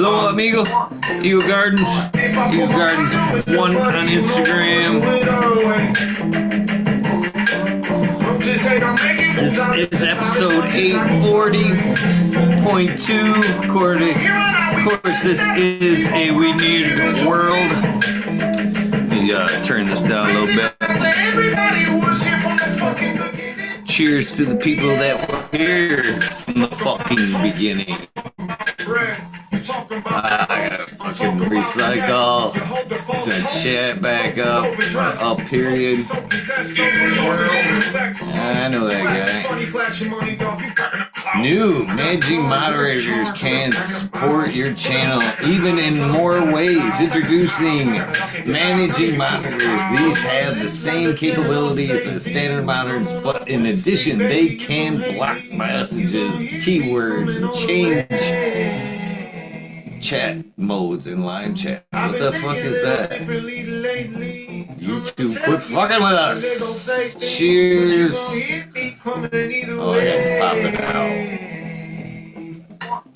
Hello, amigo. Eagle Gardens. Eagle Gardens 1 on Instagram. This is episode 840.2. Of course, this is a WEedNerdWorld. Let me turn this down a little bit. Cheers to the people that were here from the fucking beginning. I gotta fucking recycle. Gonna chat back up. Period. I know that guy. New managing moderators can support your channel even in more ways. Introducing managing moderators. These have the same capabilities as standard moderators, but in addition, they can block messages, keywords, and change chat modes in live chat. What the fuck is that? YouTube, quit fucking with us. Cheers. Oh, I gotta pop it out.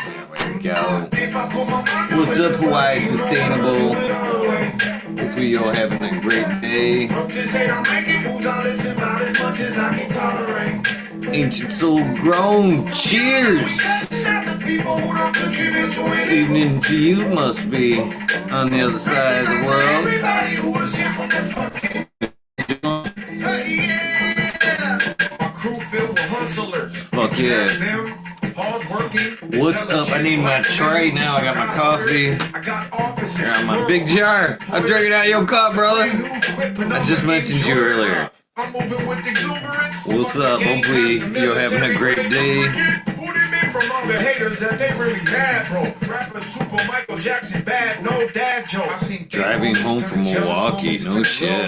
There we go. What's up, Hawaii Sustainable? Hopefully you're having a great day. Ancient Soul Grown. Cheers. Evening to you must be on the other side of the world. Fuck yeah. What's up? I need my tray now. I got my coffee. Here on my big jar. I'm drinking out of your cup, brother. I just mentioned you earlier. What's up? Hopefully you're having a great day. From all the haters that they really mad, bro. Rapper Super Michael Jackson bad, no dad jokes. Driving home from Milwaukee, no shit.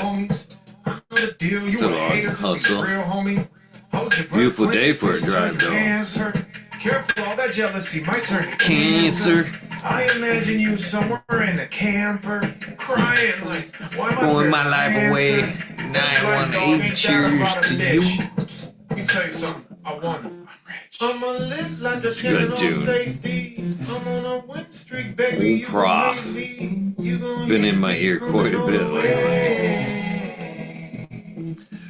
It's a long hustle. Beautiful day for a drive, though. Careful, all that jealousy might turn to cancer. I imagine you somewhere in a camper, crying like, why am I throwing my life away? 918, cheers to you. Let me tell you something. I won. It's a good tune. Old Prof. Been in my ear quite a bit lately.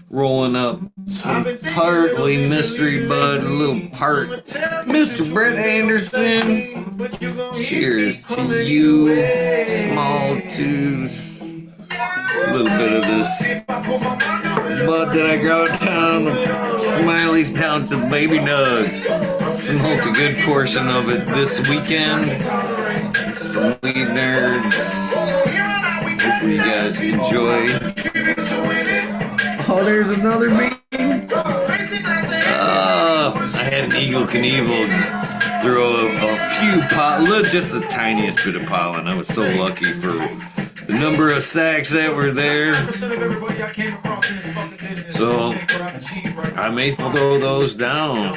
Rolling up some partly mystery bud, a little part Mr. Brett Anderson. Cheers to you, small twos. A little bit of this bud that I got down, Smiley's down to baby nugs. Smoked a good portion of it this weekend. Some weed nerds. Hopefully you guys enjoy. Oh, there's another bean. I had an Eagle Knievel throw a few pollen, just the tiniest bit of pollen. I was so lucky for the number of sacks that were there. So I may throw those down.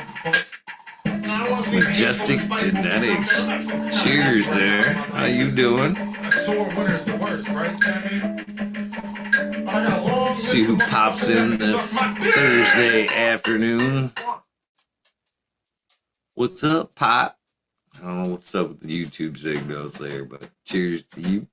Majestic Genetics. Cheers there. How you doing? See who pops in this Thursday afternoon. What's up, Pop? I don't know what's up with the YouTube signals there, but cheers to you.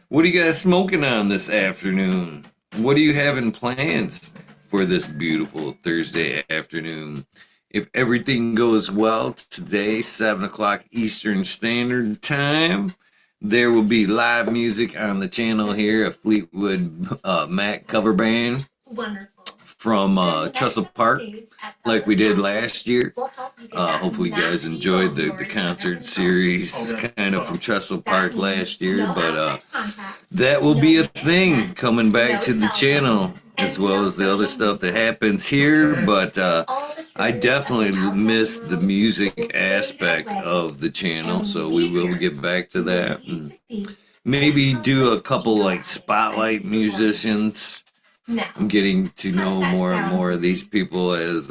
What are you guys smoking on this afternoon? What are you having plans for this beautiful Thursday afternoon? If everything goes well today, 7 o'clock Eastern Standard Time, there will be live music on the channel here, a Fleetwood Mac cover band. Wonderful. From Trestle Park, like we did last year. Hopefully you guys enjoyed the concert series kind of from Trestle Park last year, but that will be a thing coming back to the channel, as well as the other stuff that happens here. But I definitely miss the music aspect of the channel, so we will get back to that and maybe do a couple like spotlight musicians. I'm getting to know more and more of these people as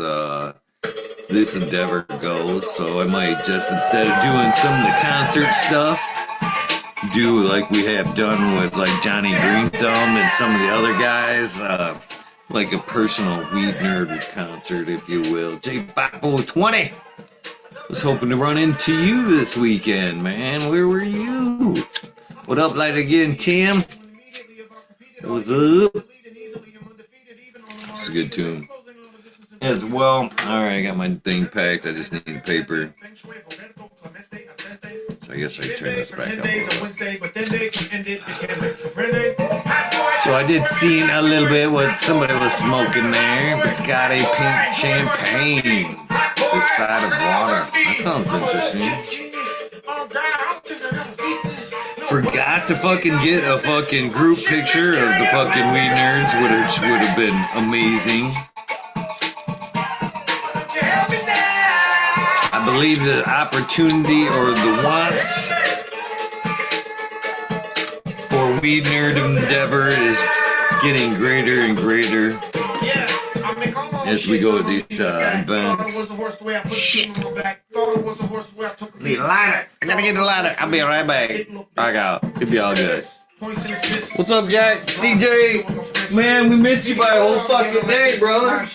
this endeavor goes, so I might just, instead of doing some of the concert stuff, do like we have done with like Johnny Green Thumb and some of the other guys, like a personal weed nerd concert, if you will. J520, Was hoping to run into you this weekend, man. Where were you? What up, light again, Tim? What's up? It's a good tune. As well. Alright, I got my thing packed. I just need the paper. So I guess I turn this back up a little bit. So I did see a little bit what somebody was smoking there. Biscotti pink champagne. This side of water. That sounds interesting. Forgot to fucking get a fucking group picture of the fucking Weed Nerds, which would have been amazing. I believe the opportunity or the wants for Weed Nerd Endeavor is getting greater and greater as we go to these events. Shit. Need a lighter. I gotta get a lighter. I'll be right back. I got. It'll be all good. What's up, Jack? CJ? Man, we missed you by a whole fucking day, brother.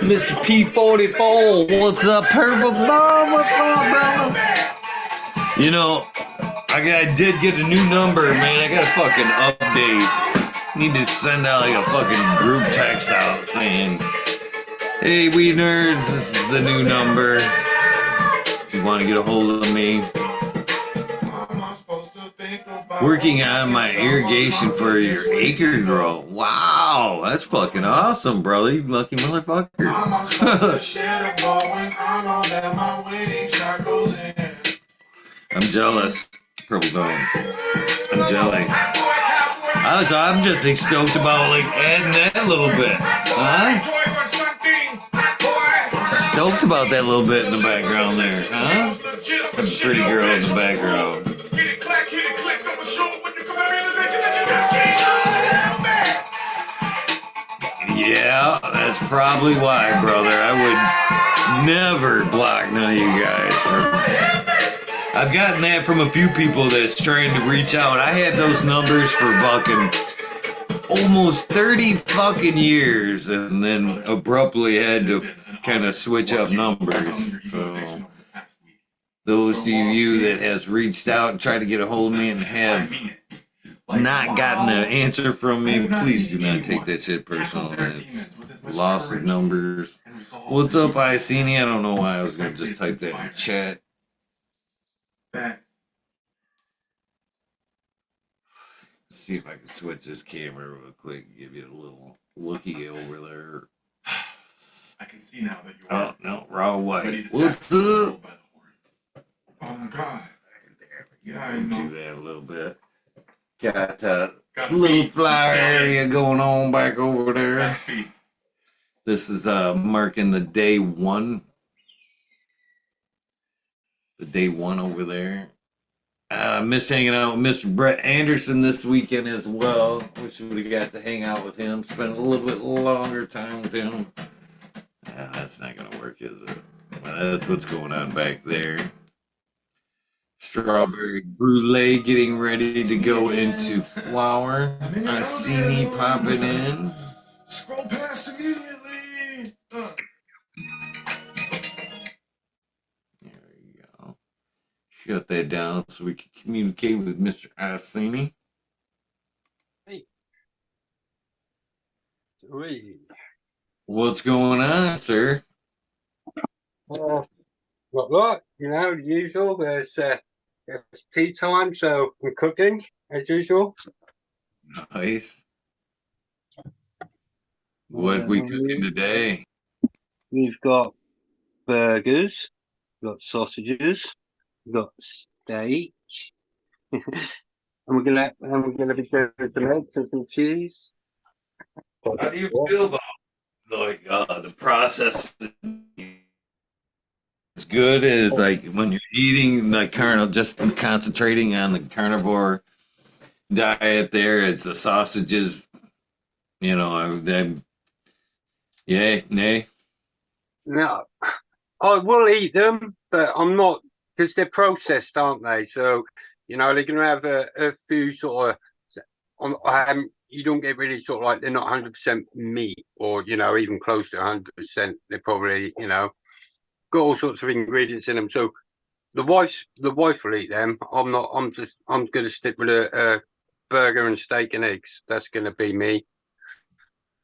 Mr. P44, what's up, Purple Dog? What's up, brother? You know, I did get a new number, man. I got a fucking update. Need to send out like a fucking group text out saying, hey, Weed Nerds, this is the new number. If you want to get a hold of me. Working on my irrigation for your acre grow. Wow, that's fucking awesome, brother. You lucky motherfucker. I'm jealous, Purple Dome. I'm jelly. I'm just stoked about like adding that a little bit. Huh? Stoked about that little bit in the background there, huh? That's a pretty girl in the background. Yeah, that's probably why, brother. I would never block none of you guys. I've gotten that from a few people that's trying to reach out. I had those numbers for fucking almost 30 fucking years and then abruptly had to kind of switch up numbers. So those of you that has reached out and tried to get a hold of me and have not gotten an answer from me, please do not take that shit personal. It's loss of numbers. What's up, Iceni? I don't know why I was going to just type that in the chat. Let's see if I can switch this camera real quick and give you a little looky over there. I can see now that you are. Oh, no, wrong way. What's up? Oh my god. Yeah, I know. Do that a little bit. Got a little flower area going on back over there. This is marking the day one. The day one over there. Miss hanging out with Mr. Brett Anderson this weekend as well. Wish we would have got to hang out with him. Spend a little bit longer time with him. That's not going to work, is it? Well, that's what's going on back there. Strawberry brulee getting ready to go into flower. I see me popping in. Scroll past immediately. There you go. Shut that down so we can communicate with Mr. Iceni. Hey. What's going on, sir? Not a lot, you know, the usual. It's tea time, so I'm cooking as usual. Nice. What we cooking today? We've got burgers, we've got sausages, we've got steak, and we're gonna be doing some eggs and some cheese. How do you feel about like the process? As good as like when you're eating like just concentrating on the carnivore diet there, it's the sausages, you know, yay, nay. No, I will eat them, but I'm not because they're processed, aren't they? So they're going to have a few sort of you don't get really sort of like they're not 100% meat, or even close to 100%. They're probably got all sorts of ingredients in them. So the wife will eat them. I'm not. I'm going to stick with a burger and steak and eggs. That's going to be me.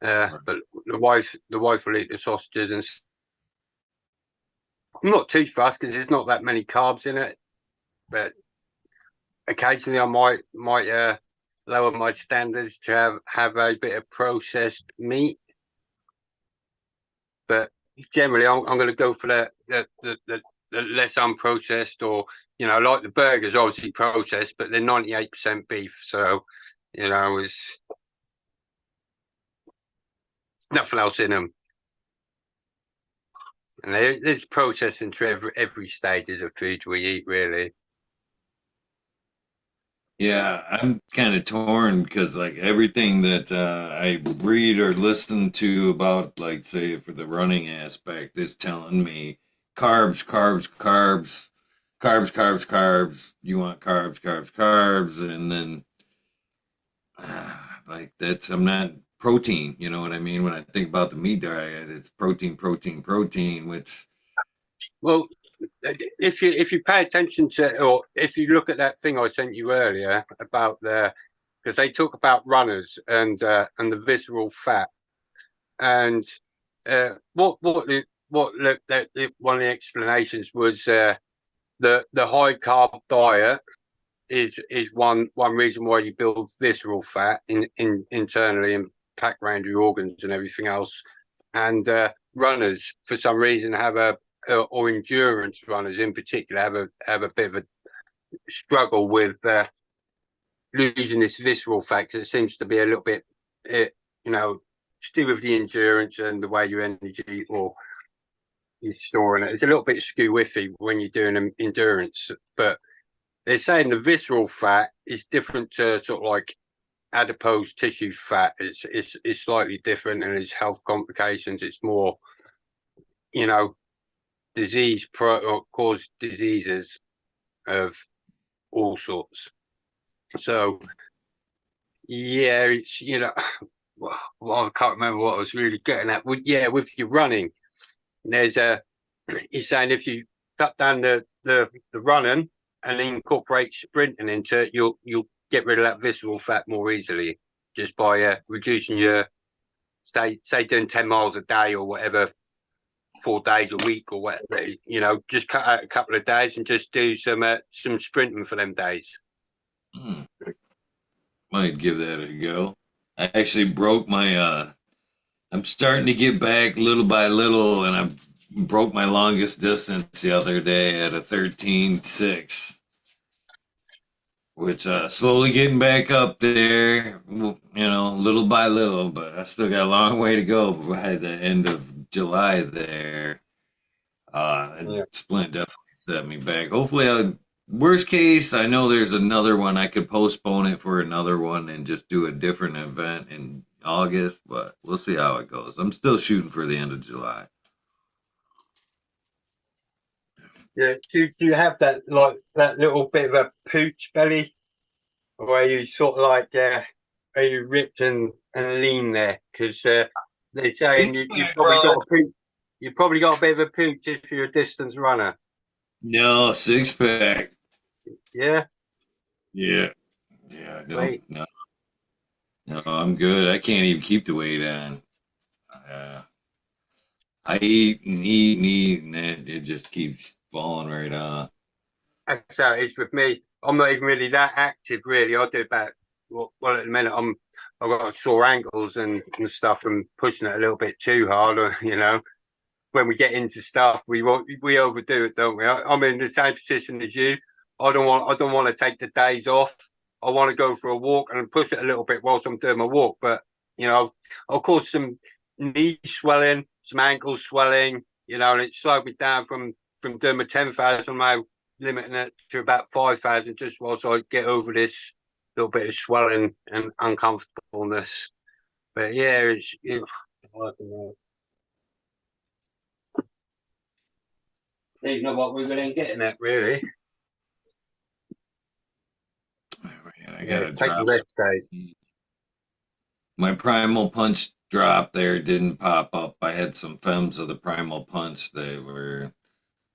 But the wife will eat the sausages, and I'm not too fast because there's not that many carbs in it. But occasionally I might lower my standards to have a bit of processed meat. But generally, I'm going to go for the less unprocessed, or like the burgers, obviously processed, but they're 98% beef, so there's nothing else in them. And there's processing to every stages of food we eat, really. Yeah, I'm kind of torn because like everything that I read or listen to about, like, say, for the running aspect, is telling me carbs, carbs, carbs, carbs, carbs, carbs. You want carbs, carbs, carbs, and then like I'm not protein. You know what I mean? When I think about the meat diet, it's protein, protein, protein, which Well, if you pay attention to, or if you look at that thing I sent you earlier about because they talk about runners and the visceral fat, and one of the explanations was the high carb diet is one reason why you build visceral fat internally and pack around your organs and everything else, and runners for some reason or endurance runners in particular have a bit of a struggle with losing this visceral fat, because it seems to be a little bit to do with the endurance and the way your energy or you're storing it. It's a little bit skew-whiffy when you're doing an endurance, but they're saying the visceral fat is different to sort of like adipose tissue fat. It's slightly different, and it's health complications. It's more cause diseases of all sorts. So yeah, it's well, I can't remember what I was really getting at. With your running, there's he's saying if you cut down the running and incorporate sprinting into it, you'll get rid of that visceral fat more easily, just by reducing your say doing 10 miles a day or whatever, 4 days a week or whatever, just cut out a couple of days and just do some sprinting for them days. might give that a go. I actually broke my I'm starting to get back little by little, and I broke my longest distance the other day at a 13.6, which slowly getting back up there, little by little, but I still got a long way to go by the end of July there. Splint definitely set me back. Hopefully, worst case, I know there's another one. I could postpone it for another one and just do a different event in August, but we'll see how it goes. I'm still shooting for the end of July. Yeah. Do you have that, like, that little bit of a pooch belly, where you sort of like are you ripped and lean there? Because they're saying you've probably got a pooch. You've probably got a bit of a pooch if you're a distance runner. No, six pack. Yeah. Yeah. Yeah, no, I'm good. I can't even keep the weight on. I eat and eat and eat, and it just keeps falling right on. That's how it is with me. I'm not even really that active, really. I do about at the minute I've got sore ankles and stuff from pushing it a little bit too hard. When we get into stuff, we overdo it, don't we? I'm in the same position as you. I don't want to take the days off. I want to go for a walk and push it a little bit whilst I'm doing my walk. But I'll cause some knee swelling, some ankle swelling. And it slowed me down from doing my 10,000 mile, limiting it to about 5,000, just whilst I get over this little bit of swelling and uncomfortableness. But yeah, I don't know. Even know what we were then getting at, really. Man, I Yeah, gotta take the drop rest, some. Dave. My primal punch drop there didn't pop up. I had some films of the primal punch. They were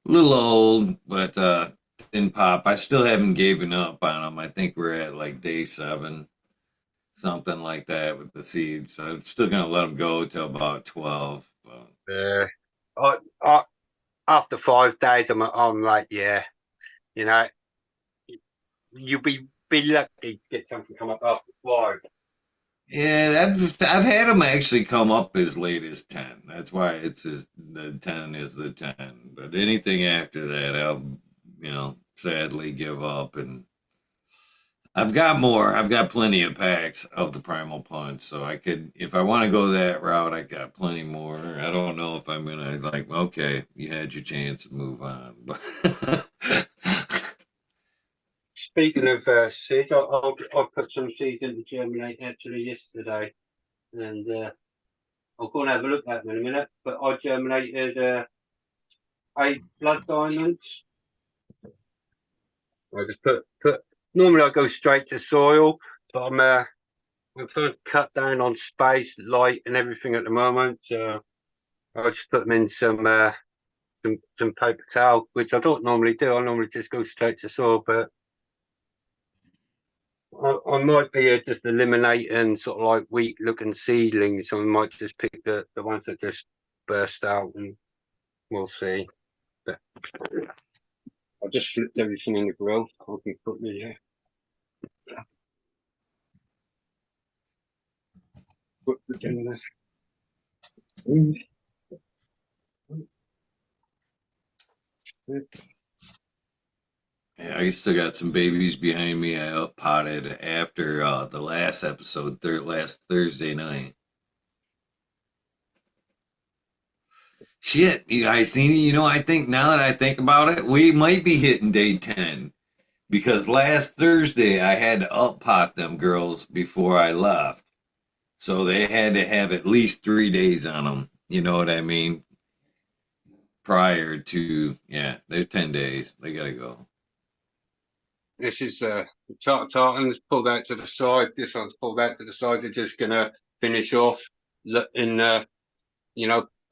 a little old, but didn't pop. I still haven't given up on them. I think we're at like day 7, something like that with the seeds. So I'm still gonna let them go till about 12. But Yeah. I, after 5 days, I'm like, yeah, you know, you'll be lucky to get something come up after 5. yeah, I've had them actually come up as late as 10. That's why the 10 is the 10. But anything after that, I'll sadly give up. And I've got more. I've got plenty of packs of the Primal Punch, so I could, if I want to go that route, I got plenty more. I don't know if I'm gonna like, okay, you had your chance to move on, but Speaking of seeds, I put some seeds into germinate actually yesterday, and I'll go and have a look at them in a minute. But I germinated 8 blood diamonds. I just put. Normally I go straight to soil, but I'm trying to cut down on space, light, and everything at the moment. So I just put them in some paper towel, which I don't normally do. I normally just go straight to soil, but I might be just eliminating sort of like weak looking seedlings. So I might just pick the ones that just burst out, and we'll see. But I just flipped everything in the grill. I can put the put the yeah, I still got some babies behind me. I up potted after the last episode, last Thursday night. Shit, you guys seen it? I think now that I think about it, we might be hitting day 10 because last Thursday I had to up pot them girls before I left. So they had to have at least 3 days on them. You know what I mean? Prior to, yeah, they're 10 days. They gotta go. This is tartan's pulled out to the side. This one's pulled out to the side. They're just gonna finish off in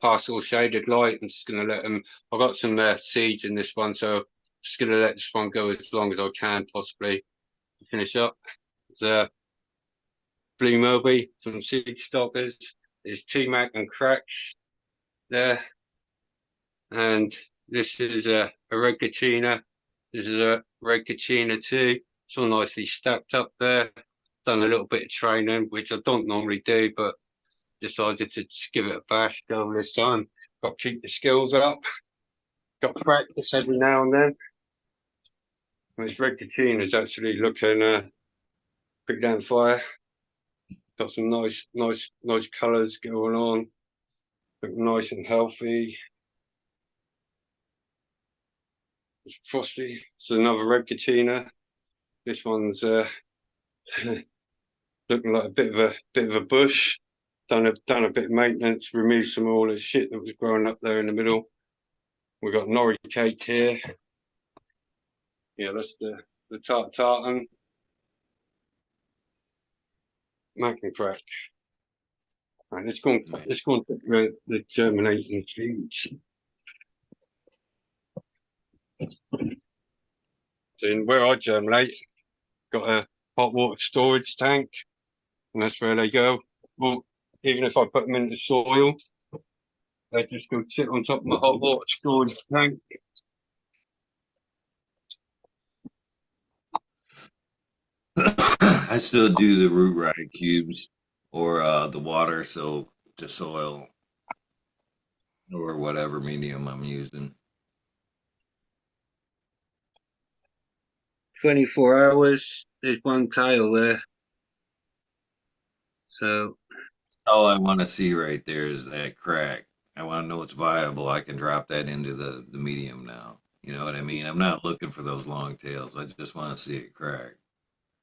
partial shaded light. I'm just gonna let them. I've got some seeds in this one, so just gonna let this one go as long as I can possibly to finish up. There's Blue Moby, some seed stockers. There's T-Mac and Cracks there, and this is a Red Kachina. This is a Red Kachina too. It's all nicely stacked up there. Done a little bit of training, which I don't normally do, but decided to just give it a bash, go this time. Got to keep the skills up. Got to practice every now and then. This Red Kachina is actually looking pretty down fire. Got some nice colours going on. Look nice and healthy. It's frosty. It's another Red Kachina. This one's looking like a bit of a bush. Done a bit of maintenance, removed some all the shit that was growing up there in the middle. We've got nori cake here. Yeah, that's the tartan. Mac and crack. Right, let's go and put the germinating seeds. So in where I germinate, got a hot water storage tank, and that's where they go. Well, even if I put them in the soil, they just go sit on top of my hot water storage tank. I still do the root ride cubes or the water soak to soil or whatever medium I'm using. 24 hours, there's one tail there. So All I want to see right there is that crack. I want to know it's viable. I can drop that into the medium now. You know what I mean? I'm not looking for those long tails. I just want to see it crack.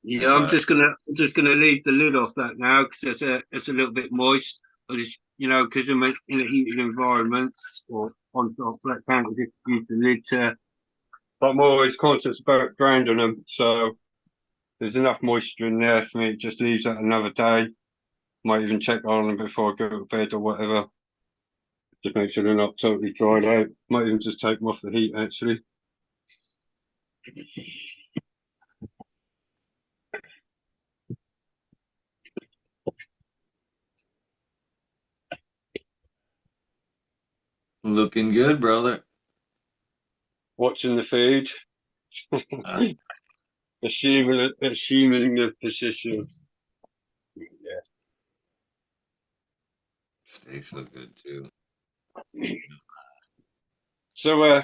yeah, That's I'm why. just gonna leave the lid off that now because it's a little bit moist. I just, because I'm in a heated environment or on top flat counter, just use the lid to. But I'm always conscious about draining them, so there's enough moisture in there for me. It just leaves that another day. Might even check on them before I go to bed or whatever. Just make sure they're not totally dried out. Might even just take them off the heat actually. Looking good, brother. Watching the feed. assuming the position. Yeah. Steaks look good too. So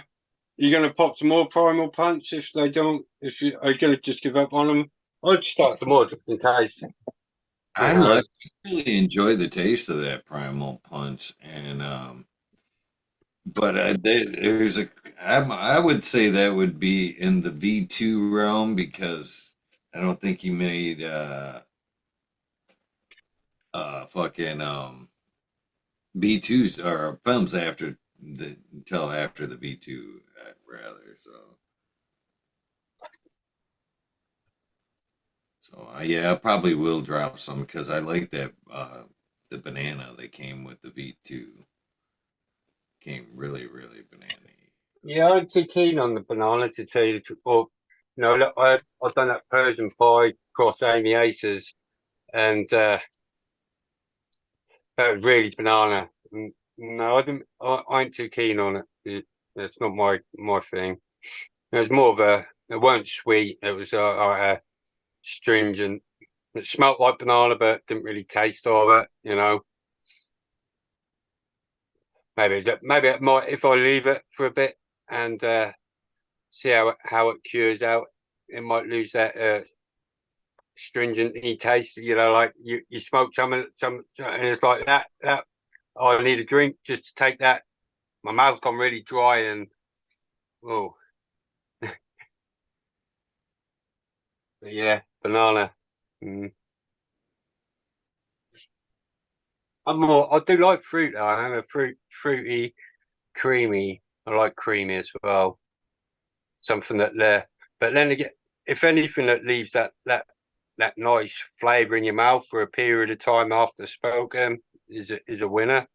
you're gonna pop some more primal punch if they don't are you gonna just give up on them? I'd start some more just in case. I really enjoy the taste of that primal punch, and but there's I would say that would be in the V2 realm because I don't think he made fucking V2s or films after the until after the V2 rather yeah, I probably will drop some because I like that the banana that came with the V2 came really banana. Yeah, I'm too keen on the banana to tell you the truth. Or, look, I've done that Persian pie cross Amy Aces, and that was really banana. No, I ain't too keen on it. That's not my thing. It was more of it weren't sweet. It was stringent. It smelled like banana, but didn't really taste of it. Maybe it might if I leave it for a bit and see how it cures out. It might lose that stringent taste. Like you smoke some and it's like that. I need a drink just to take that. My mouth's gone really dry and but yeah, banana. I do like fruit though. I'm a fruity, creamy. I like creamy as well. Something that there, but then again, if anything that leaves that nice flavour in your mouth for a period of time after smoking is a winner.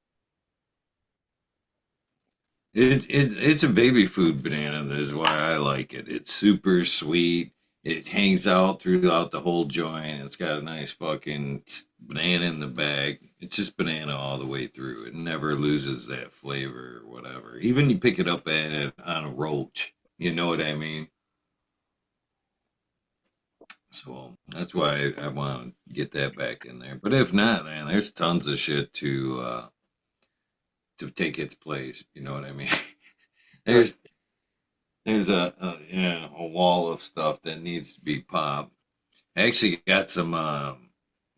It's a baby food banana. That is why I like it. It's super sweet. It hangs out throughout the whole joint. It's got a nice fucking banana in the bag. It's just banana all the way through. It never loses that flavor or whatever. Even you pick it up at it on a roach. You know what I mean? So that's why I want to get that back in there. But if not, man, there's tons of shit to take its place. You know what I mean? there's there's a wall of stuff that needs to be popped. I actually got some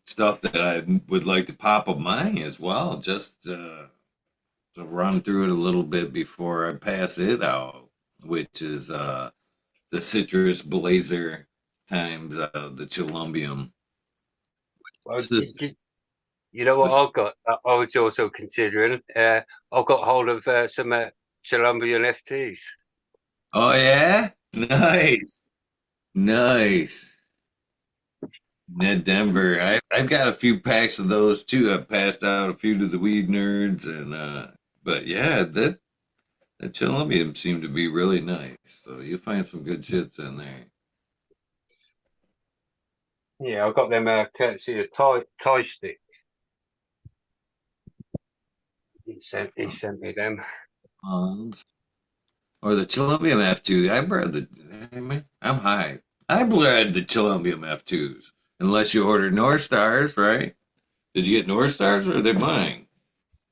stuff that I would like to pop of mine as well, just to run through it a little bit before I pass it out, which is the citrus blazer times the chilumbium. Well, It's this, you know what I've got? I was also considering. I've got hold of some Colombian FTs. oh yeah, nice, nice. Ned Denver. I've got a few packs of those too. I've passed out a few to the weed nerds and but yeah, that Chilumbium seemed to be really nice. So you'll find some good shits in there. Yeah, I've got them courtesy of Tie Stick. He sent me them. Um, or the Chilumbium F2. I bred I'm high. I bred the Chilumbium F2s. Unless you ordered North Stars, right? Did you get North Stars or are they mine?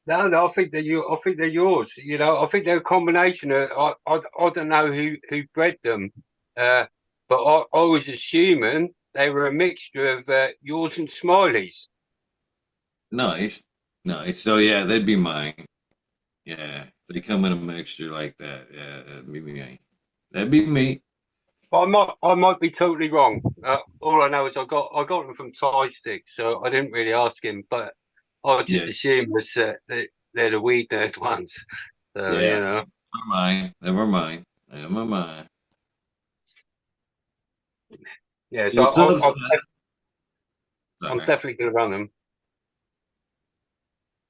No, I think they're you. I think they're yours. I think they're a combination of. I don't know who bred them, but I was assuming they were a mixture of yours and Smiley's. Nice. Nice. So yeah, they'd be mine. Yeah, they come in a mixture like that. Yeah, that'd be me. That'd be me. But I might be totally wrong. All I know is I got them from Tie Stick, so I didn't really ask him. But I just Yeah, assumed they're the weed nerd ones. So, yeah. you know. Never mind. Never mind. Never mind. Yeah, so What's up, Seth? I'm Sorry. definitely going to run them.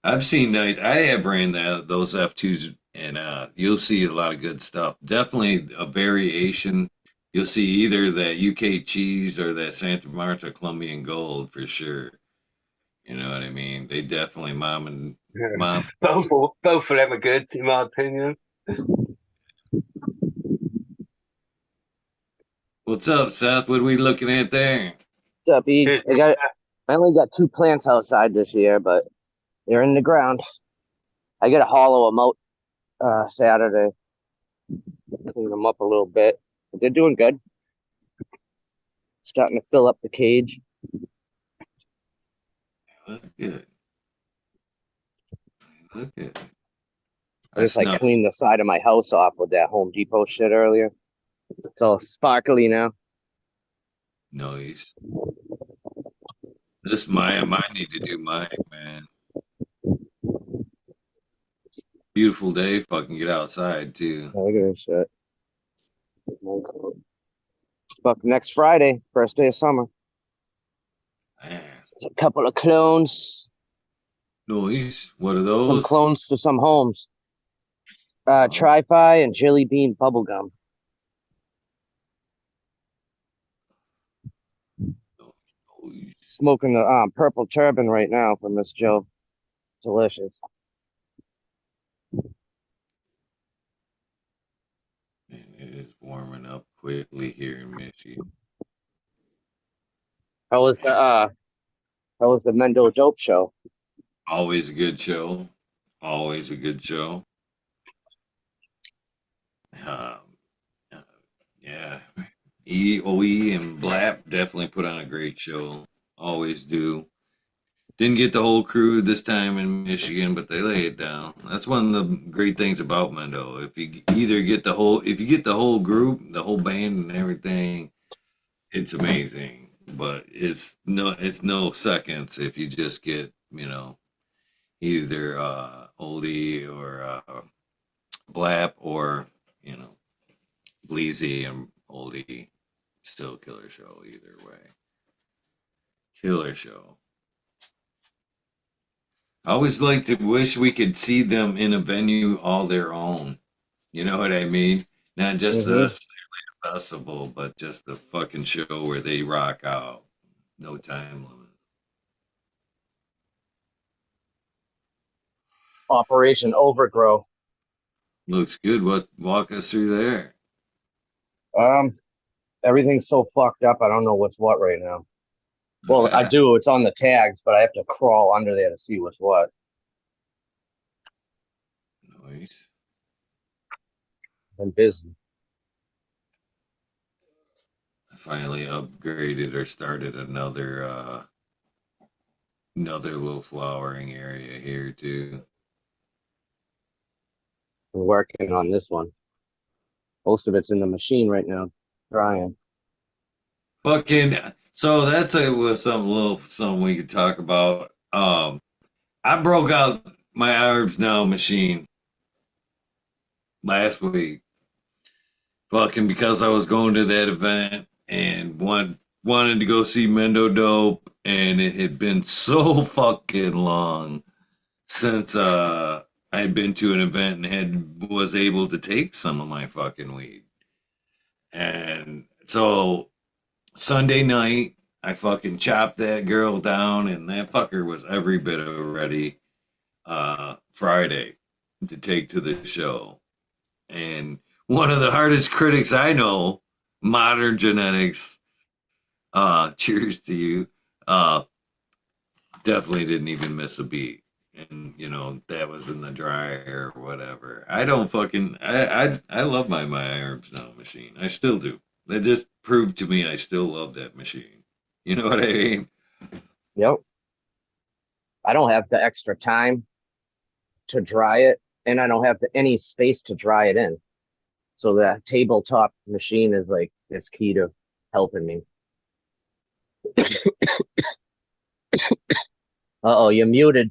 I've seen nice. I have ran those F2s, and you'll see a lot of good stuff. Definitely a variation. You'll see either that UK cheese or that Santa Marta Colombian Gold for sure. You know what I mean? They definitely mom. Both of them are good, in my opinion. What's up, Seth? What are we looking at there? What's up, Eads? Cheers. I only got 2 plants outside this year, but they're in the ground. I gotta hollow them out Saturday, clean them up a little bit. But they're doing good. Starting to fill up the cage. Look good. Look good. I just like Snuck cleaned the side of my house off with that Home Depot shit earlier. It's all sparkly now. noise. This Maya might need to do mine, man. Beautiful day. Fucking get outside too. Oh, look at this shit. Fuck, next Friday, first day of summer. Man, There's a couple of clones. noise. What are Some those? clones for some homes. Tri-Fi and Jelly Bean Bubblegum. Noise. Smoking the purple turban right now from Miss Joe. Delicious. Man, it is warming up quickly here in Michigan. How was the Mendo Dope show? Always a good show. Always a good show. Um, uh, yeah. EOE and Blap definitely put on a great show. Always do. Didn't get the whole crew this time in Michigan, but they lay it down. That's one of the great things about Mendo. If you get the whole group, the whole band and everything, it's amazing. But it's no seconds if you just get, either Oldie or Blap or, Bleezy and Oldie. Still killer show either way. Killer show. I always like to wish we could see them in a venue all their own. You know what I mean? Not just Mm-hmm. a festival, but just the fucking show where they rock out. No time limits. Operation Overgrow. Looks good. Walk us through there? Everything's so fucked up. I don't know what's what right now. Well, I Okay. do. It's on the tags, but I have to crawl under there to see what's what. Nice. I'm busy. I finally upgraded or started another little flowering area here too. I'm working on this one. Most of it's in the machine right now, drying. Fucking so that's something we could talk about. I broke out my Herbs Now machine last week. Fucking because I was going to that event and wanted to go see Mendo Dope, and it had been so fucking long since I had been to an event and was able to take some of my fucking weed. And so Sunday night, I fucking chopped that girl down, and that fucker was every bit of ready Friday to take to the show. And one of the hardest critics I know, modern genetics, cheers to you, definitely didn't even miss a beat. And that was in the dryer or whatever. I don't fucking I love my Herbs Now machine. I still do. They just proved to me I still love that machine. You know what I mean? Yep. I don't have the extra time to dry it, and I don't have any space to dry it in. So that tabletop machine is key to helping me. Uh-oh, you're muted.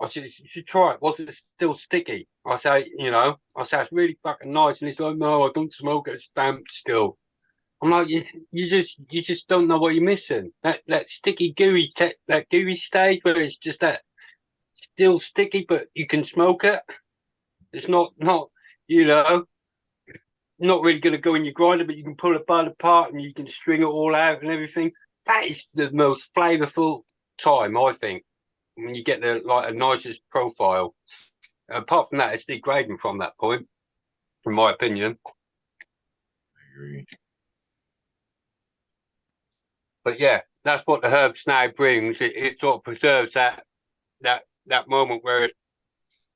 I said, you should try it. Was it still sticky? I say, I say, it's really fucking nice. And he's like, no, I don't smoke it. It's stamped still. I'm like, you just don't know what you're missing. That sticky gooey, that gooey stage where it's just that still sticky, but you can smoke it. It's not, you know, not really going to go in your grinder, but you can pull it apart and you can string it all out and everything. That is the most flavorful time, I think, when you get the a nicest profile. Apart from that, it's degrading from that point, in my opinion. I agree. But yeah, that's what the herb snag brings. It sort of preserves that moment where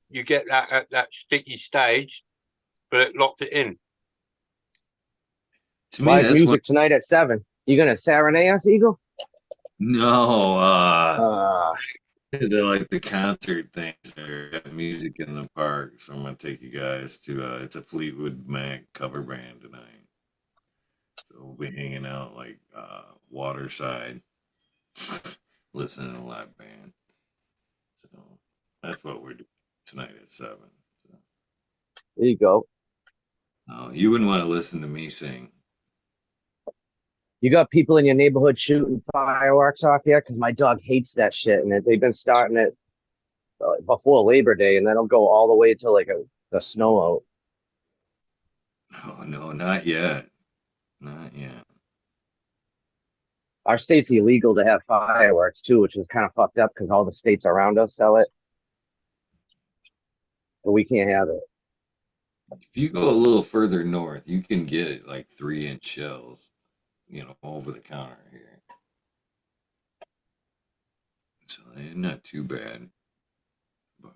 you get that sticky stage, but it locks it in. To me, Live that's music tonight at 7. You gonna serenade us, Eagle? no. They're like the concert things. They got music in the park, so I'm gonna take you guys to. It's a Fleetwood Mac cover band tonight. So we'll be hanging out like Waterside, listening to a live band. So that's what we're doing tonight at 7. So, There you go. you wouldn't want to listen to me sing. You got people in your neighborhood shooting fireworks off yet? Because my dog hates that shit, and they've been starting it before Labor Day, and then it'll go all the way to like the snow out. Oh no, not yet. Not yet. Our state's illegal to have fireworks too, which is kind of fucked up because all the states around us sell it, but we can't have it. If you go a little further north, you can get like 3-inch shells, over the counter here. So they're not too bad. But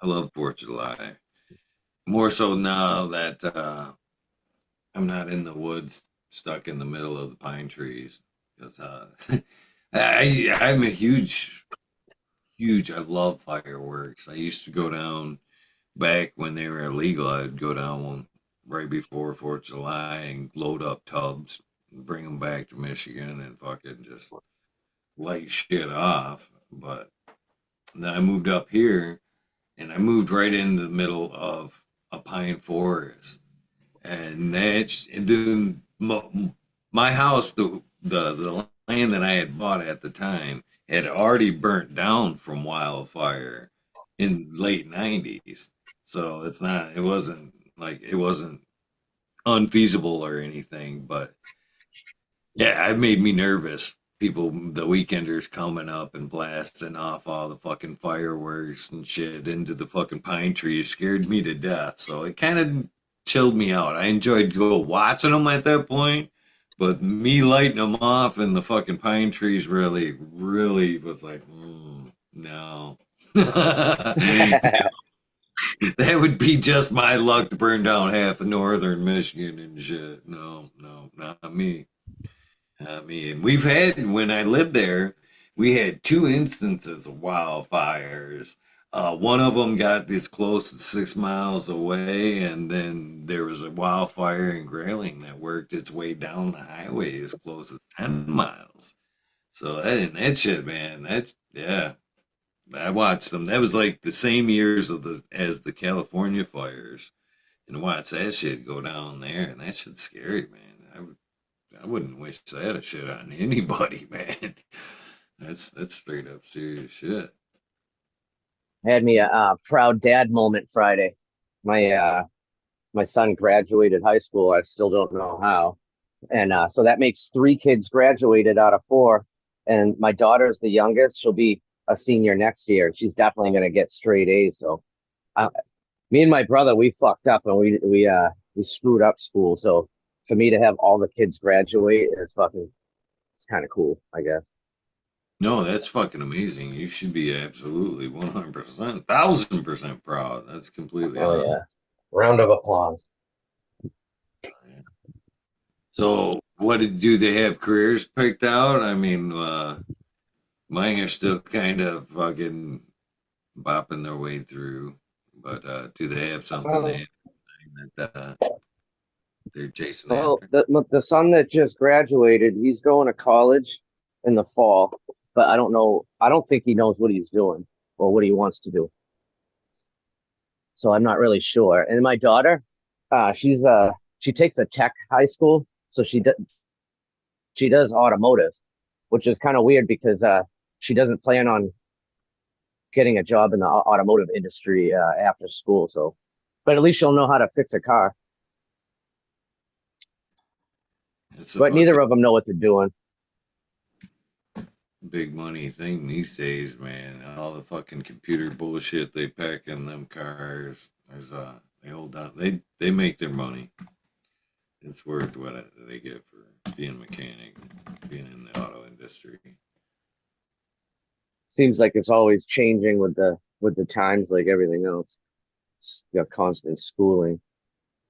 I love 4th of July. More so now that I'm not in the woods, stuck in the middle of the pine trees. Because I'm a huge, I love fireworks. I used to go down back when they were illegal. I'd go down right before 4th of July and load up tubs, and bring them back to Michigan, and fucking just light shit off. But then I moved up here, and I moved right in the middle of a pine forest, and my house, the land that I had bought at the time, had already burnt down from wildfire in late '90s. So it wasn't unfeasible or anything, but yeah, it made me nervous. People, the weekenders coming up and blasting off all the fucking fireworks and shit into the fucking pine trees scared me to death. So it kind of chilled me out. I enjoyed watching them at that point, but me lighting them off in the fucking pine trees really, really was like, no. That would be just my luck to burn down half of northern Michigan and shit. No, not me. Not me. And when I lived there, we had 2 instances of wildfires. One of them got as close as 6 miles away, and then there was a wildfire in Grayling that worked its way down the highway as close as 10 miles. So that shit, man, yeah. I watched them. That was like the same years as the California fires, and watch that shit go down there, and that shit's scary, man. I wouldn't wish that shit on anybody, man. That's straight up serious shit. Had me a proud dad moment Friday. My son graduated high school. I still don't know how, and so that makes 3 kids graduated out of 4. And my daughter's the youngest. She'll be a senior next year. She's definitely going to get straight A's. So, me and my brother, we fucked up and we screwed up school. So for me to have all the kids graduate it's kind of cool, I guess. No, that's fucking amazing. You should be absolutely 100%, 1,000% proud. That's completely awesome. Yeah. Round of applause. So, do they have careers picked out? I mean, mine are still kind of fucking bopping their way through, but do they have something that they're chasing after? The son that just graduated, he's going to college in the fall, but I don't know. I don't think he knows what he's doing. or what he wants to do. So I'm not really sure. And my daughter, she takes a tech high school, so she does automotive, which is kind of weird because she doesn't plan on getting a job in the automotive industry after school. So, but at least she'll know how to fix a car. It's a But neither fucking of them know what they're doing. big money thing these days, man. All the fucking computer bullshit they pack in them cars. There's they hold on. They make their money. It's worth what they get for being a mechanic, being in the auto industry. Seems like it's always changing with the times, like everything else. It's, constant schooling,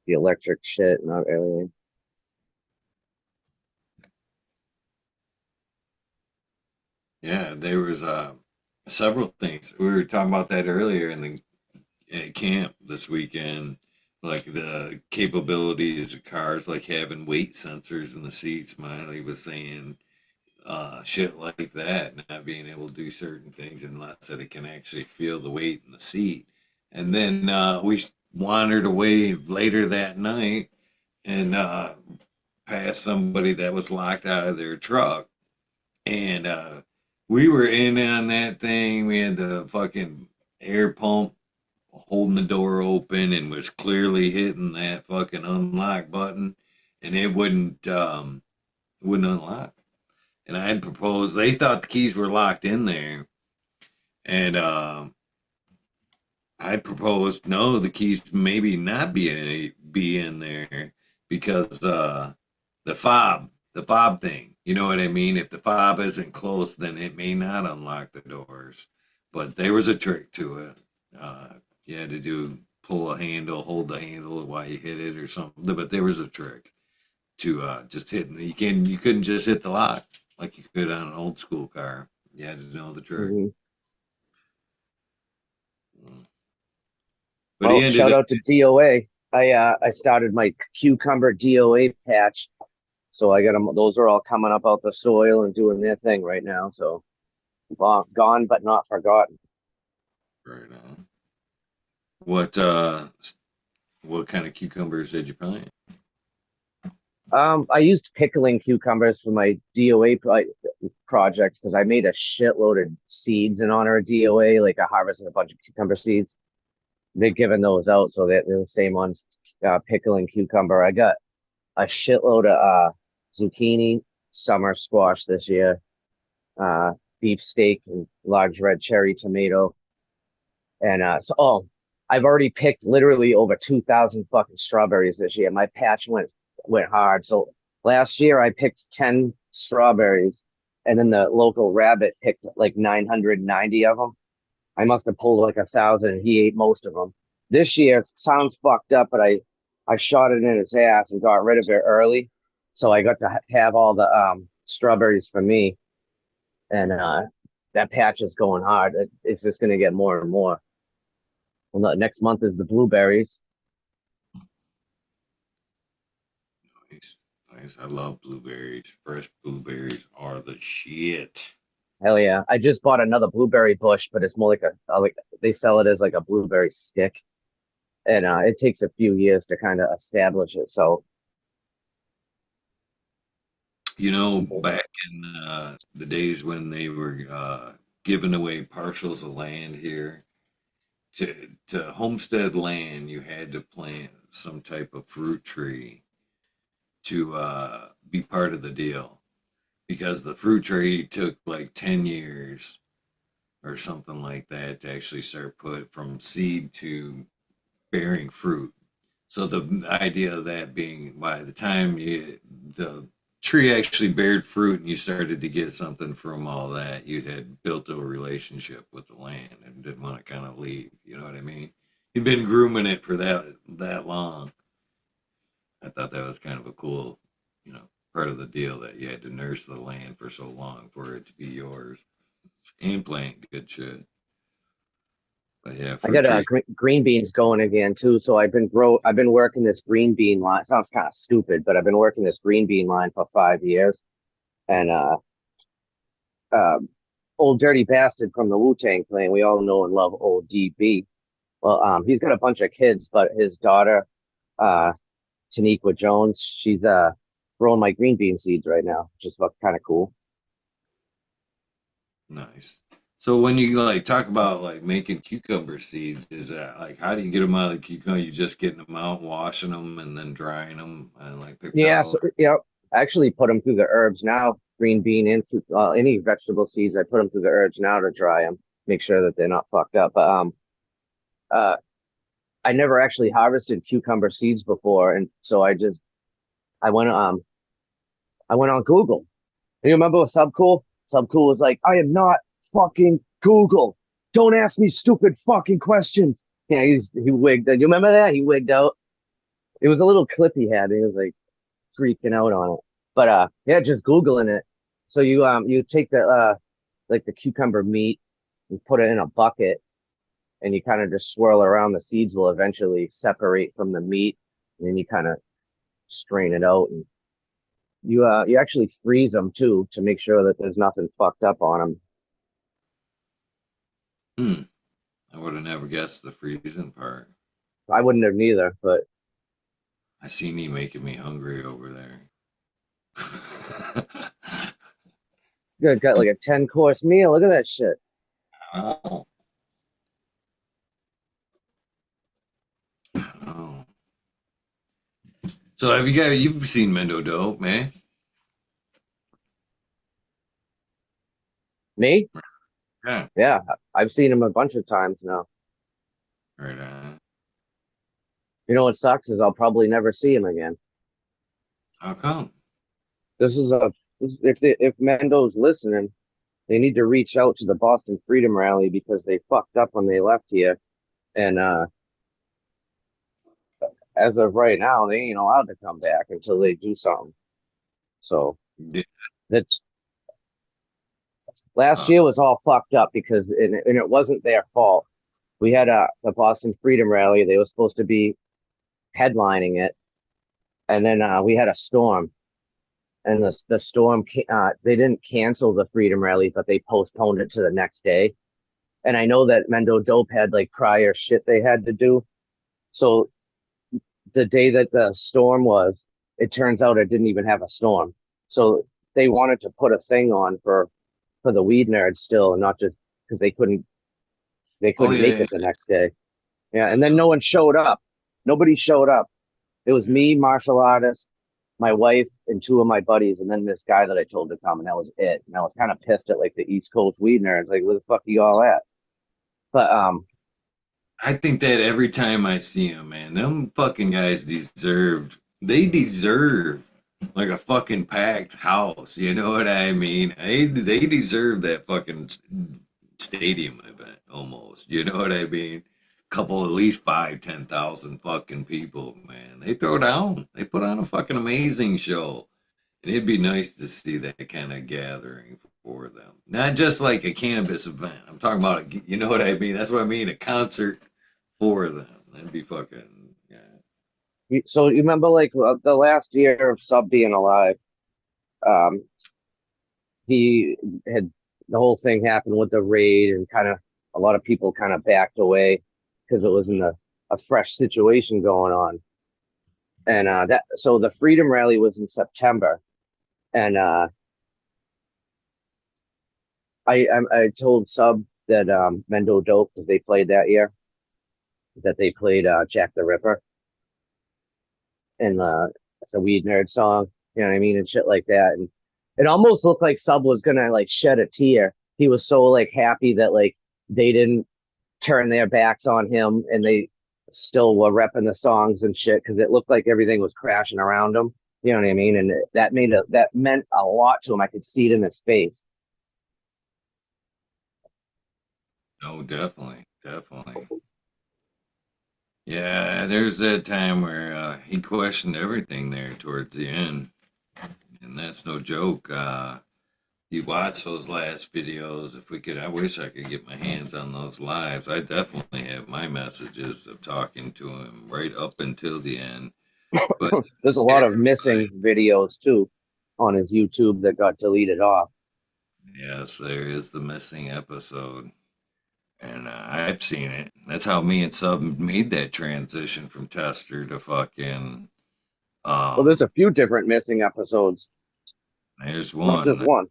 the electric shit, and everything. Yeah, there was several things. We were talking about that earlier in the at camp this weekend, like the capabilities of cars, like having weight sensors in the seats. Miley was saying shit like that, not being able to do certain things unless that it can actually feel the weight in the seat. And then we wandered away later that night and passed somebody that was locked out of their truck. And we were in on that thing. We had the fucking air pump holding the door open and was clearly hitting that fucking unlock button, and it wouldn't unlock. And I had proposed. They thought the keys were locked in there, and I proposed no, the keys maybe not be in there because the fob thing. You know what I mean? If the fob isn't close, then it may not unlock the doors. But there was a trick to it. You had to pull a handle, hold the handle while you hit it or something. But there was a trick to just hitting. You couldn't just hit the lock like you could on an old school car. You had to know the trick. Mm-hmm. But he Well, ended shout up. out to DOA. I started my cucumber DOA patch, so I got them. Those are all coming up out the soil and doing their thing right now. So gone but not forgotten. Right on. What what kind of cucumbers did you plant? I used pickling cucumbers for my DOA project because I made a shitload of seeds in honor of DOA. Like I harvested a bunch of cucumber seeds. They're giving those out, so they're the same ones. Pickling cucumber. I got a shitload of zucchini, summer squash this year, beefsteak, and large red cherry tomato. And I've already picked literally over 2,000 fucking strawberries this year. My patch went hard. So last year I picked 10 strawberries, and then the local rabbit picked like 990 of them. I must have pulled like 1,000. He ate most of them. This year it sounds fucked up, but I shot it in his ass and got rid of it early, so I got to have all the strawberries for me. And that patch is going hard. It's just going to get more and more. Well, next month is the blueberries. Nice, nice. I love blueberries. Fresh blueberries are the shit. Hell yeah! I just bought another blueberry bush, but it's more like like they sell it as like a blueberry stick, and it takes a few years to kind of establish it. So You know, back in the days when they were giving away parcels of land here, to homestead land, you had to plant some type of fruit tree to be part of the deal because the fruit tree took like 10 years or something like that to actually start put from seed to bearing fruit. So the idea of that being by the time the tree actually bared fruit and you started to get something from all that, you had built a relationship with the land and didn't want to kind of leave. You know what I mean? You'd been grooming it for that long. I thought that was kind of a cool, part of the deal that you had to nurse the land for so long for it to be yours and plant good shit. But yeah, I fruit got tree. green beans going again too. So I've been working this green bean line. It sounds kind of stupid, but I've been working this green bean line for 5 years, and uh old dirty bastard from the Wu-Tang Clan. We all know and love old DB. Well, he's got a bunch of kids, but his daughter, Taniqua Jones, she's growing my green bean seeds right now, which is kind of cool. Nice. So when you like talk about like making cucumber seeds, is that like how do you get them out of the cucumber? You just getting them out, washing them, and then drying them and like picked Yeah, out. so I actually put them through the herbs now. Green bean and any vegetable seeds, I put them through the herbs now to dry them, make sure that they're not fucked up. But uh, I never actually harvested cucumber seeds before, and so I went on Google. You remember Subcool? Subcool was like, I am not fucking Google. Don't ask me stupid fucking questions. Yeah, he wigged. You remember that? He wigged out. It was a little clip he had. He was like freaking out on it. But yeah, just Googling it. So you take the like the cucumber meat and put it in a bucket and you kind of just swirl around. The seeds will eventually separate from the meat, and then you kind of strain it out, and you actually freeze them too to make sure that there's nothing fucked up on them. I would have never guessed the freezing part. I wouldn't have neither, but I seen you making me hungry over there. you got like a 10-course meal. Look at that shit. Oh. Oh. So you've seen Mendo Dope, man? Me? Yeah. Yeah, I've seen him a bunch of times now. Right on. You know what sucks is I'll probably never see him again. How come? If Mendo's listening, they need to reach out to the Boston Freedom Rally because they fucked up when they left here, and as of right now, they ain't allowed to come back until they do something. So Yeah. that's last year was all fucked up because and it wasn't their fault. We had the Boston Freedom Rally. They were supposed to be headlining it, and then we had a storm, and the storm they didn't cancel the Freedom Rally, but they postponed it to the next day. And I know that Mendo Dope had like prior shit they had to do, so the day that the storm was, it turns out it didn't even have a storm. So they wanted to put a thing on for the weed nerds still, and not just because they couldn't make it the next day. Yeah, and then no one showed up. Nobody showed up. It was me, martial artist, my wife, and two of my buddies, and then this guy that I told to come, and that was it. And I was kind of pissed at like the East Coast weed nerds, like, where the fuck are you all at? But I think that every time I see them, man, them fucking guys deserve like a fucking packed house. You know what I mean? They deserve that fucking stadium event almost. You know what I mean? Couple at least 5, 10,000 fucking people, man. They throw down. They put on a fucking amazing show. And it'd be nice to see that kind of gathering for them. Not just like a cannabis event. I'm talking about, you know what I mean? That's what I mean, a concert for them. That'd be fucking, yeah. so you remember like the last year of Sub being alive, he had the whole thing happened with the raid, and kind of a lot of people kind of backed away because it wasn't a fresh situation going on. And so the Freedom Rally was in September, and I told Sub that Mendo Dope, because they played that year, that they played Jack the Ripper, and it's a Weed Nerd song, you know what I mean, and shit like that. And it almost looked like Sub was gonna like shed a tear. He was so like happy that like they didn't turn their backs on him, and they still were repping the songs and shit, because it looked like everything was crashing around him. You know what I mean? And that meant a lot to him. I could see it in his face. No, definitely. Definitely. Yeah, there's that time where he questioned everything there towards the end. And that's no joke. You watch those last videos. If we could, I wish I could get my hands on those lives. I definitely have my messages of talking to him right up until the end. But There's a lot of missing videos too on his YouTube that got deleted off. Yes, there is the missing episode. And I've seen it. That's how me and Sub made that transition from tester to fucking. Well, there's Um, a few different missing episodes, there's not just one. one.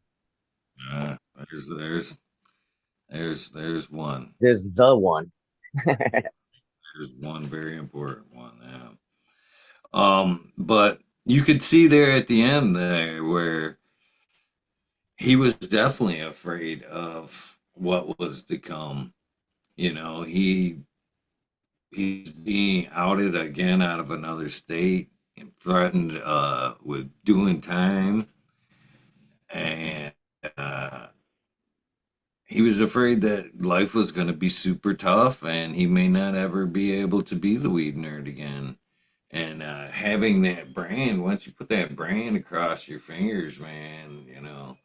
Uh, there's one. There's the one. There's one very important one. Yeah. But you could see there at the end there where he was definitely afraid of what was to come. You know, he's being outed again out of another state and threatened with doing time, and uh, he was afraid that life was going to be super tough and he may not ever be able to be the weed nerd again. And having that brand, once you put that brand across your fingers, man, you know,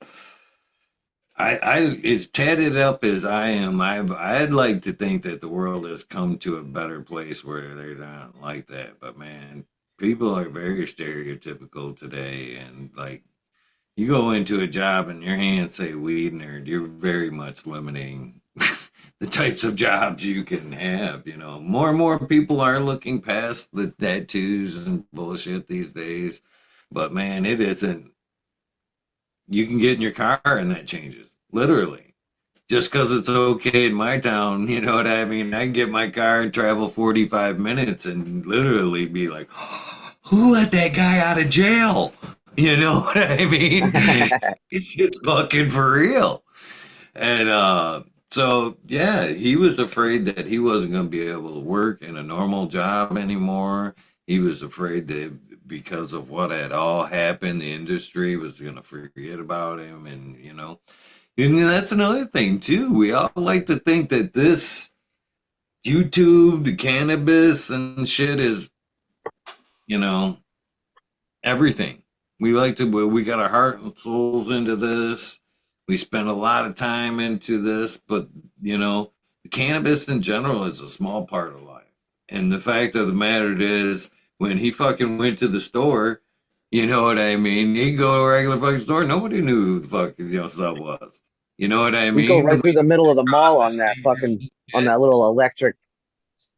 I as tatted up as I am, I'd like to think that the world has come to a better place where they're not like that. But man, people are very stereotypical today, and like you go into a job and your hands say weed nerd, you're very much limiting the types of jobs you can have. You know, more and more people are looking past the tattoos and bullshit these days. But man, it isn't. You can get in your car and that changes literally. Just because it's okay in my town, you know what I mean? I can get my car and travel 45 minutes and literally be like, who let that guy out of jail? You know what I mean? It's just fucking for real. And so, yeah, he was afraid that he wasn't going to be able to work in a normal job anymore. He was afraid that because of what had all happened, the industry was going to forget about him. And, you know, and that's another thing, too. We all like to think that this YouTube, the cannabis and shit is, you know, everything. We like to, we got our heart and souls into this. We spend a lot of time into this, but you know, the cannabis in general is a small part of life. And the fact of the matter is, when he fucking went to the store, you know what I mean? He'd go to a regular fucking store. Nobody knew who the fuck, you know, sub was. You know what I We go mean? right through the middle of the mall Across the on that sneakers fucking and on shit. that little electric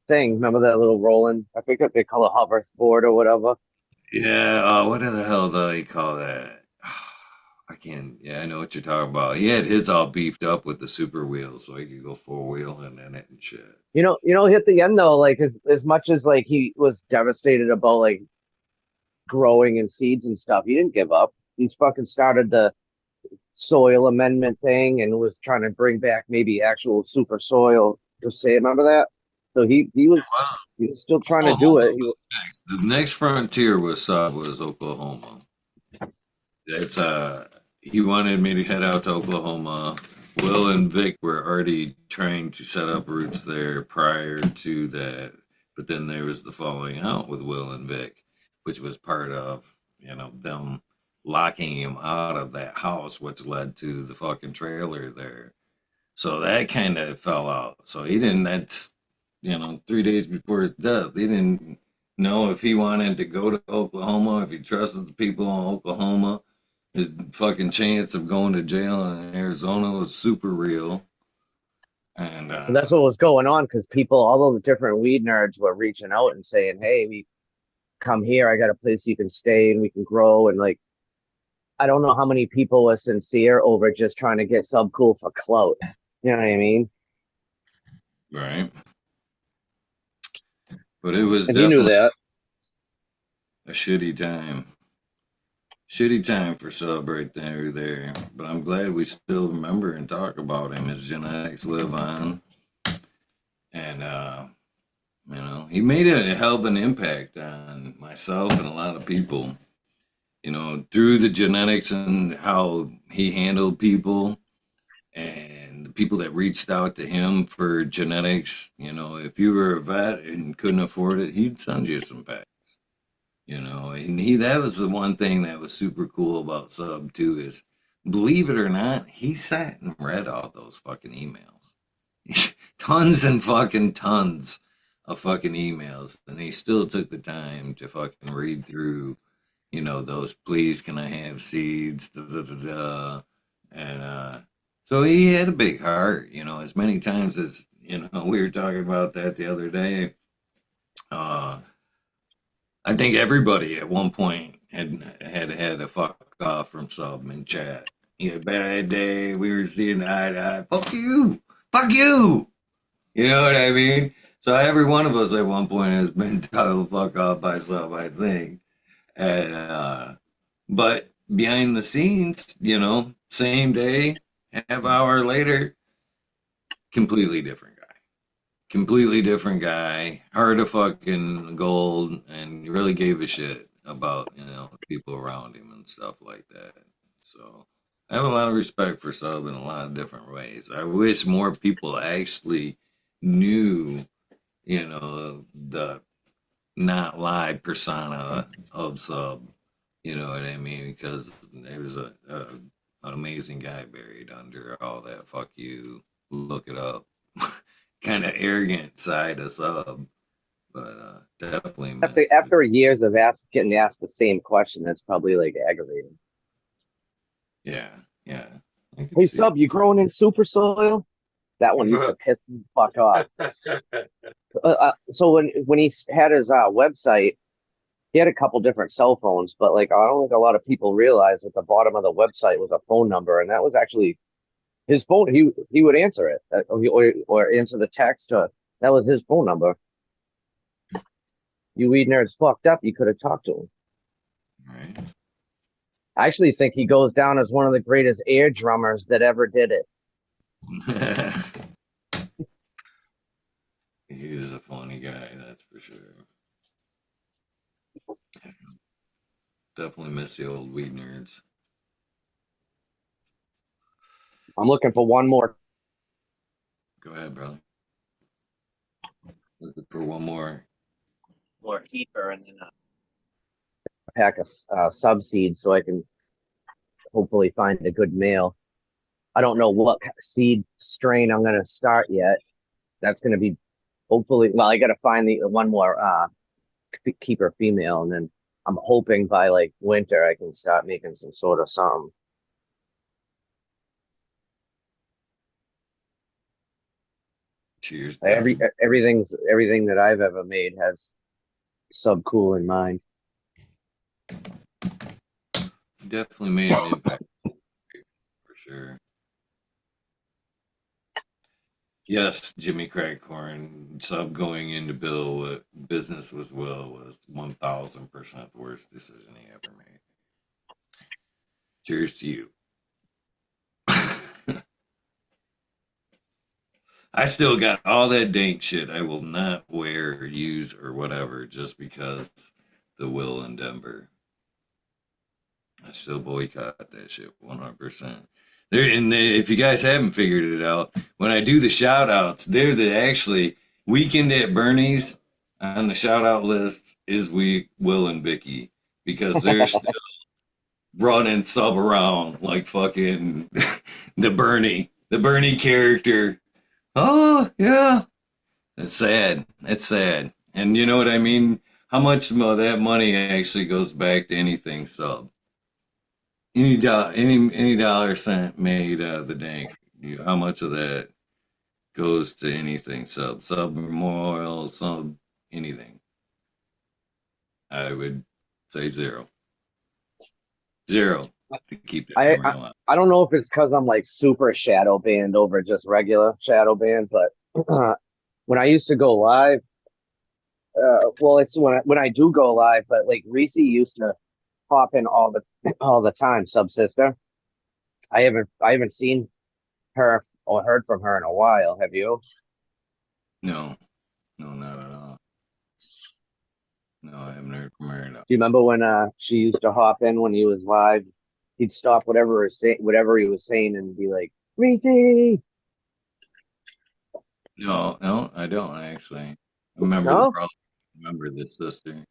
thing. Remember that little rolling? I think that they call it hoverboard or whatever. Yeah, what the hell do they call that? I can't. Yeah, I know what you're talking about. He had his all beefed up with the super wheels, so he could go four wheel and in it and shit. Hit the end though, like as much as like he was devastated about like growing and seeds and stuff, he didn't give up. He's fucking started the soil amendment thing and was trying to bring back maybe actual super soil. Just say, remember that? So Wow. he was still trying to do Oklahoma it. was next. The next frontier was Oklahoma. That's he wanted me to head out to Oklahoma. Will and Vic were already trying to set up roots there prior to that, but then there was the falling out with Will and Vic, which was part of, you know, them locking him out of that house, which led to the fucking trailer there. So that kind of fell out. So he didn't. That's, you know, 3 days before his death. He didn't know if he wanted to go to Oklahoma, if he trusted the people in Oklahoma. His fucking chance of going to jail in Arizona was super real. And But that's what was going on because people, all the different weed nerds were reaching out and saying, "Hey, we come here. I got a place you can stay and we can grow." And like, I don't know how many people were sincere over just trying to get Subcool for clout. You know what I mean? right, but it was And he knew definitely that. a shitty time for Sub right there. But I'm glad we still remember and talk about him. His genetics live on, and you know, he made a hell of an impact on myself and a lot of people. You know, through the genetics and how he handled people and the people that reached out to him for genetics. You know, if you were a vet and couldn't afford it, he'd send you some packs. You know, and that was the one thing that was super cool about Sub too is, believe it or not, he sat and read all those fucking emails. Tons and fucking tons of fucking emails. And he still took the time to fucking read through, you know, those please can I have seeds, da da da da. And So he had a big heart, as many times as, we were talking about that the other day. Uh, I think everybody at one point had a fuck off from sub in chat. He had a bad day. We were seeing eye to eye. Fuck you. Fuck you. You know what I mean? So every one of us at one point has been told fuck off by sub, I think. And but behind the scenes, same day, half hour later, completely different guy. Completely different guy. Heart of fucking gold, and really gave a shit about people around him and stuff like that. So I have a lot of respect for Sub in a lot of different ways. I wish more people actually knew, the not lie persona of Sub. You know what I mean? Because there was an amazing guy buried under all that. Fuck you. Look it up. Kind of arrogant side of Sub, but definitely After missed it. after years of getting asked the same question, that's probably like aggravating. Yeah, yeah. I can Hey, see Sub, you growing in super soil? That one used to piss me the fuck off. So when he had his website, he had a couple different cell phones, but like I don't think a lot of people realize at the bottom of the website was a phone number, and that was actually his phone. He would answer it, or answer the text. That was his phone number. You weed nerds fucked up. You could have talked to him. right. I actually think he goes down as one of the greatest air drummers that ever did it. He is a funny guy, that's for sure. Definitely miss the old weed nerds. I'm looking for one more. Go ahead, brother. Looking for one more. Keeper and then a pack of sub seeds so I can hopefully find a good male. I don't know what seed strain I'm going to start yet. That's going to be hopefully, well, I got to find the one more keeper female, and then I'm hoping by like winter I can start making some sort of something. Cheers. Everything that I've ever made has Subcool in mind. Definitely made an impact for sure. Yes, Jimmy Crackcorn, Sub going into business with Will was 1000% the worst decision he ever made. Cheers to you. I still got all that dank shit I will not wear or use or whatever just because the Will in Denver. I still boycott that shit 100%. If you guys haven't figured it out, when I do the shout outs, they're the actually weekend at Bernie's on the shout out list is Will and Vicky because they're still running Sub around like fucking the Bernie character. Oh, yeah. It's sad. It's sad. And you know what I mean? How much of that money actually goes back to anything Sub? Any dollar cent made out of the dank, how much of that goes to anything sub memorial, sub anything? I would say zero to keep that memory alive. I don't know if it's because I'm like super shadow banned over just regular shadow banned, but when I used to go live, well, it's when I do go live, but like Reese used to pop in all the time, sub sister. I haven't seen her or heard from her in a while. Have you? No, not at all. No, I haven't heard from her at all. Do you remember when she used to hop in when he was live? He'd stop whatever he was saying and be like, Reese. No, I don't actually. I remember No? the brother. Remember the sister.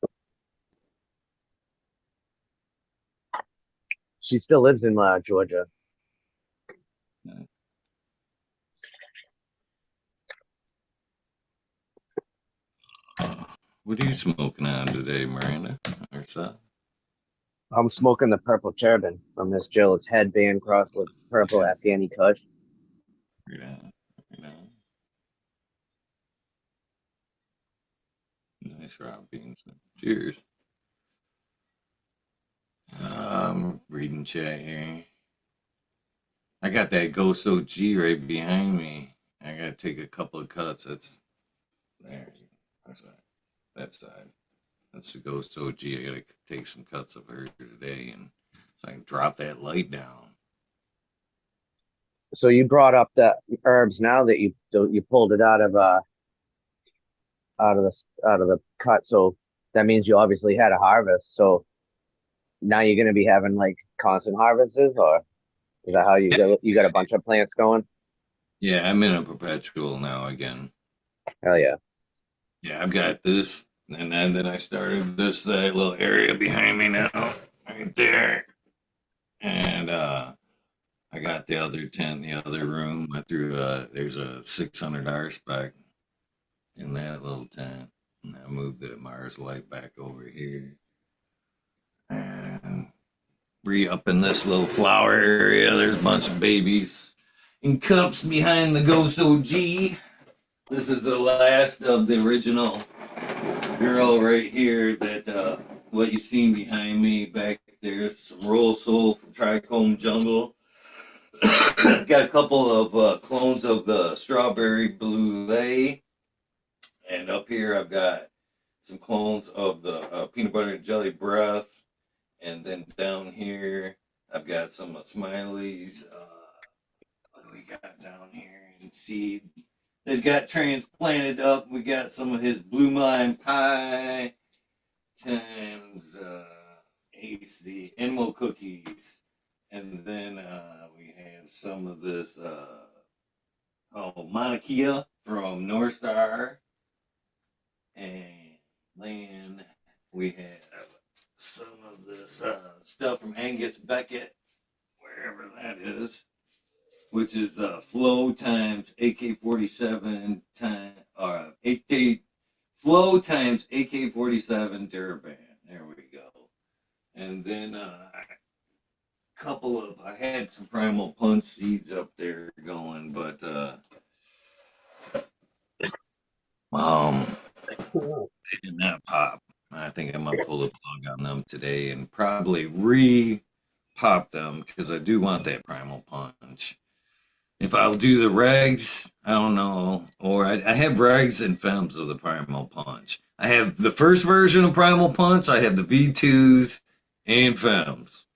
She still lives in Georgia. What are you smoking on today, Miranda? Or so? I'm smoking the purple turban from Miss Jill's headband crossed with purple Afghani Kush. Right on. Right on. Nice raw beans. Cheers. Reading chat here. I got that Ghost OG right behind me. I gotta take a couple of cuts. That's there. That's that. That side. That's the Ghost OG. I gotta take some cuts of her today, and so I can drop that light down. So you brought up the herbs now that you pulled it out of the cut. So that means you obviously had a harvest. So now you're going to be having like constant harvests, or is that how you got a bunch of plants going? Yeah, I'm in a perpetual now again. Hell yeah. Yeah, I've got this, and then I started that little area behind me now, right there, and I got the other tent, the other room. I threw there's a $600 spec in that little tent, and I moved the Mars light back over here, and re-up in this little flower area. There's a bunch of babies in cups behind the Ghost OG. This is the last of the original girl right here. That what you seen behind me back there. Some Roll Soul from Trichome Jungle. Got a couple of clones of the Strawberry Blue, and up here I've got some clones of the Peanut Butter and Jelly Breath, and then down here I've got some Smiley's. What do we got down here in seed? They've got transplanted up. We got some of his Blue Lime Pie times Ace the Animal Cookies. And then we have some of this Monarchia from North Star. And then we have some of this stuff from Angus Beckett, wherever that is, which is Flow times AK-47 time Flow times AK-47 Durban. There we go. And then I had some Primal Punch seeds up there going, but they did not pop. I think I'm gonna pull the plug on them today and probably re-pop them because I do want that Primal Punch. If I'll do the regs, I don't know. Or I have regs and femmes of the Primal Punch. I have the first version of Primal Punch. I have the V2s and femmes.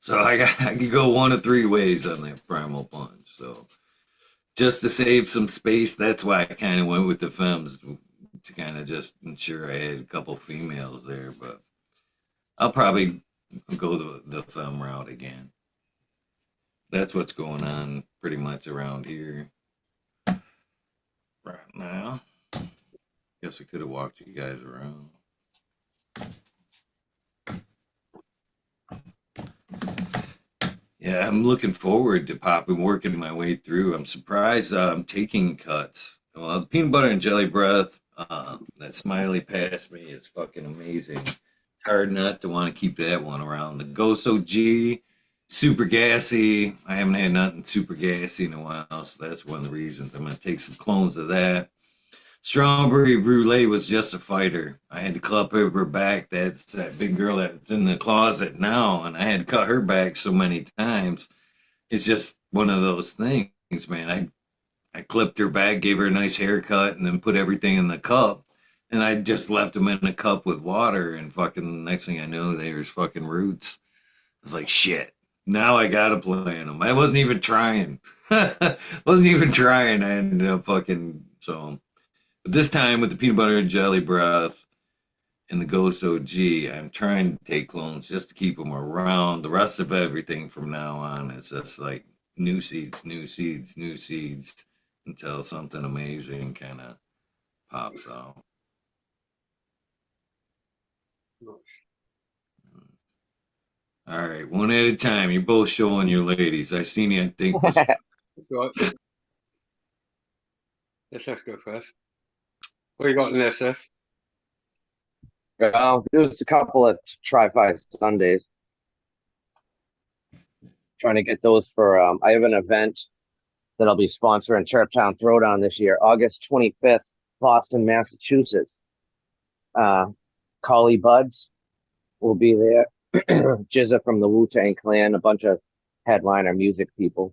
So I can go one of three ways on that Primal Punch. So just to save some space, that's why I kind of went with the femmes to kind of just ensure I had a couple females there. But I'll probably go the femme route again. That's what's going on pretty much around here right now. Guess I could have walked you guys around. Yeah, I'm looking forward to popping, working my way through. I'm surprised I'm taking cuts. Well, the peanut butter and jelly breath, that Smiley passed me is fucking amazing. It's hard not to want to keep that one around. The Ghost OG, super gassy. I haven't had nothing super gassy in a while, so that's one of the reasons. I'm going to take some clones of that. Strawberry Brulee was just a fighter. I had to clip her back. That's that big girl that's in the closet now, and I had to cut her back so many times. It's just one of those things, man. I clipped her back, gave her a nice haircut, and then put everything in the cup. And I just left them in a cup with water, and fucking next thing I know, there's fucking roots. I was like, shit. Now I gotta plant them. I wasn't even trying. Wasn't even trying. I ended up fucking so. But this time with the peanut butter and jelly breath and the Ghost OG, I'm trying to take clones just to keep them around. The rest of everything from now on is just like new seeds, new seeds, new seeds until something amazing kind of pops out. All right, one at a time. You're both showing your ladies. I seen you. I think this. That's right. SF go first. What you got in SF? There's a couple of try-fi Sundays. trying to get those for I have an event that I'll be sponsoring Turptown Throwdown this year, August 25th, Boston, Massachusetts. Collie Buds will be there. Jizza from the Wu-Tang Clan, a bunch of headliner music people.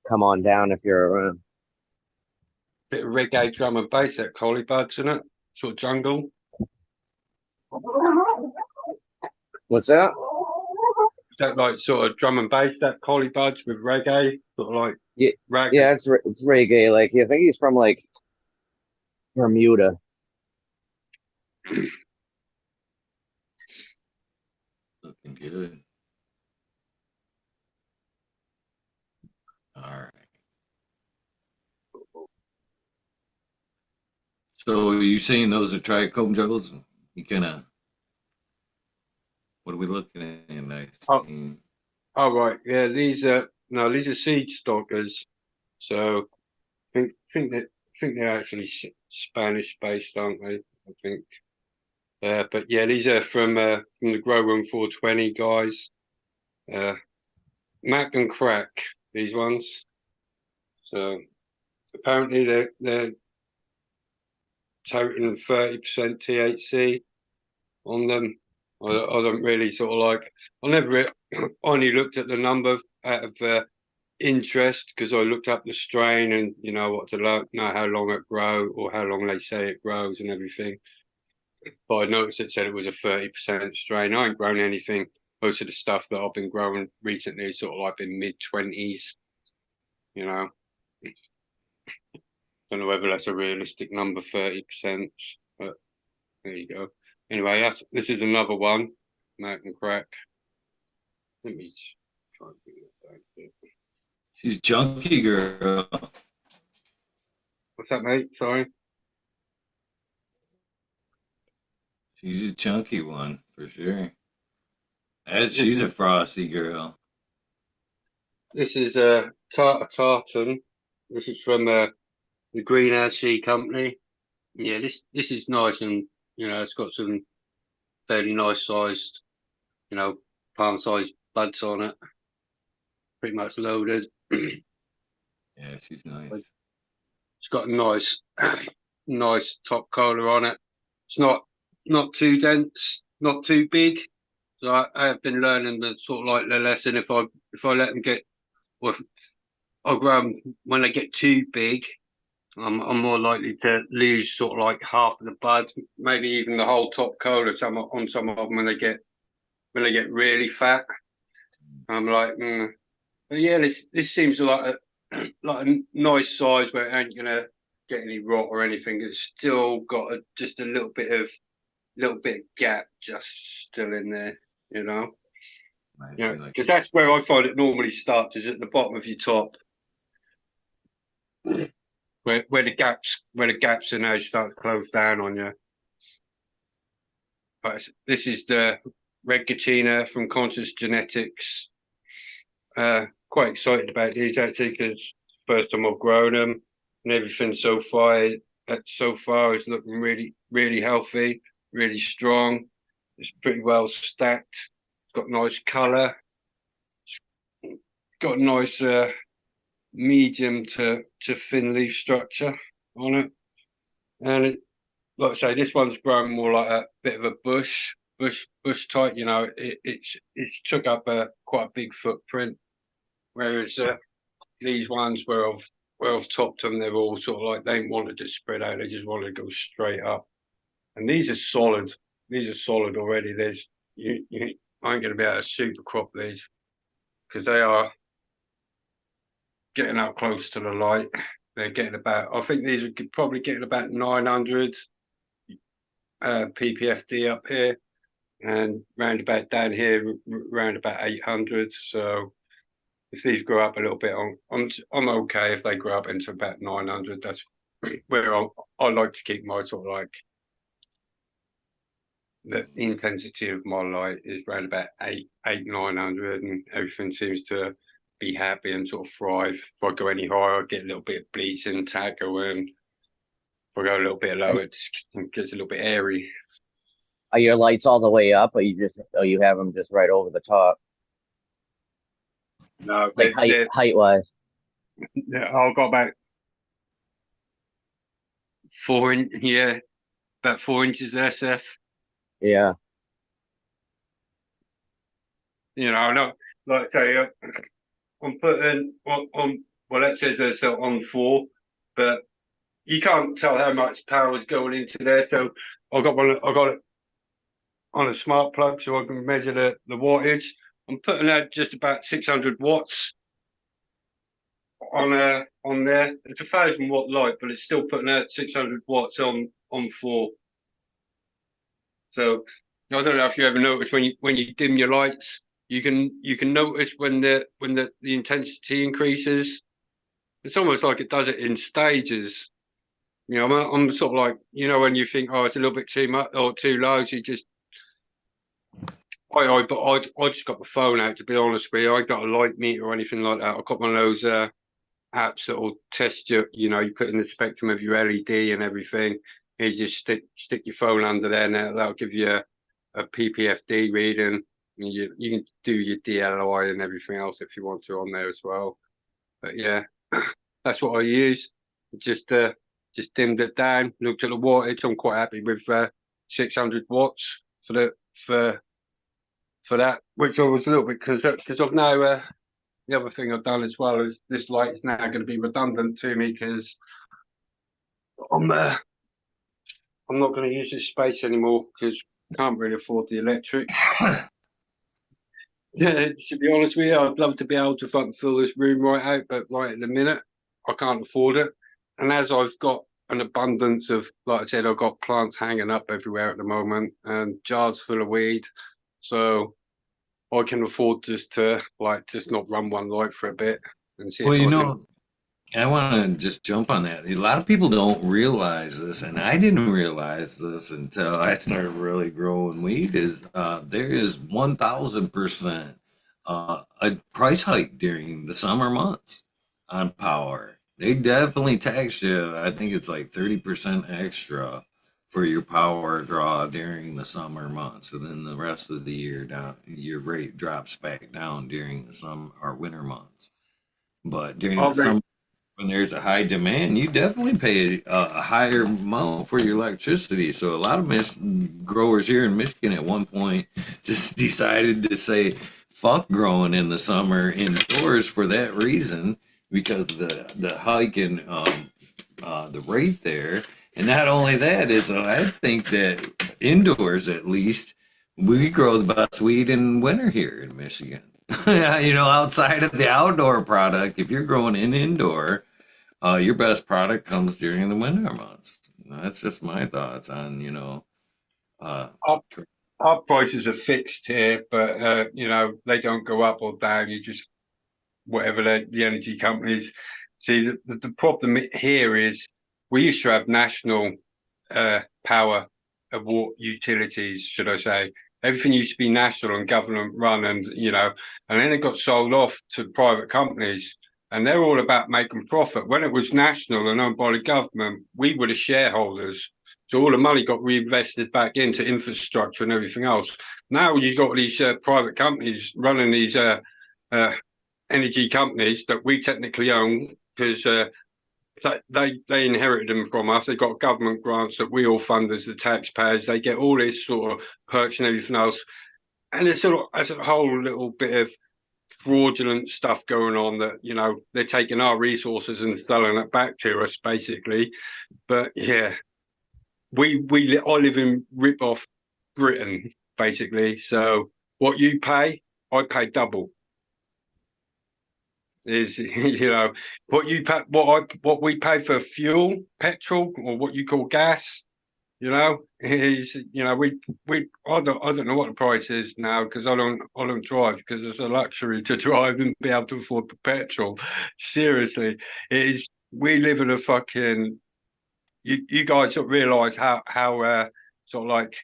Come on down if you're around. Bit of reggae drum and bass, that Collie Buds, isn't it? Sort of jungle. What's that? Is that like sort of drum and bass, that Collie Buds with reggae? Sort of like Yeah, rag. yeah, it's reggae. Like, I think he's from like Bermuda. Looking good. All right. So are you saying those are trichome juggles? You kind of, what are we looking at? Nice. Oh right, yeah. These are seed stockers. So think they're actually Spanish based, aren't they? I think. But yeah, these are from the Grow Room 420 guys. Mac and Crack, these ones. So apparently they're totaling 30% THC on them. I don't really sort of like. I never only looked at the number out of interest because I looked up the strain and what to know how long it grow or how long they say it grows and everything. But I noticed it said it was a 30% strain. I ain't grown anything. Most of the stuff that I've been growing recently is sort of like in mid-20s. Don't know whether that's a realistic number, 30%. But there you go. Anyway, this is another one, Mac and Crack. Let me try and bring that down here. She's chunky, girl. What's that, mate? Sorry. She's a chunky one for sure. She's a frosty girl. This is a tartan. This is from the Greenhouse Sea Company. Yeah, this is nice, and it's got some fairly nice sized, palm sized buds on it. Pretty much loaded. Yeah, she's nice. It's got a nice top collar on it. It's not too dense, not too big. So I have been learning the sort of like the lesson. If I let them get, or if I grow them when they get too big, I'm more likely to lose sort of like half of the bud, maybe even the whole top collar. On some of them when they get really fat. I'm like, But yeah, this seems like a nice size where it ain't gonna get any rot or anything. It's still got just a little bit of gap just still in there, because that's where I find it normally starts, is at the bottom of your top, where the gaps are now start to close down on you. But this is the Red Katina from Conscious Genetics. Quite excited about these actually because first time I've grown them and everything so far is looking really, really healthy, really strong. It's pretty well stacked. It's got nice colour. It's got a nice medium to thin leaf structure on it. And like I say, this one's grown more like a bit of a bush type. It's took up quite a big footprint. Whereas these ones where I've topped them, they're all sort of like they wanted to spread out. They just wanted to go straight up. And these are solid. These are solid already. You ain't going to be able to super crop these because they are getting up close to the light. They're getting about. I think these are probably getting about 900 ppfd up here, and round about down here, round about 800. So if these grow up a little bit, I'm okay if they grow up into about 900. That's where I like to keep my sort of like the intensity of my light is around about 900, and everything seems to be happy and sort of thrive. If I go any higher, I get a little bit of bleaching, tag going. If I go a little bit lower, it just gets a little bit airy. Are your lights all the way up, or you have them just right over the top? No, like height wise. I've got about 4 inch. Yeah, about 4 inches there, Seth. Yeah. You know, I know, like I say, I'm putting on. Well, that says there's on 4, but you can't tell how much power is going into there. So I got it on a smart plug, so I can measure the wattage. I'm putting out just about 600 watts on there. It's a 1,000 watt light, but it's still putting out 600 watts on 4. So I don't know if you ever notice when you dim your lights, you can notice when the intensity increases. It's almost like it does it in stages. You know, I'm sort of like, you know, when you think, oh, it's a little bit too much or too low, so you just. I just got my phone out, to be honest with you. I got a light meter or anything like that. I got one of those apps that will test you. You know, you put in the spectrum of your LED and everything. You just stick your phone under there, and that'll give you a PPFD reading. You can do your DLI and everything else if you want to on there as well. But yeah, that's what I use. Just dimmed it down, looked at the wattage. I'm quite happy with 600 watts for that, which I was a little bit because I've now the other thing I've done as well is this light is now going to be redundant to me because I'm not going to use this space anymore because I can't really afford the electric. Yeah, to be honest with you, I'd love to be able to fucking fill this room right out, but right at the minute, I can't afford it. And as I've got an abundance of, like I said, I've got plants hanging up everywhere at the moment and jars full of weed. So I can afford just not run one light for a bit and see Well, if you I know, can. I want to just jump on that. A lot of people don't realize this, and I didn't realize this until I started really growing weed. Is there is 1,000% a price hike during the summer months on power. They definitely tax you. I think it's like 30% extra for your power draw during the summer months. So then the rest of the year down, your rate drops back down during the summer or winter months. But during Oh, the summer when there's a high demand, you definitely pay a higher amount for your electricity. So a lot of growers here in Michigan at one point just decided to say, "Fuck growing in the summer indoors" for that reason, because the hike in the rate there. And not only that is, I think that indoors at least we grow the best weed in winter here in Michigan. You know, outside of the outdoor product, if you're growing in indoor, your best product comes during the winter months. That's just my thoughts on, uh, our, our prices are fixed here, but you know, they don't go up or down. You just whatever the energy companies see. The problem here is we used to have national power water utilities, should I say. Everything used to be national and government run, and then it got sold off to private companies, and they're all about making profit. When it was national and owned by the government, we were the shareholders, so all the money got reinvested back into infrastructure and everything else. Now you've got these private companies running these energy companies that we technically own because they inherited them from us. They got government grants that we all fund as the taxpayers. They get all this sort of perks and everything else, and there's a whole little bit of fraudulent stuff going on that they're taking our resources and selling it back to us basically. But yeah, I live in rip-off Britain basically. So what you pay, I pay double. Is what you pay, what we pay for fuel, petrol, or what you call gas. Is I don't know what the price is now because I don't drive because it's a luxury to drive and be able to afford the petrol. Seriously, it is. We live in a fucking. You guys don't realize how sort of like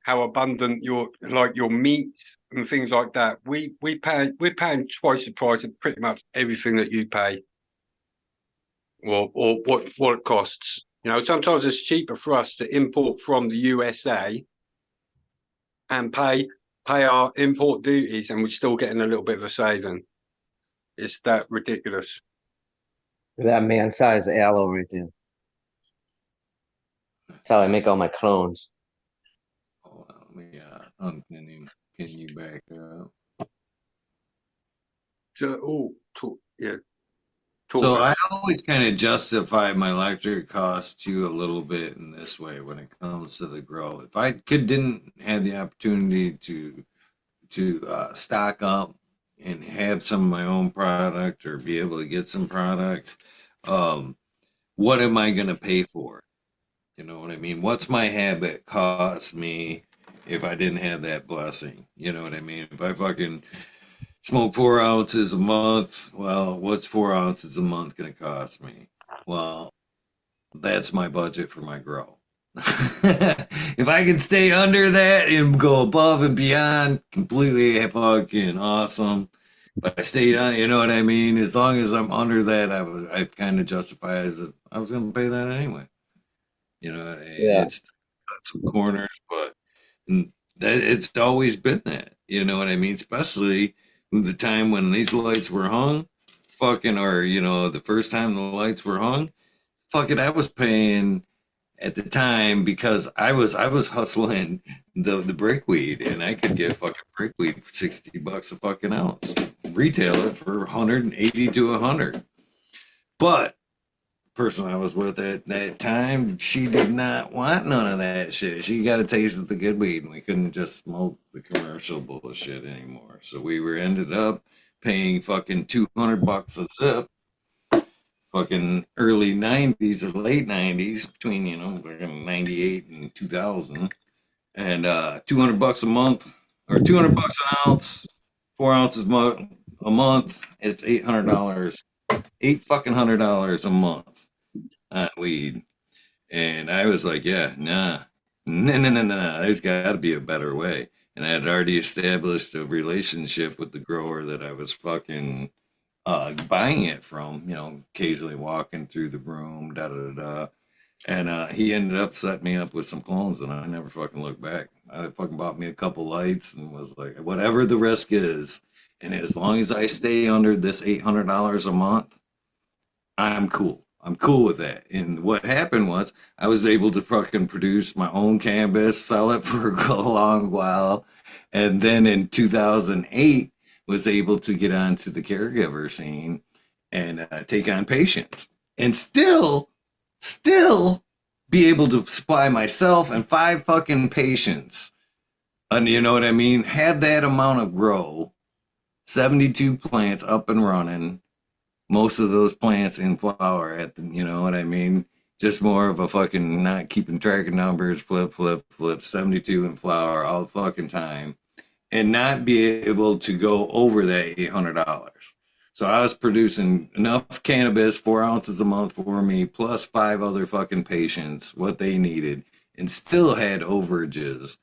how abundant your meat and things like that. We're paying twice the price of pretty much everything that you pay, or what it costs. Sometimes it's cheaper for us to import from the USA and pay our import duties, and we're still getting a little bit of a saving. It's that ridiculous. That man-sized aloe right there. That's how I make all my clones. Hold on, let me unpin you back up. So, yeah. So I always kind of justify my electric cost to you a little bit in this way when it comes to the grow. If I didn't have the opportunity to stock up and have some of my own product or be able to get some product, what am I going to pay for? You know what I mean? What's my habit cost me if I didn't have that blessing? You know what I mean? If I fucking smoke 4 ounces a month, well, what's 4 ounces a month going to cost me? Well, that's my budget for my grow. If I can stay under that and go above and beyond, completely fucking awesome. But I stayed on, you know what I mean? As long as I'm under that, I kind of justify it as I was going to pay that anyway. You know, Yeah. it's cut some corners, but that it's always been that. You know what I mean? Especially the time when these lights were hung, fucking, or the first time the lights were hung, fucking, I was paying at the time because I was hustling the brickweed, and I could get fucking brickweed for $60 a fucking ounce, retail it for 180 to 100. But person I was with at that time, she did not want none of that shit. She got a taste of the good weed, and we couldn't just smoke the commercial bullshit anymore. So we ended up paying fucking $200 a zip. Fucking early 90s or late 90s, between fucking 98 and 2000, and $200 a month or $200 an ounce, 4 ounces a month. It's $800, $800 a month on weed. And I was like, yeah, nah, there's got to be a better way. And I had already established a relationship with the grower that I was fucking buying it from, occasionally walking through the room, da da da. And he ended up setting me up with some clones, and I never fucking looked back. I fucking bought me a couple lights and was like, whatever the risk is, and as long as I stay under this $800 a month, I'm cool. I'm cool with that. And what happened was I was able to fucking produce my own cannabis, sell it for a long while, and then in 2008 was able to get onto the caregiver scene and take on patients, and still be able to supply myself and 5 fucking patients. And you know what I mean? Had that amount of grow, 72 plants up and running, most of those plants in flower at the, you know what I mean? Just more of a fucking not keeping track of numbers, flip, 72 in flower all the fucking time, and not be able to go over that $800. So I was producing enough cannabis, 4 ounces a month for me, plus 5 other fucking patients, what they needed, and still had overages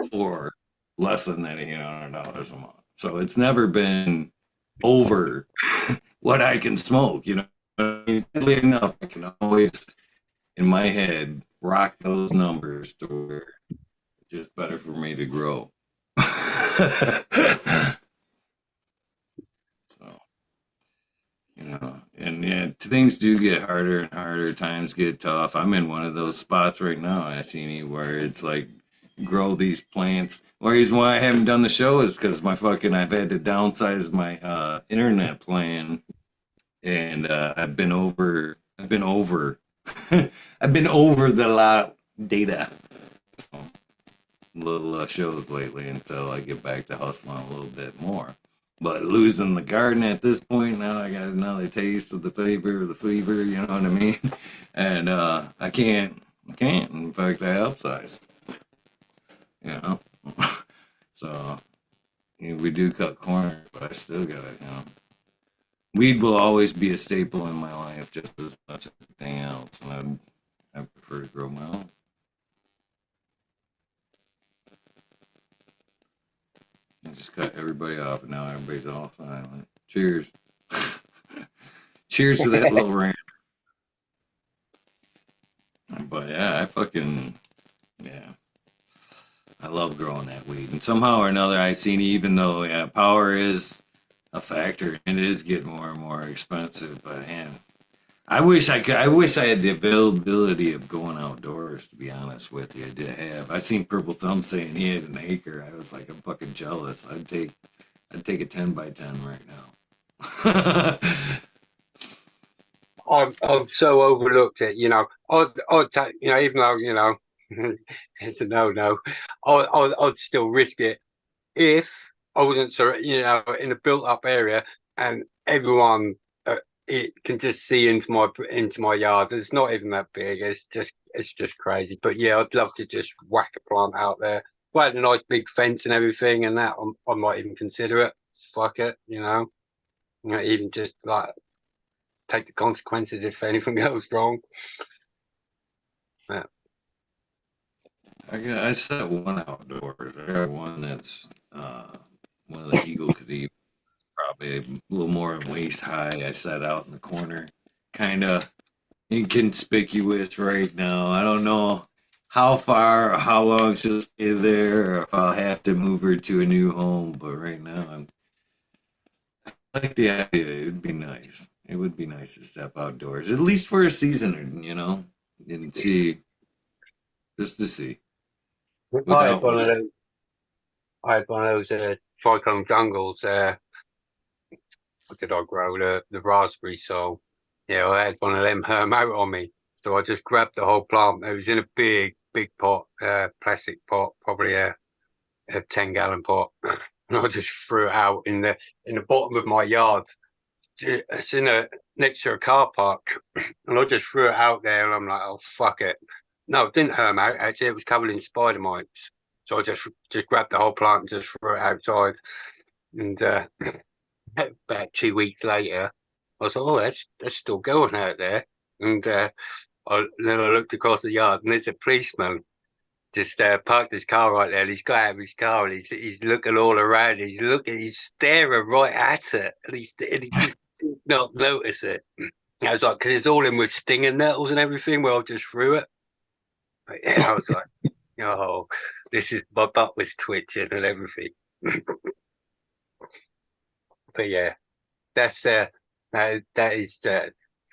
for less than that $800 a month. So it's never been over what I can smoke, Oddly enough, I can always, in my head, rock those numbers to where it's just better for me to grow. So, and yeah, things do get harder and harder. Times get tough. I'm in one of those spots right now, I see, where it's like, grow these plants. The reason why I haven't done the show is because I've had to downsize my internet plan, and I've been over I've been over the lot data. So, little shows lately until I get back to hustling a little bit more. But losing the garden at this point, now I got another taste of the fever, you know what I mean? And I can't. In fact, I upsize. So we do cut corners, but I still got it. Weed will always be a staple in my life, just as much as anything else, and I prefer to grow my own. I just cut everybody off, and now everybody's all silent. Cheers. Cheers to that little rant. But yeah, I love growing that weed. And somehow or another, I seen, even though power is a factor, and it is getting more and more expensive. But man, I wish I could. I wish I had the availability of going outdoors. To be honest with you, I did have. I seen Purple Thumb saying he had an acre. I was like, I'm fucking jealous. I'd take a 10 by 10 right now. I've so overlooked it, I'd take, even though, it's a no. I'd still risk it if I wasn't, in a built-up area and everyone it can just see into my yard. It's not even that big. It's just crazy. But yeah, I'd love to just whack a plant out there. If I had a nice big fence and everything, and that I might even consider it. Fuck it, even just like take the consequences if anything goes wrong. Yeah. I set one outdoors. I got one that's one of the Eagle Cadets, probably a little more than waist high. I set out in the corner, kind of inconspicuous right now. I don't know how far or how long she'll stay there, or if I'll have to move her to a new home. But right now, I like the idea. It would be nice. It would be nice to step outdoors, at least for a season, and see, just to see. I had Without one of those. I had one of those cyclone jungles. What did I grow? The raspberry. So yeah, I had one of them herm out on me. So I just grabbed the whole plant. It was in a big pot, plastic pot, probably a 10-gallon pot. And I just threw it out in the bottom of my yard. It's next to a car park, and I just threw it out there, and I'm like, oh fuck it. No, it didn't herm out. Actually, it was covered in spider mites. So I just grabbed the whole plant and just threw it outside. And about 2 weeks later, I was like, oh, that's still going out there. And then I looked across the yard, and there's a policeman just parked his car right there. And he's got out of his car, and he's looking all around. He's staring right at it, and he just did not notice it. I was like, because it's all in with stinging nettles and everything. Well, I just threw it. But yeah, I was like, oh, my butt was twitching and everything. But yeah, that's that is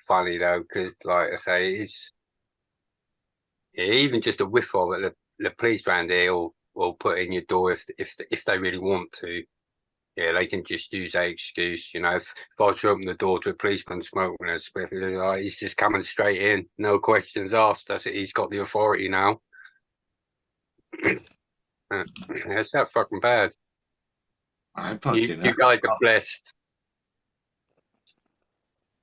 funny though, because like I say, it's even just a whiff of it. The police around here will put in your door if they really want to. Yeah, they can just use that excuse. If I was to open the door to a policeman smoking a spliff, he's just coming straight in, no questions asked. That's it. He's got the authority now. It's that fucking bad. You guys are blessed.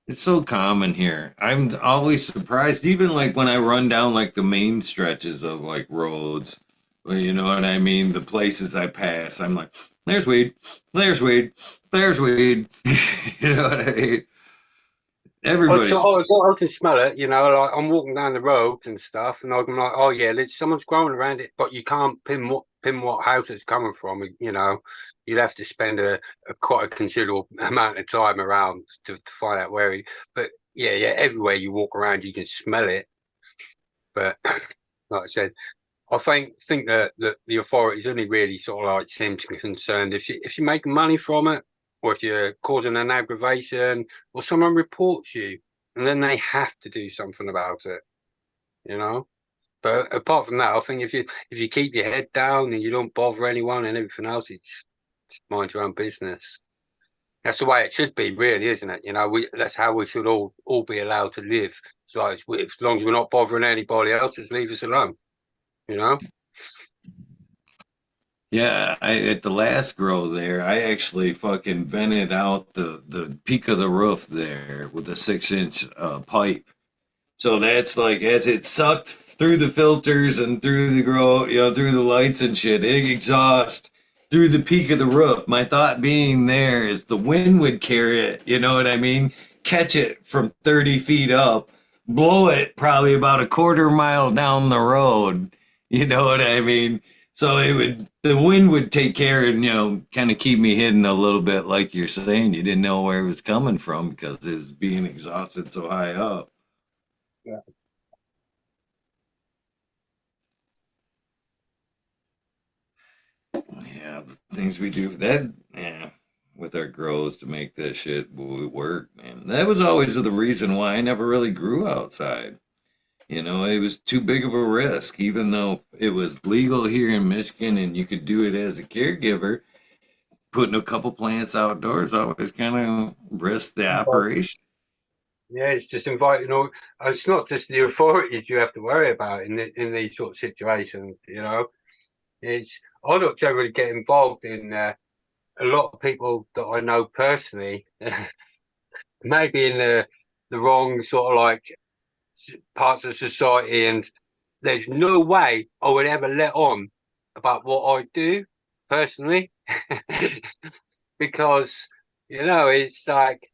It's so common here. I'm always surprised, even like when I run down like the main stretches of like roads, well, you know what I mean? The places I pass, I'm like, there's weed, there's weed, there's weed. You know what I mean? Everybody's I can smell it, like I'm walking down the road and stuff, and I'm like, oh yeah, someone's growing around it, but you can't pin what house it's coming from. You'd have to spend a quite a considerable amount of time around to find out where. But yeah, everywhere you walk around, you can smell it. But like I said, I think that the authorities only really sort of like seem to be concerned if you're making money from it, or if you're causing an aggravation, or someone reports you, and then they have to do something about it, But apart from that, I think if you keep your head down and you don't bother anyone and everything else, you just mind your own business. That's the way it should be, really, isn't it? That's how we should all be allowed to live. So as long as we're not bothering anybody else, just leave us alone. Yeah, at the last grow there, I actually fucking vented out the peak of the roof there with a 6-inch pipe. So that's like as it sucked through the filters and through the grow, through the lights and shit, it exhaust through the peak of the roof. My thought being there is the wind would carry it, you know what I mean? Catch it from 30 feet up, blow it probably about a quarter mile down the road, you know what I mean? So the wind would take care and, kind of keep me hidden a little bit, like you're saying. You didn't know where it was coming from because it was being exhausted so high up. Yeah. Yeah, the things we do that, yeah. with our grows to make that shit work, man. That was always the reason why I never really grew outside. You know, it was too big of a risk, even though it was legal here in Michigan and you could do it as a caregiver. Putting a couple plants outdoors always kind of risk the operation. Yeah, it's just inviting all. It's not just the authorities you have to worry about in these sort of situations. You know, it's I don't generally get involved in a lot of people that I know personally. Maybe in the wrong sort of like parts of society, and there's no way I would ever let on about what I do personally, because it's like,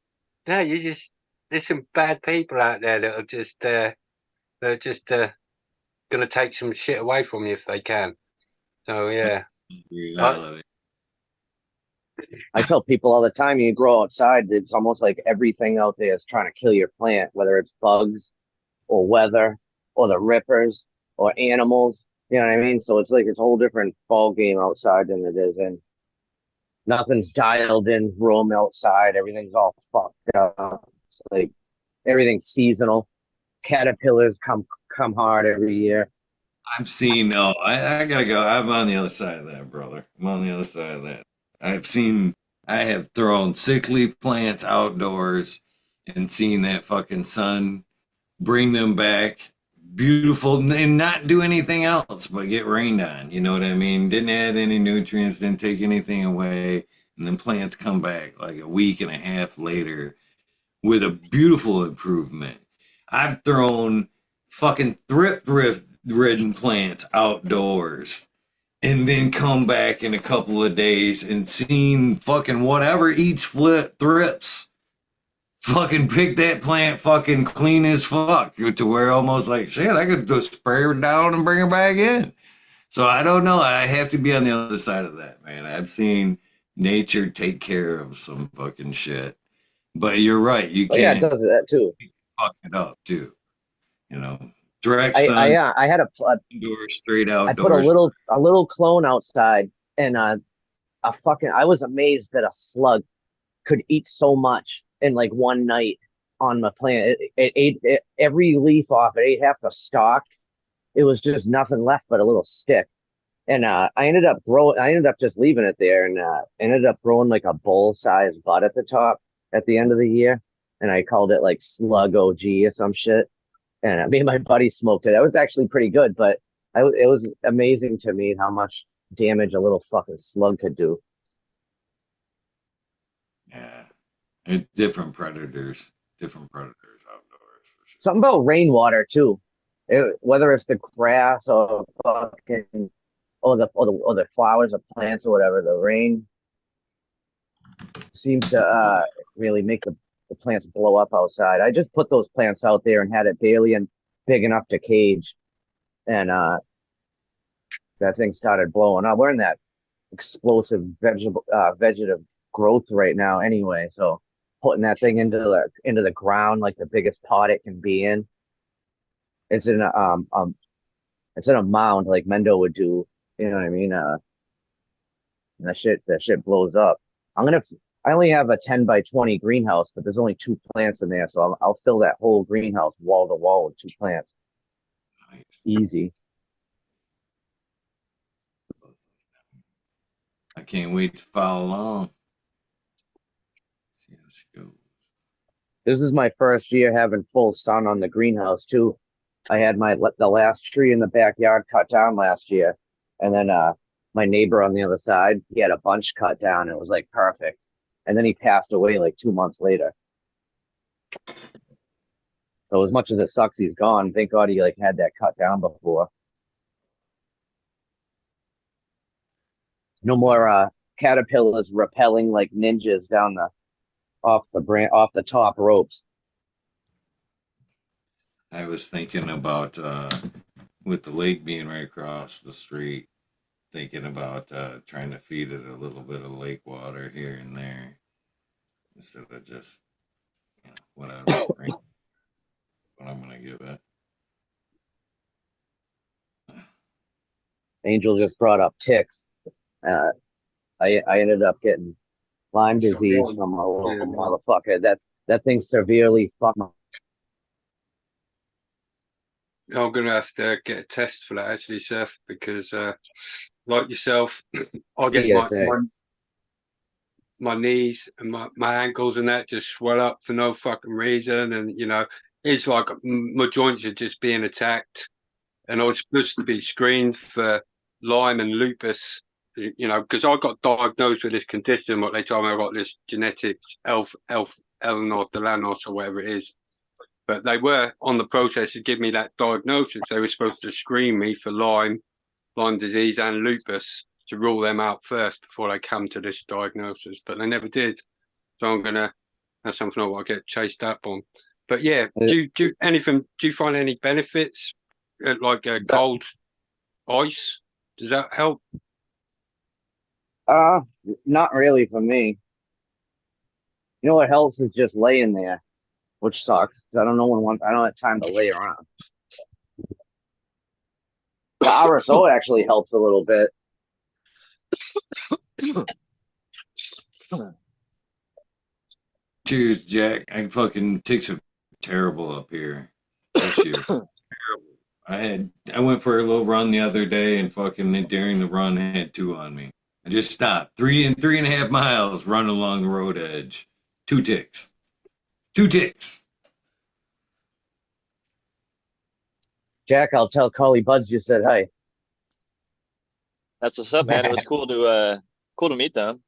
no, you just there's some bad people out there that are just gonna take some shit away from you if they can. So yeah, Reality. I tell people all the time, you grow outside, it's almost like everything out there is trying to kill your plant, whether it's bugs or weather or the rippers or animals. You know what I mean? So it's like it's a whole different ball game outside than it is in. Nothing's dialed in room outside. Everything's all fucked up. It's like everything's seasonal. Caterpillars come hard every year. I've seen, no, I gotta go. I'm on the other side of that, brother. I'm on the other side of that. I've seen, I have thrown sickly plants outdoors and seen that fucking sun bring them back beautiful and not do anything else but get rained on. You know what I mean? Didn't add any nutrients, didn't take anything away. And then plants come back like a week and a half later with a beautiful improvement. I've thrown fucking thrift ridden plants outdoors and then come back in a couple of days and seen fucking whatever eats thrips fucking pick that plant fucking clean as fuck to where almost like shit, I could just spray her down and bring her back in. So I don't know. I have to be on the other side of that, man. I've seen nature take care of some fucking shit. But you're right. You But yeah, it can't does that too. fuck it up too. You know, direct sun, I had indoors, straight I put a outdoors. little clone outside, and a fucking I was amazed that a slug could eat so much in like one night on my plant. It ate every leaf off. It ate half the stalk. It was just nothing left but a little stick. And I ended up just leaving it there, and ended up growing like a bowl-sized bud at the top at the end of the year. And I called it like Slug OG or some shit. And me and my buddy smoked it. It was actually pretty good, but it was amazing to me how much damage a little fucking slug could do. Yeah, different predators outdoors for sure. Something about rainwater too. Whether it's the grass or fucking or the flowers or plants or whatever, the rain seems to really make the plants blow up outside. I just put those plants out there and had it barely and big enough to cage, and that thing started blowing up. We're in that explosive vegetative growth right now anyway, so putting that thing into the ground like the biggest pot it can be in. It's in a mound like Mendo would do. You know what I mean? And that shit blows up. I only have a 10 by 20 greenhouse, but there's only two plants in there, so I'll fill that whole greenhouse wall to wall with two plants. Nice. Easy. I can't wait to follow along. See how she goes. This is my first year having full sun on the greenhouse too. I had the last tree in the backyard cut down last year, and then my neighbor on the other side, he had a bunch cut down. And it was like perfect, and then he passed away like 2 months later. So as much as it sucks, he's gone. Thank God he like had that cut down before. No more caterpillars rappelling like ninjas down the off the top ropes. I was thinking about with the lake being right across the street, thinking about trying to feed it a little bit of lake water here and there instead of just whatever what I'm gonna give it. Angel just brought up ticks. I ended up getting Lyme Got disease Lyme. from a little Yeah, Lyme. motherfucker. That thing severely fucked my I'm gonna have to get a test for that actually, Seth, because like yourself, I get PSA. my knees and my ankles and that just swell up for no fucking reason, and it's like my joints are just being attacked, and I was supposed to be screened for Lyme and lupus, because I got diagnosed with this condition. What they told me, I got this genetics elf Eleanor Delanos or whatever it is. But they were on the process to give me that diagnosis. They were supposed to screen me for Lyme disease and lupus to rule them out first before they come to this diagnosis. But they never did. So that's something I want to get chased up on. But yeah, do you find any benefits like cold ice? Does that help? Uh, Not really for me. You know what helps is just laying there, which sucks because I don't have time to lay around. The RSO actually helps a little bit. Cheers, Jack. I fucking ticks are terrible up here this year. Terrible. I went for a little run the other day and fucking during the run I had two on me. I just stopped. 3.5 miles run along the road edge. Two ticks. Two ticks. Jack, I'll tell Collie Buds you said hi. That's what's up, man. It was cool to meet them,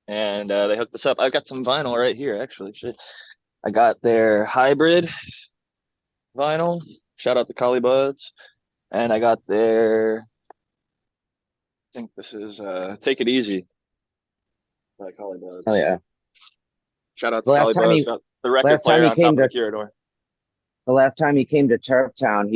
and they hooked us up. I've got some vinyl right here, actually. Shit. I got their hybrid vinyl. Shout out to Collie Buds, and I got their. I think this is Take It Easy by Collie Buds. Oh yeah. Shout out The to last Collie time Buds. he- Got the record last time player he on came top of to- the Curador. The last time he came to Turftown,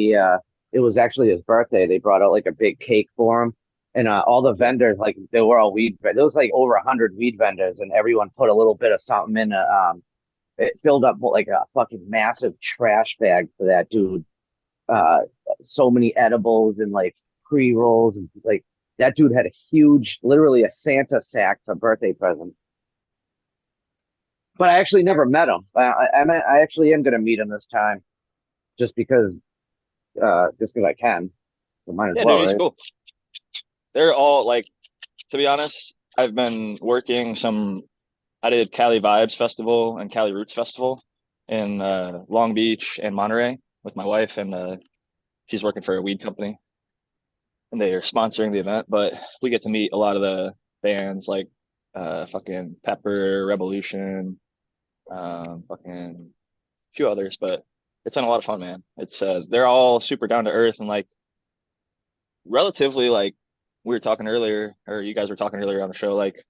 it was actually his birthday. They brought out like a big cake for him. And all the vendors, like they were all weed. There was like over 100 weed vendors, and everyone put a little bit of something in. It filled up like a fucking massive trash bag for that dude. Uh, so many edibles and like pre rolls, and like that dude had a huge, literally a Santa sack for birthday present. But I actually never met him. I actually am gonna meet him this time, just because I can. So might as Yeah, well, dude, he's right? cool. They're all like, to be honest, I've been working some. I did Cali Vibes Festival and Cali Roots Festival in Long Beach and Monterey with my wife, and she's working for a weed company, and they are sponsoring the event. But we get to meet a lot of the bands like fucking Pepper, Revolution, fucking a few others. But it's been a lot of fun, man. It's they're all super down to earth and like relatively like we were talking earlier, or you guys were talking earlier on the show, like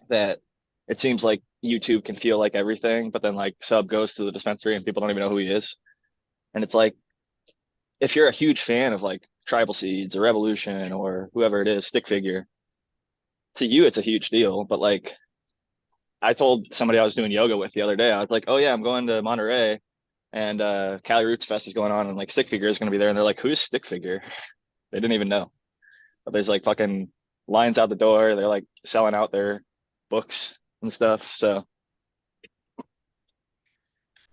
that it seems like YouTube can feel like everything, but then like Sub goes to the dispensary and people don't even know who he is. And it's like if you're a huge fan of like Tribal Seeds or Revolution or whoever it is, Stick Figure, to you it's a huge deal. But like I told somebody I was doing yoga with the other day, I was like, oh yeah, I'm going to Monterey and Cali Roots Fest is going on and like Stick Figure is going to be there. And they're like, who's Stick Figure? They didn't even know. But there's like fucking lines out the door. They're like selling out their books and stuff. So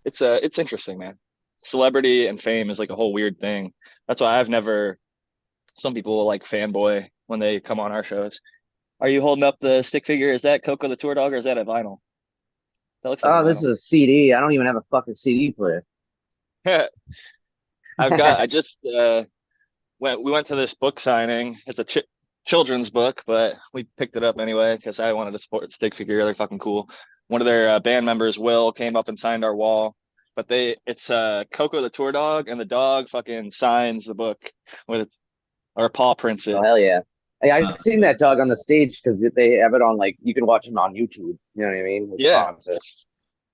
it's interesting, man. Celebrity and fame is like a whole weird thing. That's why some people will like fanboy when they come on our shows. Are you holding up the Stick Figure? Is that Coco the Tour Dog or is that a vinyl? That looks like a Oh, this is vinyl. a CD. I don't even have a fucking CD player. I just we went to this book signing. It's a children's book, but we picked it up anyway because I wanted to support Stick Figure. They're fucking cool. One of their band members, Will, came up and signed our wall. But it's Coco the Tour Dog, and the dog fucking signs the book with its or paw prints it. Oh hell yeah! Hey, I've Uh, seen that dog on the stage because they have it on like you can watch him on YouTube. You know what I mean? It's Yeah, sponsors.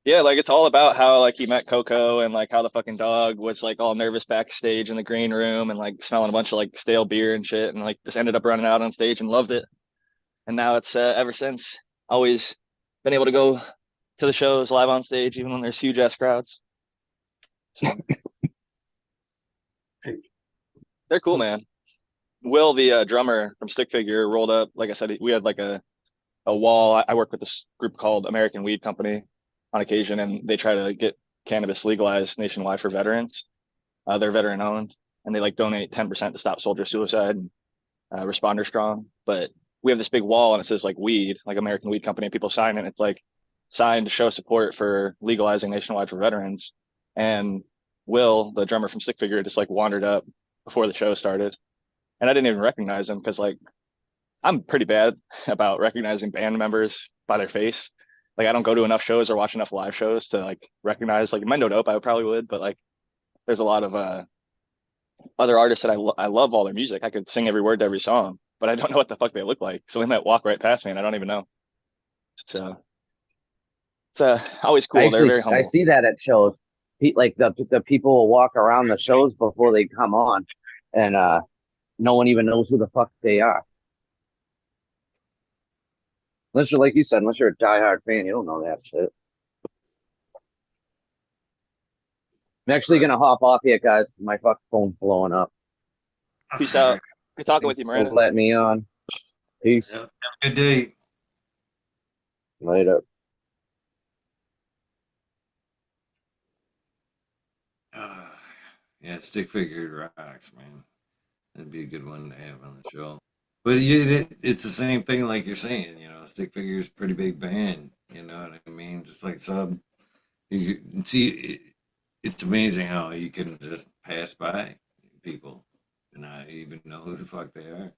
yeah, like it's all about how like he met Coco and like how the fucking dog was like all nervous backstage in the green room and like smelling a bunch of like stale beer and shit and like just ended up running out on stage and loved it. And now it's ever since always been able to go to the shows live on stage even when there's huge ass crowds. So they're cool, man. Will, the drummer from Stick Figure, rolled up. Like I said, we had like a a wall. I work with this group called American Weed Company on occasion, and they try to get cannabis legalized nationwide for veterans. They're veteran owned, and they like donate 10% to stop soldier suicide and responder strong. But we have this big wall, and it says like weed, like American Weed Company, and people sign it. And it's like signed to show support for legalizing nationwide for veterans. And Will, the drummer from Stick Figure, just like wandered up before the show started, and I didn't even recognize him because like I'm pretty bad about recognizing band members by their face. Like I don't go to enough shows or watch enough live shows to like recognize like Mendo Dope. I probably would, but like there's a lot of other artists that I love all their music. I could sing every word to every song, but I don't know what the fuck they look like. So they might walk right past me and I don't even know. So it's always I cool. They're actually very I humble. see that at shows. Like the people will walk around the shows before they come on, and no one even knows who the fuck they are. Unless you're like you said, unless you're a diehard fan, you don't know that shit. I'm actually Right. gonna hop off here, guys. My fuck phone's blowing up. Peace Okay. out. Good talking with Thanks you, for Miranda. letting me on. Yep. Peace. Have a good day. Later. Uh, yeah, Stick Figure rocks, man. That'd be a good one to have on the show. But it's the same thing like you're saying, Stick Figure is a pretty big band, you know what I mean? Just like Sub, you can see, it's amazing how you can just pass by people and not even know who the fuck they are.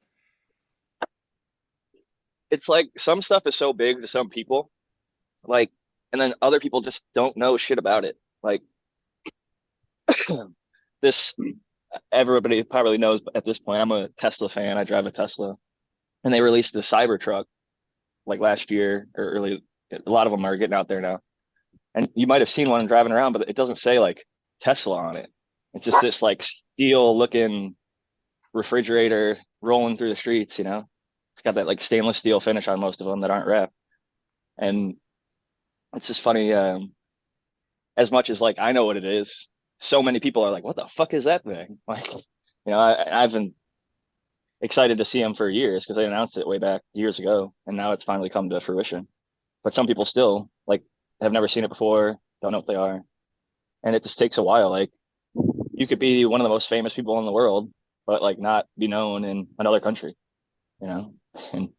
It's like some stuff is so big to some people, like, and then other people just don't know shit about it. Like this, everybody probably knows at this point. I'm a Tesla fan. I drive a Tesla, and they released the Cybertruck like last year or early. A lot of them are getting out there now, and you might have seen one driving around, but it doesn't say like Tesla on it. It's just this like steel looking refrigerator rolling through the streets. It's got that like stainless steel finish on most of them that aren't wrapped, and it's just funny. As much as like I know what it is, so many people are like, "What the fuck is that thing?" Like, I've been excited to see them for years because they announced it way back years ago, and now it's finally come to fruition. But some people still like have never seen it before, don't know what they are, and it just takes a while. Like, you could be one of the most famous people in the world, but like not be known in another country, you know? And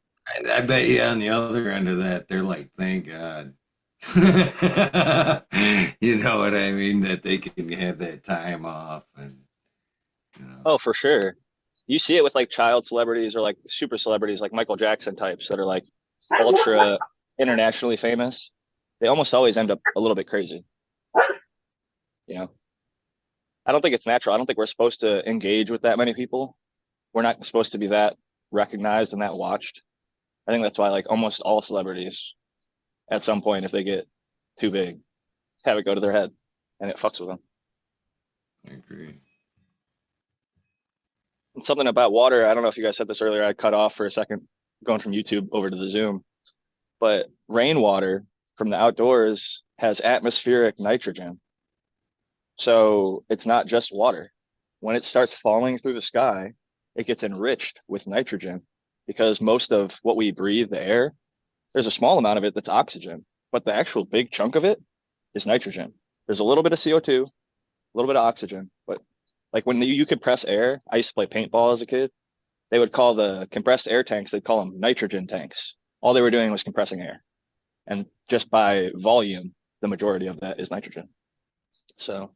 I bet you on the other end of that, they're like, thank God. You know what I mean? That they can have that time off and, you know. oh, for sure. You see it with like child celebrities or like super celebrities like Michael Jackson types that are like ultra internationally famous. They almost always end up a little bit crazy, you know? I don't think it's natural. I don't think we're supposed to engage with that many people. We're not supposed to be that recognized and that watched. I think that's why like almost all celebrities at some point, if they get too big, have it go to their head and it fucks with them. I agree. And something about water. I don't know if you guys said this earlier. I cut off for a second going from YouTube over to the Zoom, but rainwater from the outdoors has atmospheric nitrogen. So it's not just water. When it starts falling through the sky, it gets enriched with nitrogen because most of what we breathe, the air, there's a small amount of it that's oxygen, but the actual big chunk of it is nitrogen. There's a little bit of CO2, a little bit of oxygen, but like when you compress air, I used to play paintball as a kid. They would call the compressed air tanks, they'd call them nitrogen tanks. All they were doing was compressing air. And just by volume, the majority of that is nitrogen. So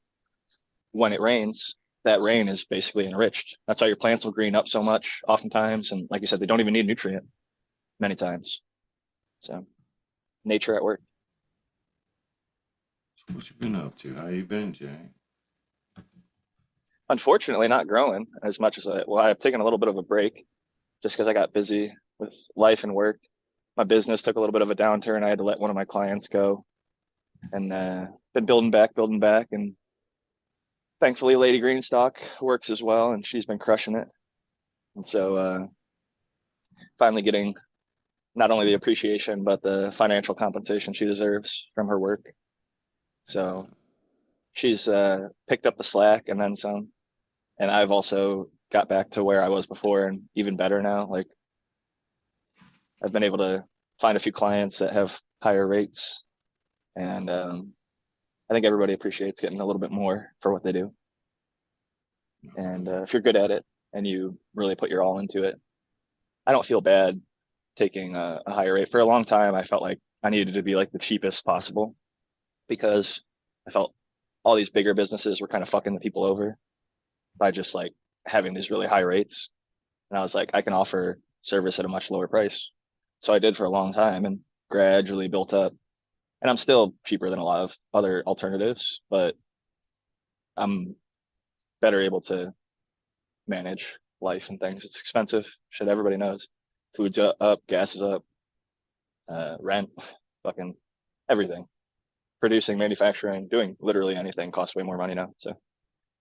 when it rains, that rain is basically enriched. That's how your plants will green up so much oftentimes. And like you said, they don't even need nutrient many times. So nature at work. So what you been up to? How you been, Jay? Unfortunately, not growing as much as I've taken a little bit of a break just because I got busy with life and work. My business took a little bit of a downturn. I had to let one of my clients go and been building back. And thankfully, Lady Greenstock works as well, and she's been crushing it. And so finally getting not only the appreciation, but the financial compensation she deserves from her work. So she's picked up the slack and then some. And I've also got back to where I was before and even better now. Like I've been able to find a few clients that have higher rates. And I think everybody appreciates getting a little bit more for what they do. And if you're good at it and you really put your all into it, I don't feel bad taking a higher rate. For a long time, I felt like I needed to be like the cheapest possible because I felt all these bigger businesses were kind of fucking the people over by just like having these really high rates. And I was like, I can offer service at a much lower price. So I did for a long time and gradually built up. And I'm still cheaper than a lot of other alternatives, but I'm better able to manage life and things. It's expensive. Shit, everybody knows. Food's up, gas is up, rent, fucking everything. Producing, manufacturing, doing literally anything costs way more money now. So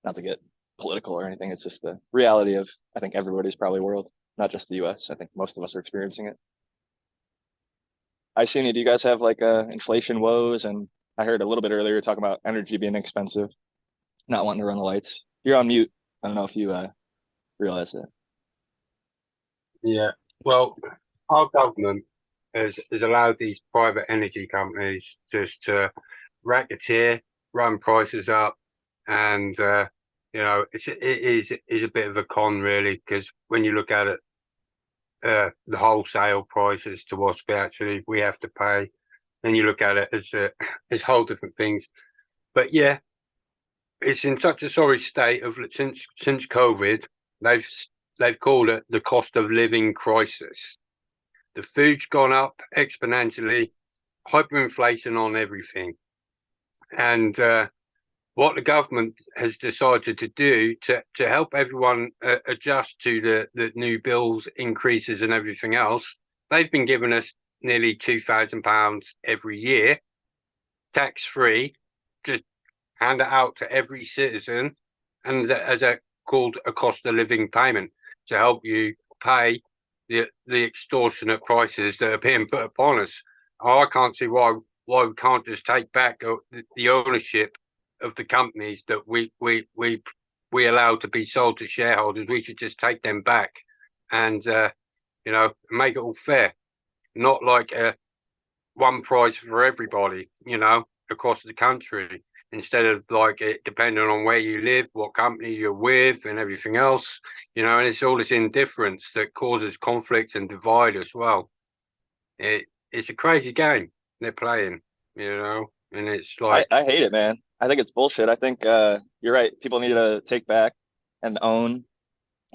not to get political or anything, it's just the reality of, I think, everybody's probably world, not just the US. I think most of us are experiencing it. I seen it. Do you guys have like inflation woes? And I heard a little bit earlier talking about energy being expensive, not wanting to run the lights. You're on mute. I don't know if you realize that. Yeah. Well, our government has allowed these private energy companies just to racketeer, run prices up, and you know, it is a bit of a con, really, because when you look at it, the wholesale prices to what we have to pay, and you look at it as whole different things. But yeah, it's in such a sorry state of since COVID. They've called it the cost of living crisis. The food's gone up exponentially, hyperinflation on everything, and what the government has decided to do to help everyone adjust to the new bills increases and everything else, they've been giving us nearly £2,000 every year, tax free, just hand it out to every citizen, and as a called a cost of living payment to help you pay the extortionate prices that are being put upon us. I can't see why we can't just take back the ownership of the companies that we allow to be sold to shareholders. We should just take them back and you know, make it all fair, not like one price for everybody, you know, across the country, instead of like it depending on where you live, what company you're with, and everything else, you know. And it's all this indifference that causes conflict and divide as well. It's a crazy game they're playing, you know, and it's like I hate it, man. I think it's bullshit. I think you're right. People need to take back and own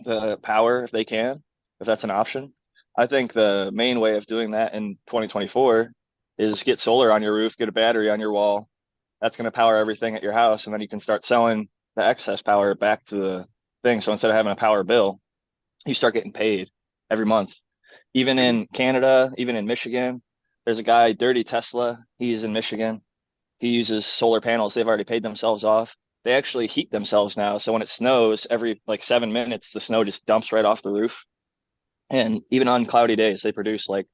the power if they can, if that's an option. I think the main way of doing that in 2024 is get solar on your roof, get a battery on your wall. That's going to power everything at your house, and then you can start selling the excess power back to the thing. So instead of having a power bill, you start getting paid every month. Even in Canada, even in Michigan, there's a guy, Dirty Tesla. He's in Michigan. He uses solar panels. They've already paid themselves off. They actually heat themselves now. So when it snows, every like 7 minutes, the snow just dumps right off the roof. And even on cloudy days, they produce like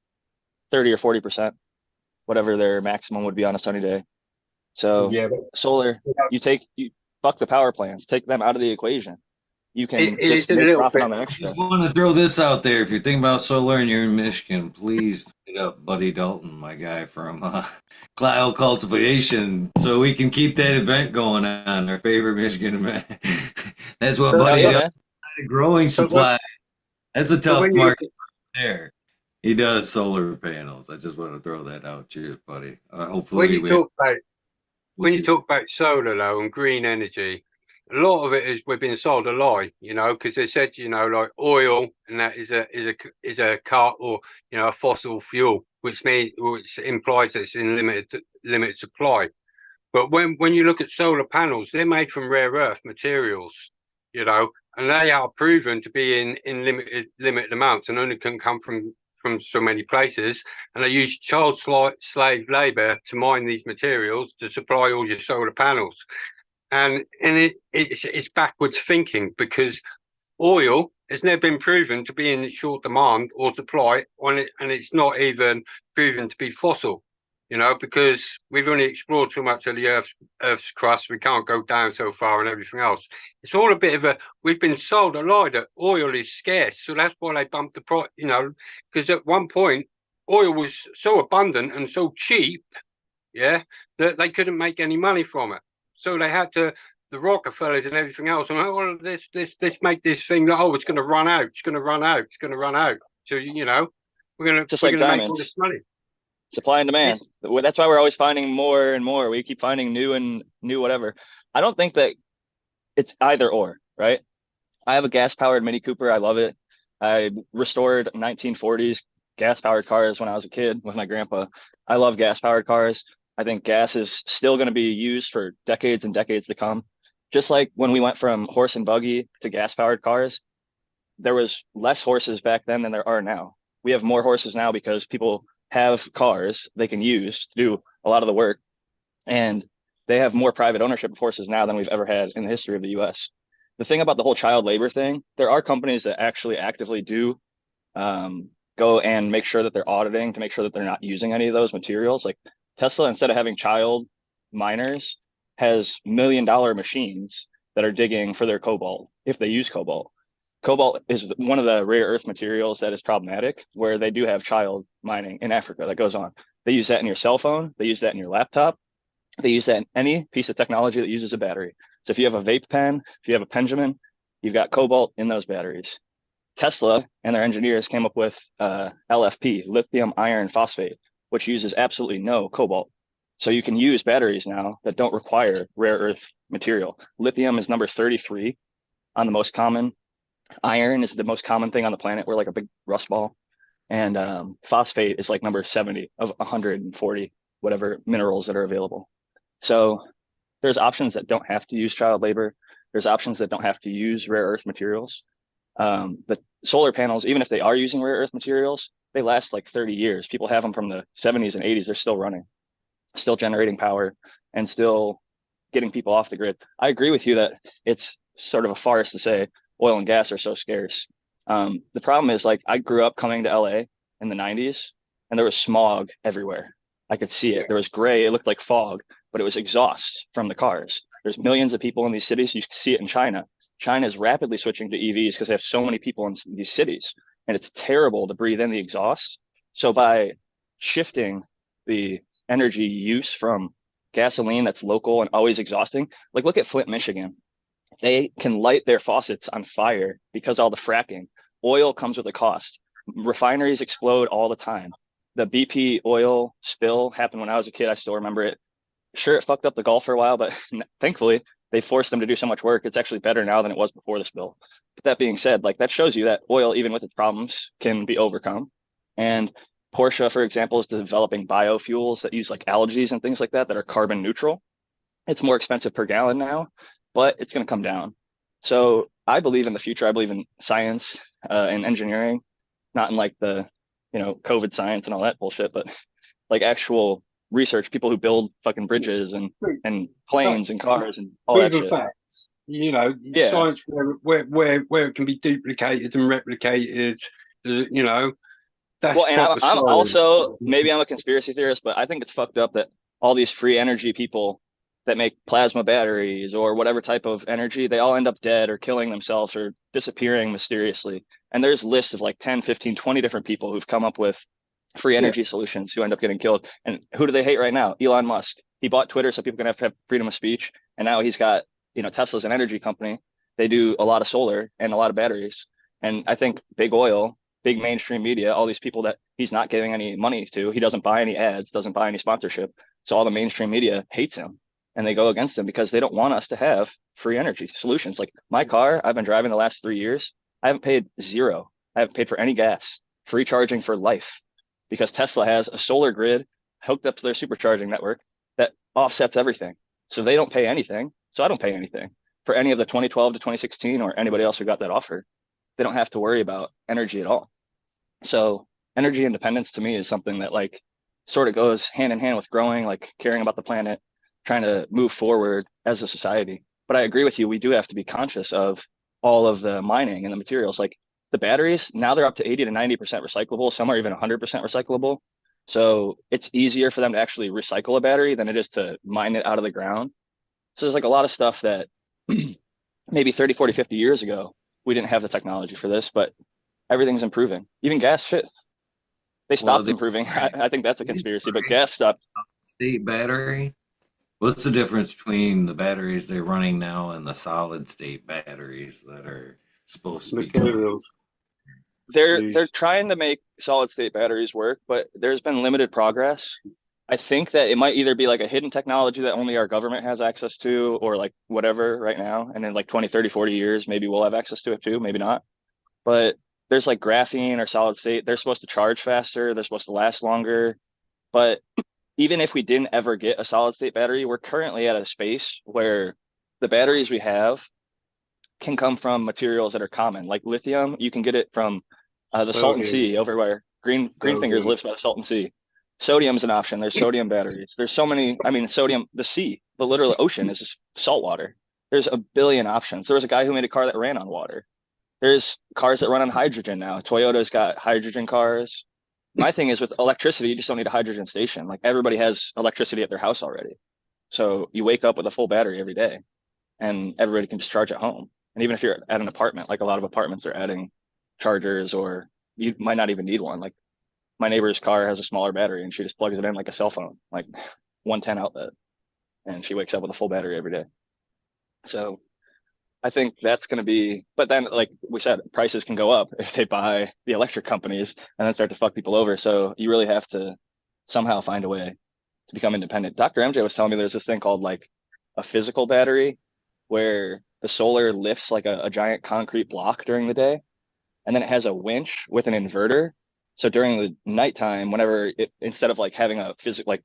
30 or 40%, whatever their maximum would be on a sunny day. So yeah, solar, you fuck the power plants, take them out of the equation. You can it just is a make little profit bit. on the I extra. just want to throw this out there. If you're thinking about solar and you're in Michigan, please hit up Buddy Dalton, my guy from Cloud Cultivation, so we can keep that event going on, our favorite Michigan event. That's what But, Buddy yeah, does. man. The growing supply. That's a but tough when you market there. He does solar panels. I just want to throw that out. Cheers, buddy. when Hopefully you we talk about we'll when you see. talk about solar though and green energy, a lot of it is we've been sold a lie, you know, because they said, you know, like oil and that is a car, or you know, a fossil fuel, which implies it's in limited supply. But when you look at solar panels, they're made from rare earth materials, you know, and they are proven to be in limited amounts and only can come from so many places. And they use child slave labor to mine these materials to supply all your solar panels. And it's backwards thinking, because oil has never been proven to be in short demand or supply on it, and it's not even proven to be fossil, you know, because we've only explored so much of the earth's crust. We can't go down so far and everything else. It's all a bit of we've been sold a lie that oil is scarce, so that's why they bumped the price, you know, because at one point oil was so abundant and so cheap, yeah, that they couldn't make any money from it. So they had to, the Rockefellers and everything else, and oh, this make this thing that, oh, it's going to run out, it's going to run out, it's going to run out. So you know, Just we're like going to make all diamonds, this money. supply and demand. It's, That's why we're always finding more and more. We keep finding new and new whatever. I don't think that it's either or, right? I have a gas powered Mini Cooper. I love it. I restored 1940s gas powered cars when I was a kid with my grandpa. I love gas powered cars. I think gas is still going to be used for decades and decades to come. Just like when we went from horse and buggy to gas powered cars, there was less horses back then than there are now. We have more horses now because people have cars they can use to do a lot of the work, and they have more private ownership of horses now than we've ever had in the history of the US. The thing about the whole child labor thing, there are companies that actually actively do go and make sure that they're auditing to make sure that they're not using any of those materials. Like Tesla, instead of having child miners, has $1 million machines that are digging for their cobalt if they use cobalt. Cobalt is one of the rare earth materials that is problematic, where they do have child mining in Africa that goes on. They use that in your cell phone. They use that in your laptop. They use that in any piece of technology that uses a battery. So if you have a vape pen, if you have a Benjamin, you've got cobalt in those batteries. Tesla and their engineers came up with LFP, lithium iron phosphate, which uses absolutely no cobalt. So you can use batteries now that don't require rare earth material. Lithium is number 33 on the most common. Iron is the most common thing on the planet. We're like a big rust ball. And phosphate is like number 70 of 140, whatever minerals that are available. So there's options that don't have to use child labor. There's options that don't have to use rare earth materials. The solar panels, even if they are using rare earth materials, they last like 30 years. People have them from the 70s and 80s. They're still running, still generating power, and still getting people off the grid. I agree with you that it's sort of a farce to say oil and gas are so scarce. The problem is, like, I grew up coming to LA in the 90s, and there was smog everywhere. I could see it. There was gray. It looked like fog, but it was exhaust from the cars. There's millions of people in these cities. You can see it in China. China is rapidly switching to EVs because they have so many people in these cities, and it's terrible to breathe in the exhaust. So by shifting the energy use from gasoline that's local and always exhausting, like look at Flint, Michigan. They can light their faucets on fire because all the fracking. Oil comes with a cost. Refineries explode all the time. The BP oil spill happened when I was a kid. I still remember it. Sure, it fucked up the Gulf for a while, but thankfully they forced them to do so much work. It's actually better now than it was before the spill. But that being said, like that shows you that oil, even with its problems, can be overcome. And Porsche, for example, is developing biofuels that use like algae and things like that are carbon neutral. It's more expensive per gallon now, but it's going to come down. So I believe in the future. I believe in science and engineering, not in like the, COVID science and all that bullshit, but like actual research, people who build fucking bridges and planes and cars and all that proven shit. facts. Yeah. Science where it can be duplicated and replicated. That's Well, and proper I'm science. also, maybe I'm a conspiracy theorist, but I think it's fucked up that all these free energy people that make plasma batteries or whatever type of energy, they all end up dead or killing themselves or disappearing mysteriously. And there's lists of like 10, 15, 20 different people who've come up with free energy solutions who end up getting killed. And who do they hate right now? Elon Musk. He bought Twitter so people can have freedom of speech. And now he's got, Tesla's an energy company. They do a lot of solar and a lot of batteries. And I think big oil, big mainstream media, all these people that he's not giving any money to, he doesn't buy any ads, doesn't buy any sponsorship. So all the mainstream media hates him and they go against him because they don't want us to have free energy solutions. Like my car, I've been driving the last 3 years. I haven't paid zero. I haven't paid for any gas, free charging for life, because Tesla has a solar grid hooked up to their supercharging network that offsets everything. So they don't pay anything. So I don't pay anything for any of the 2012 to 2016 or anybody else who got that offer. They don't have to worry about energy at all. So energy independence to me is something that like sort of goes hand in hand with growing, like caring about the planet, trying to move forward as a society. But I agree with you. We do have to be conscious of all of the mining and the materials. Like the batteries, now they're up to 80 to 90% recyclable. Some are even 100% recyclable. So it's easier for them to actually recycle a battery than it is to mine it out of the ground. So there's like a lot of stuff that maybe 30, 40, 50 years ago, we didn't have the technology for this, but everything's improving. Even gas shit. They Well, stopped improving. I think that's a conspiracy, but gas stopped. state battery. What's the difference between the batteries they're running now and the solid state batteries that are supposed to be coming? Materials. They're trying to make solid state batteries work, but there's been limited progress. I think that it might either be like a hidden technology that only our government has access to, or like whatever right now. And in like 20, 30, 40 years, maybe we'll have access to it too, maybe not. But there's like graphene or solid state. They're supposed to charge faster. They're supposed to last longer. But even if we didn't ever get a solid state battery, we're currently at a space where the batteries we have can come from materials that are common, like lithium. You can get it from the Salton Sea over where Greenfingers lives by the Salton Sea. Sodium's an option. There's sodium batteries. There's so many. I mean, sodium, the sea, the literal ocean is just salt water. There's a billion options. There was a guy who made a car that ran on water. There's cars that run on hydrogen now. Toyota's got hydrogen cars. My thing is with electricity, you just don't need a hydrogen station. Like everybody has electricity at their house already. So you wake up with a full battery every day and everybody can just charge at home. And even if you're at an apartment, like a lot of apartments are adding chargers, or you might not even need one. Like my neighbor's car has a smaller battery and she just plugs it in like a cell phone, like 110 outlet. And she wakes up with a full battery every day. So I think that's going to be, but then like we said, prices can go up if they buy the electric companies and then start to fuck people over. So you really have to somehow find a way to become independent. Dr. MJ was telling me there's this thing called like a physical battery where the solar lifts like a giant concrete block during the day. And then it has a winch with an inverter. So during the nighttime, whenever it, instead of like having a physical, like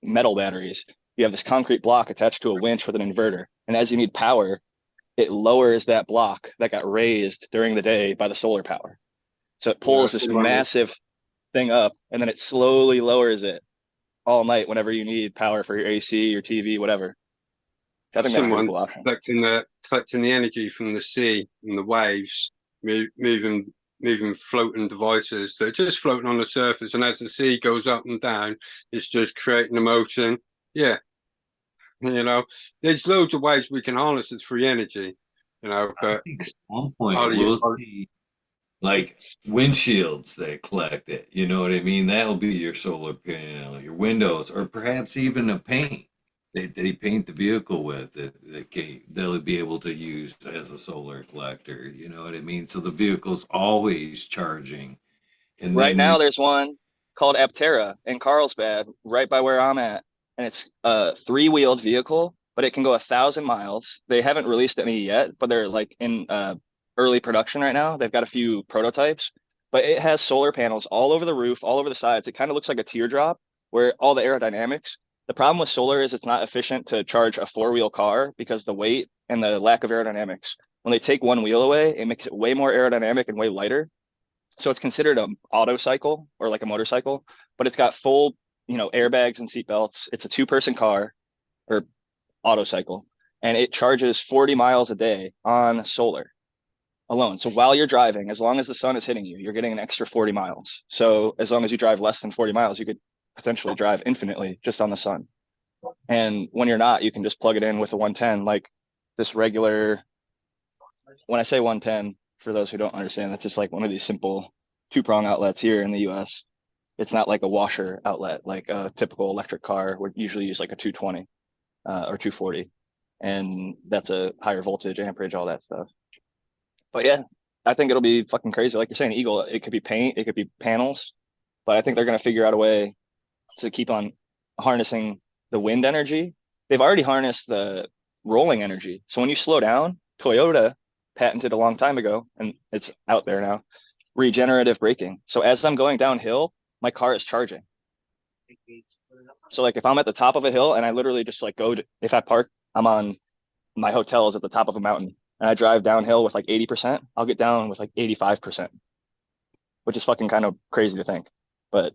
metal batteries, you have this concrete block attached to a winch with an inverter. And as you need power, it lowers that block that got raised during the day by the solar power. So it pulls this massive thing up and then it slowly lowers it all night whenever you need power for your AC, your TV, whatever. I think that's a pretty cool option. Collecting the energy from the sea and the waves, moving floating devices that are just floating on the surface. And as the sea goes up and down, it's just creating a motion. Yeah. You know, there's loads of ways we can harness this free energy, you know, but I think at one point we'll see like windshields that collect it. You know what I mean? That'll be your solar panel, your windows, or perhaps even a paint they paint the vehicle with they'll be able to use as a solar collector. You know what I mean? So the vehicle's always charging. And right now there's one called Aptera in Carlsbad, right by where I'm at. And it's a 3-wheeled vehicle, but it can go 1,000 miles. They haven't released any yet, but they're like in early production right now. They've got a few prototypes, but it has solar panels all over the roof, all over the sides. It kind of looks like a teardrop where all the aerodynamics. The problem with solar is it's not efficient to charge a 4-wheel car because the weight and the lack of aerodynamics. When they take one wheel away, it makes it way more aerodynamic and way lighter. So it's considered an auto cycle or like a motorcycle, but it's got full, you know, airbags and seat belts. It's a 2-person car or auto cycle, and it charges 40 miles a day on solar alone. So while you're driving, as long as the sun is hitting you, you're getting an extra 40 miles. So as long as you drive less than 40 miles, you could potentially drive infinitely just on the sun. And when you're not, you can just plug it in with a 110, like this regular. When I say 110, for those who don't understand, that's just like one of these simple 2-prong outlets here in the US. It's not like a washer outlet, like a typical electric car would usually use like a 220 or 240. And that's a higher voltage, amperage, all that stuff. But yeah, I think it'll be fucking crazy. Like you're saying, Eagle, it could be paint, it could be panels, but I think they're going to figure out a way to keep on harnessing the wind energy. They've already harnessed the rolling energy. So when you slow down, Toyota patented a long time ago, and it's out there now, regenerative braking. So as I'm going downhill, my car is charging. So like if I'm at the top of a hill and I literally just like if I park, I'm on my hotel is at the top of a mountain and I drive downhill with like 80%, I'll get down with like 85%, which is fucking kind of crazy to think, but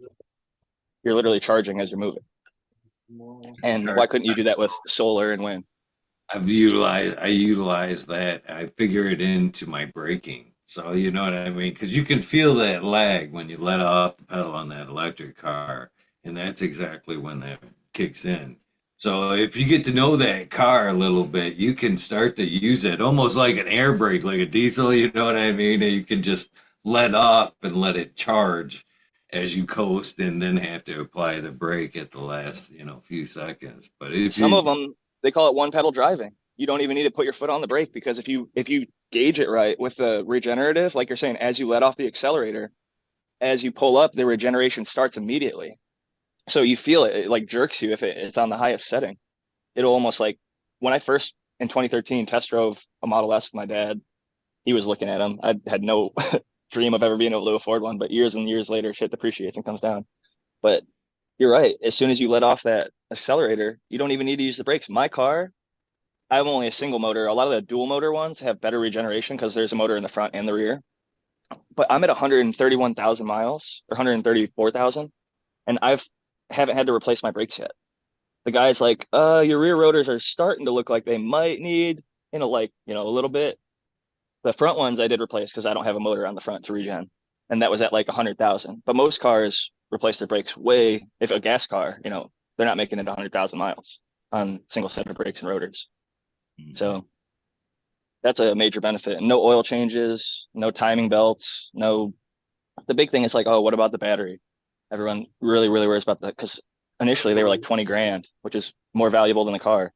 you're literally charging as you're moving. And why couldn't you do that with solar and wind? I utilize that. I figure it into my braking. So you know what I mean? Because you can feel that lag when you let off the pedal on that electric car. And that's exactly when that kicks in. So if you get to know that car a little bit, you can start to use it almost like an air brake, like a diesel, you know what I mean? And you can just let off and let it charge. as you coast and then have to apply the brake at the last, few seconds. But if Some you, of them, they call it one pedal driving. You don't even need to put your foot on the brake because if you gauge it right with the regenerative, like you're saying, as you let off the accelerator, as you pull up, the regeneration starts immediately. So you feel it, it like jerks you if it's on the highest setting. It'll almost like when I first in 2013 test drove a Model S with my dad, he was looking at them. I had no dream of ever being able to afford one, but years and years later, shit depreciates and comes down. But you're right. As soon as you let off that accelerator, you don't even need to use the brakes. My car, I have only a single motor. A lot of the dual motor ones have better regeneration because there's a motor in the front and the rear. But I'm at 131,000 miles or 134,000, and haven't had to replace my brakes yet. The guy's like, your rear rotors are starting to look like they might need, a little bit. The front ones I did replace because I don't have a motor on the front to regen. And that was at like 100,000. But most cars replace their brakes if a gas car, they're not making it 100,000 miles on single set of brakes and rotors. So that's a major benefit. And no oil changes, no timing belts, no. The big thing is like, oh, what about the battery? Everyone really, really worries about that because initially they were like 20 grand, which is more valuable than the car.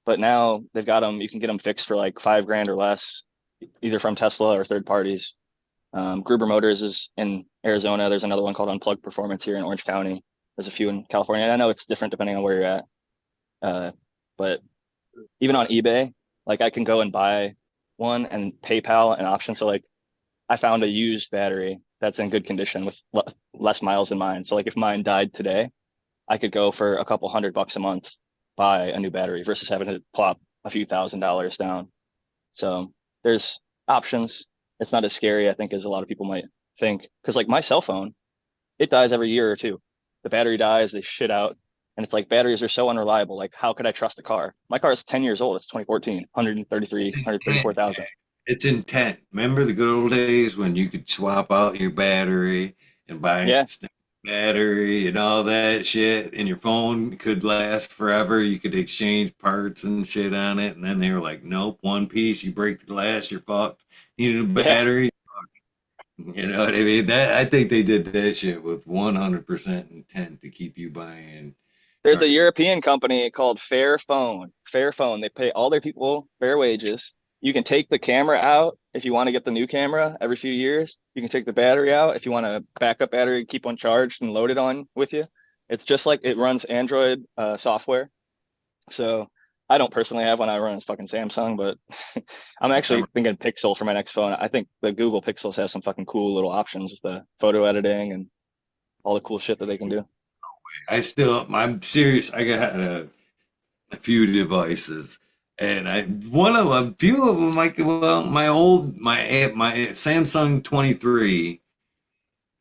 But now they've got them, you can get them fixed for like 5 grand or less, either from Tesla or third parties. Gruber Motors is in Arizona. There's another one called Unplugged Performance here in Orange County. There's a few in California. And I know it's different depending on where you're at. But even on eBay, like I can go and buy one and PayPal an option. So like I found a used battery that's in good condition with less miles than mine. So like if mine died today, I could go for a couple $100 a month, buy a new battery versus having to plop a few $1,000s down. So there's options. It's not as scary, I think, as a lot of people might think. Because like my cell phone, it dies every year or two. The battery dies, they shit out. And it's like batteries are so unreliable. Like, how could I trust a car? My car is 10 years old. It's 2014, 134,000. It's intent. Remember the good old days when you could swap out your battery and buy Yeah. a battery and all that shit, and your phone could last forever. You could exchange parts and shit on it, and then they were like, "Nope, one piece. You break the glass, you're fucked. You need a Yeah. battery." You know what I mean? That I think they did that shit with 100% intent to keep you buying. There's a European company called Fairphone. Fairphone, they pay all their people fair wages. You can take the camera out if you want to get the new camera every few years. You can take the battery out if you want a backup battery, keep one charged and load it on with you. It's just like it runs Android software. So I don't personally have one. I run fucking Samsung, but I'm actually thinking Pixel for my next phone. I think the Google Pixels have some fucking cool little options with the photo editing and all the cool shit that they can do. I'm serious. I got a few devices, and a few of them, like, well, my Samsung 23,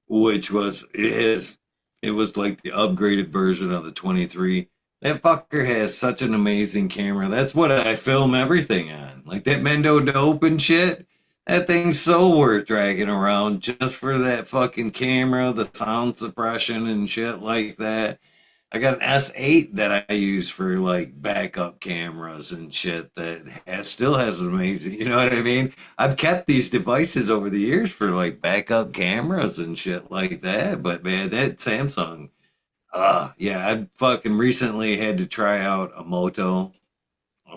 which it was like the upgraded version of the 23. That fucker has such an amazing camera. That's what I film everything on, like that Mendo Dope and shit. That thing's so worth dragging around just for that fucking camera, the sound suppression and shit like that. I got an S8 that I use for like backup cameras and shit still has an amazing, you know what I mean? I've kept these devices over the years for like backup cameras and shit like that. But man, that Samsung, yeah, I fucking recently had to try out a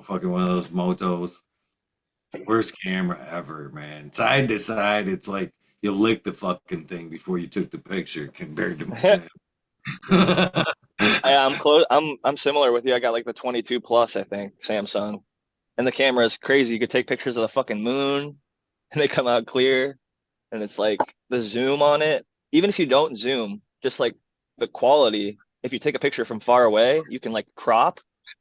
fucking one of those motos. Worst camera ever, man. Side to side, it's like you lick the fucking thing before you took the picture compared to my I'm close. I'm similar with you. I got like the 22 plus, I think, Samsung, and the camera is crazy. You could take pictures of the fucking moon, and they come out clear. And it's like the zoom on it. Even if you don't zoom, just like the quality. If you take a picture from far away, you can like crop,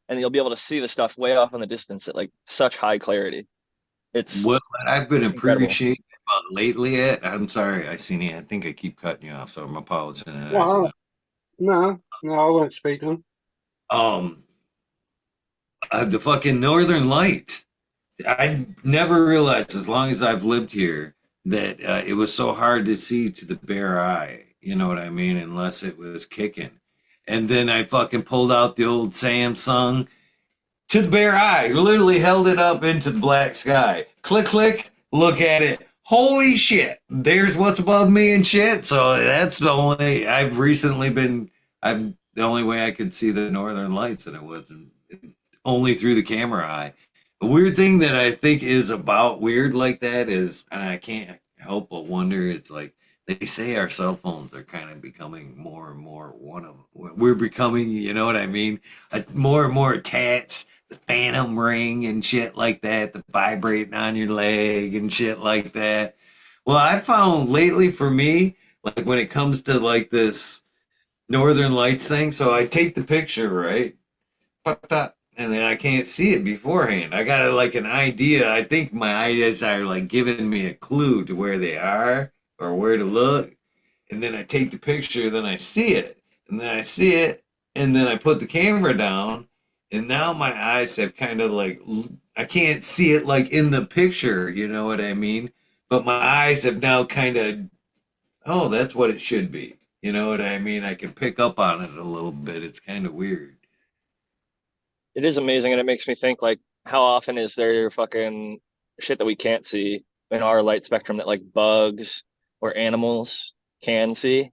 and you'll be able to see the stuff way off in the distance at like such high clarity. It's What I've been incredible. appreciating about lately, I'm sorry, I think I keep cutting you off, so I'm apologizing. No, no, I won't speak on. Um, the fucking Northern Lights. I never realized, as long as I've lived here, that it was so hard to see to the bare eye. You know what I mean? Unless it was kicking. And then I fucking pulled out the old Samsung to the bare eye, literally held it up into the black sky. Click, click, look at it. holy shit, there's what's above me and shit. So that's the only I've recently been. I'm the only way I could see the northern lights, and it wasn't only through the camera eye. A weird thing that I think is about weird like that is, and I can't help but wonder, it's like they say our cell phones are kind of becoming more and more one of we're becoming, you know what I mean, more and more attached. The phantom ring and shit like that, the vibrating on your leg and shit like that. Well, I found lately for me, like when it comes to like this Northern Lights thing, so I take the picture, right? And then I can't see it beforehand. I got like an idea. I think my ideas are like giving me a clue to where they are or where to look. And then I take the picture, then I see it, and then I see it, and then I put the camera down, and now my eyes have kind of like I can't see it like in the picture, you know what I mean? But my eyes have now kind of, oh, that's what it should be. You know what I mean? I can pick up on it a little bit. It's kind of weird. It is amazing, and it makes me think like, how often is there fucking shit that we can't see in our light spectrum that like bugs or animals can see?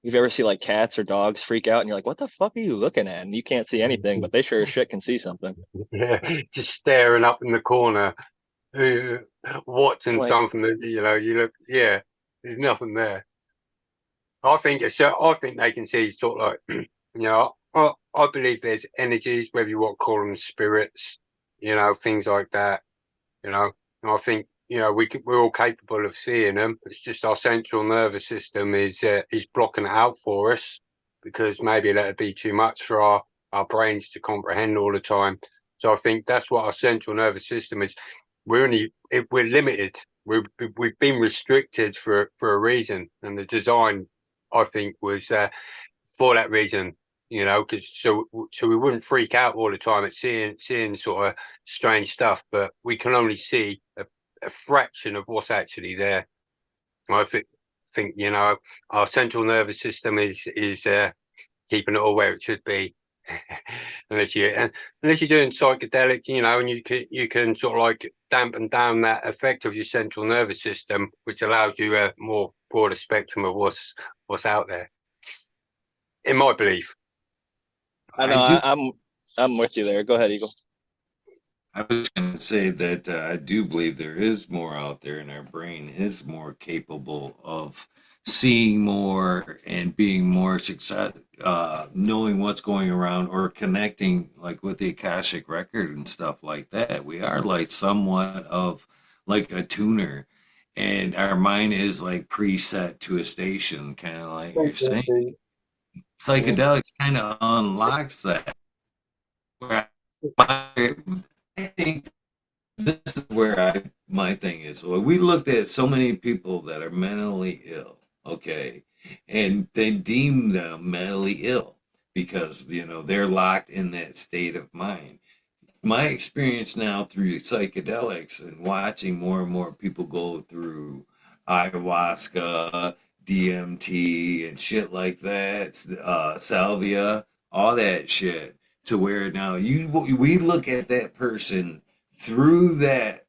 You've ever see like cats or dogs freak out and you're like, what the fuck are you looking at? And you can't see anything, but they sure as shit can see something. Yeah, just staring up in the corner, uh, watching Like, something that you look. Yeah, there's nothing there. I think they can see sort of like, I believe there's energies, whether you want to call them spirits, things like that. And I think we're all capable of seeing them. It's just our central nervous system is blocking it out for us because maybe that'd be too much for our brains to comprehend all the time. So I think that's what our central nervous system is. We're limited. We've been restricted for a reason, and the design, I think, was for that reason. Because so we wouldn't freak out all the time at seeing sort of strange stuff, but we can only see a fraction of what's actually there. I think our central nervous system is keeping it all where it should be. unless you're doing psychedelic, and you can sort of like dampen down that effect of your central nervous system, which allows you a more broader spectrum of what's out there. In my belief. I know, I do. I'm with you there. Go ahead, Eagle. I was going to say that I do believe there is more out there, and our brain is more capable of seeing more and being more success, knowing what's going around or connecting like with the Akashic record and stuff like that. We are like somewhat of like a tuner, and our mind is like preset to a station, kind of like you're saying. Psychedelics kind of unlocks that. Where I think this is where my thing is. So we looked at so many people that are mentally ill, okay, and they deem them mentally ill because they're locked in that state of mind. My experience now through psychedelics and watching more and more people go through ayahuasca, DMT, and shit like that, salvia, all that shit, to where now we look at that person through that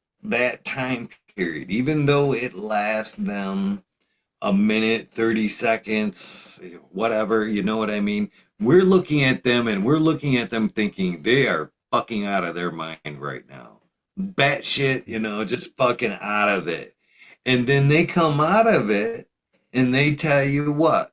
time period, even though it lasts them a minute, 30 seconds, whatever, you know what I mean? We're looking at them and we're looking at them thinking they are fucking out of their mind right now. Batshit, just fucking out of it. And then they come out of it and they tell you what?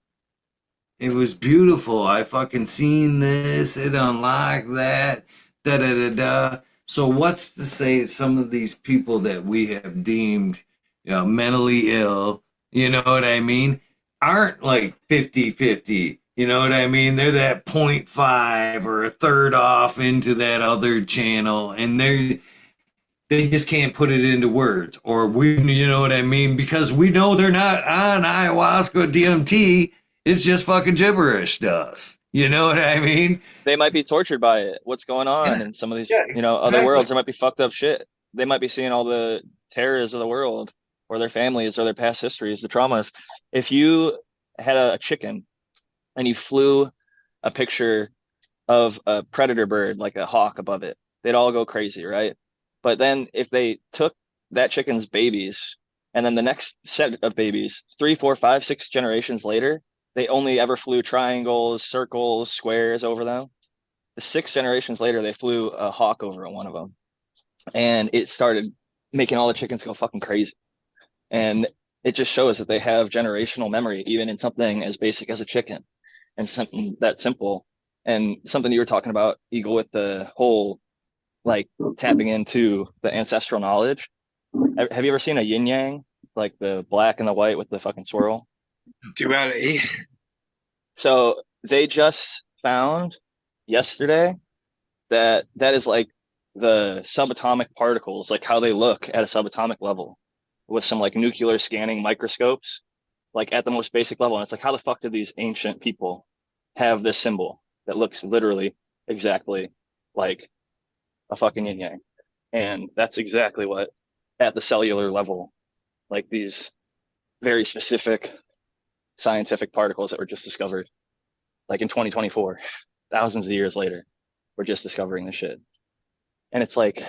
It was beautiful. I fucking seen this. It unlocked that. Da da da da. So what's to say some of these people that we have deemed, mentally ill, you know what I mean, aren't like 50-50. You know what I mean? They're that point 0.5 or a third off into that other channel, and they just can't put it into words. Or you know what I mean? Because we know they're not on ayahuasca, DMT. It's just fucking gibberish to us. You know what I mean? They might be tortured by it. What's going on Yeah, in some of these, yeah, other exactly. worlds? There might be fucked up shit. They might be seeing all the terrors of the world, or their families, or their past histories, the traumas. If you had a chicken and you flew a picture of a predator bird, like a hawk above it, they'd all go crazy, right? But then if they took that chicken's babies And then the next set of babies, 3, 4, 5, 6 generations later, they only ever flew triangles, circles, squares over them. The 6 generations later, they flew a hawk over one of them, and it started making all the chickens go fucking crazy. And it just shows that they have generational memory, even in something as basic as a chicken, and something that simple. And something you were talking about, Eagle, with the whole like tapping into the ancestral knowledge. Have you ever seen a yin yang, like the black and the white with the fucking swirl? Duality. So they just found yesterday that that is like the subatomic particles, like how they look at a subatomic level with some like nuclear scanning microscopes, like at the most basic level. And it's like, how the fuck did these ancient people have this symbol that looks literally exactly like a fucking yin yang? And that's exactly what, at the cellular level, like these very specific scientific particles that were just discovered, like in 2024, thousands of years later, we're just discovering this shit. And it's like,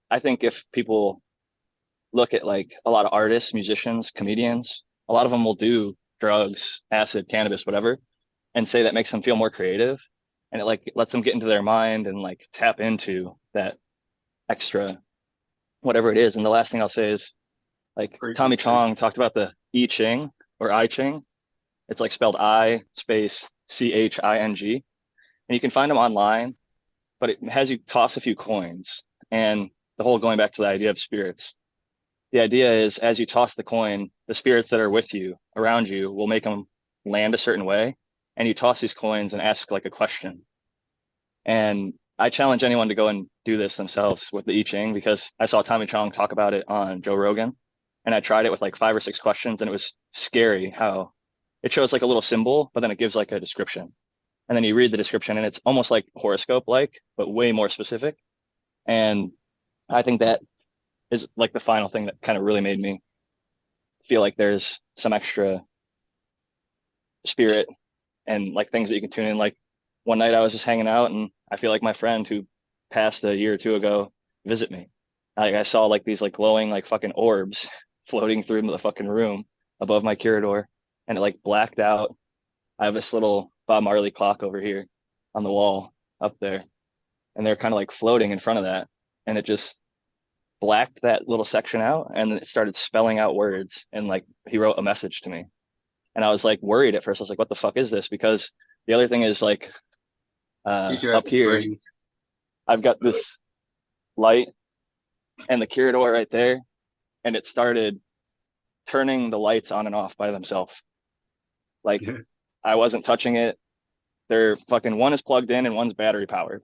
I think if people look at like a lot of artists, musicians, comedians, a lot of them will do drugs, acid, cannabis, whatever, and say that makes them feel more creative. And it like lets them get into their mind and like tap into that extra whatever it is. And the last thing I'll say is like Tommy Chong talked about the I Ching or I Ching. It's like spelled I space Ching. And you can find them online, but it has you toss a few coins. And the whole going back to the idea of spirits. The idea is as you toss the coin, the spirits that are with you, around you, will make them land a certain way. And you toss these coins and ask like a question. And I challenge anyone to go and do this themselves with the I Ching, because I saw Tommy Chong talk about it on Joe Rogan. And I tried it with like 5 or 6 questions, and it was scary how it shows like a little symbol, but then it gives like a description. And then you read the description and it's almost like horoscope like, but way more specific. And I think that is like the final thing that kind of really made me feel like there's some extra spirit and like things that you can tune in. Like one night I was just hanging out, and I feel like my friend who passed a year or two ago visit me. I saw like these like glowing like fucking orbs floating through the fucking room above my corridor, and it like blacked out. I have this little Bob Marley clock over here on the wall up there, and they're kind of like floating in front of that, and it just blacked that little section out, and then it started spelling out words, and like he wrote a message to me. And I was like worried at first. I was like, what the fuck is this? Because the other thing is like up here, I've got this light and the corridor right there, and it started turning the lights on and off by themselves. Like I wasn't touching it. They're fucking, one is plugged in and one's battery powered,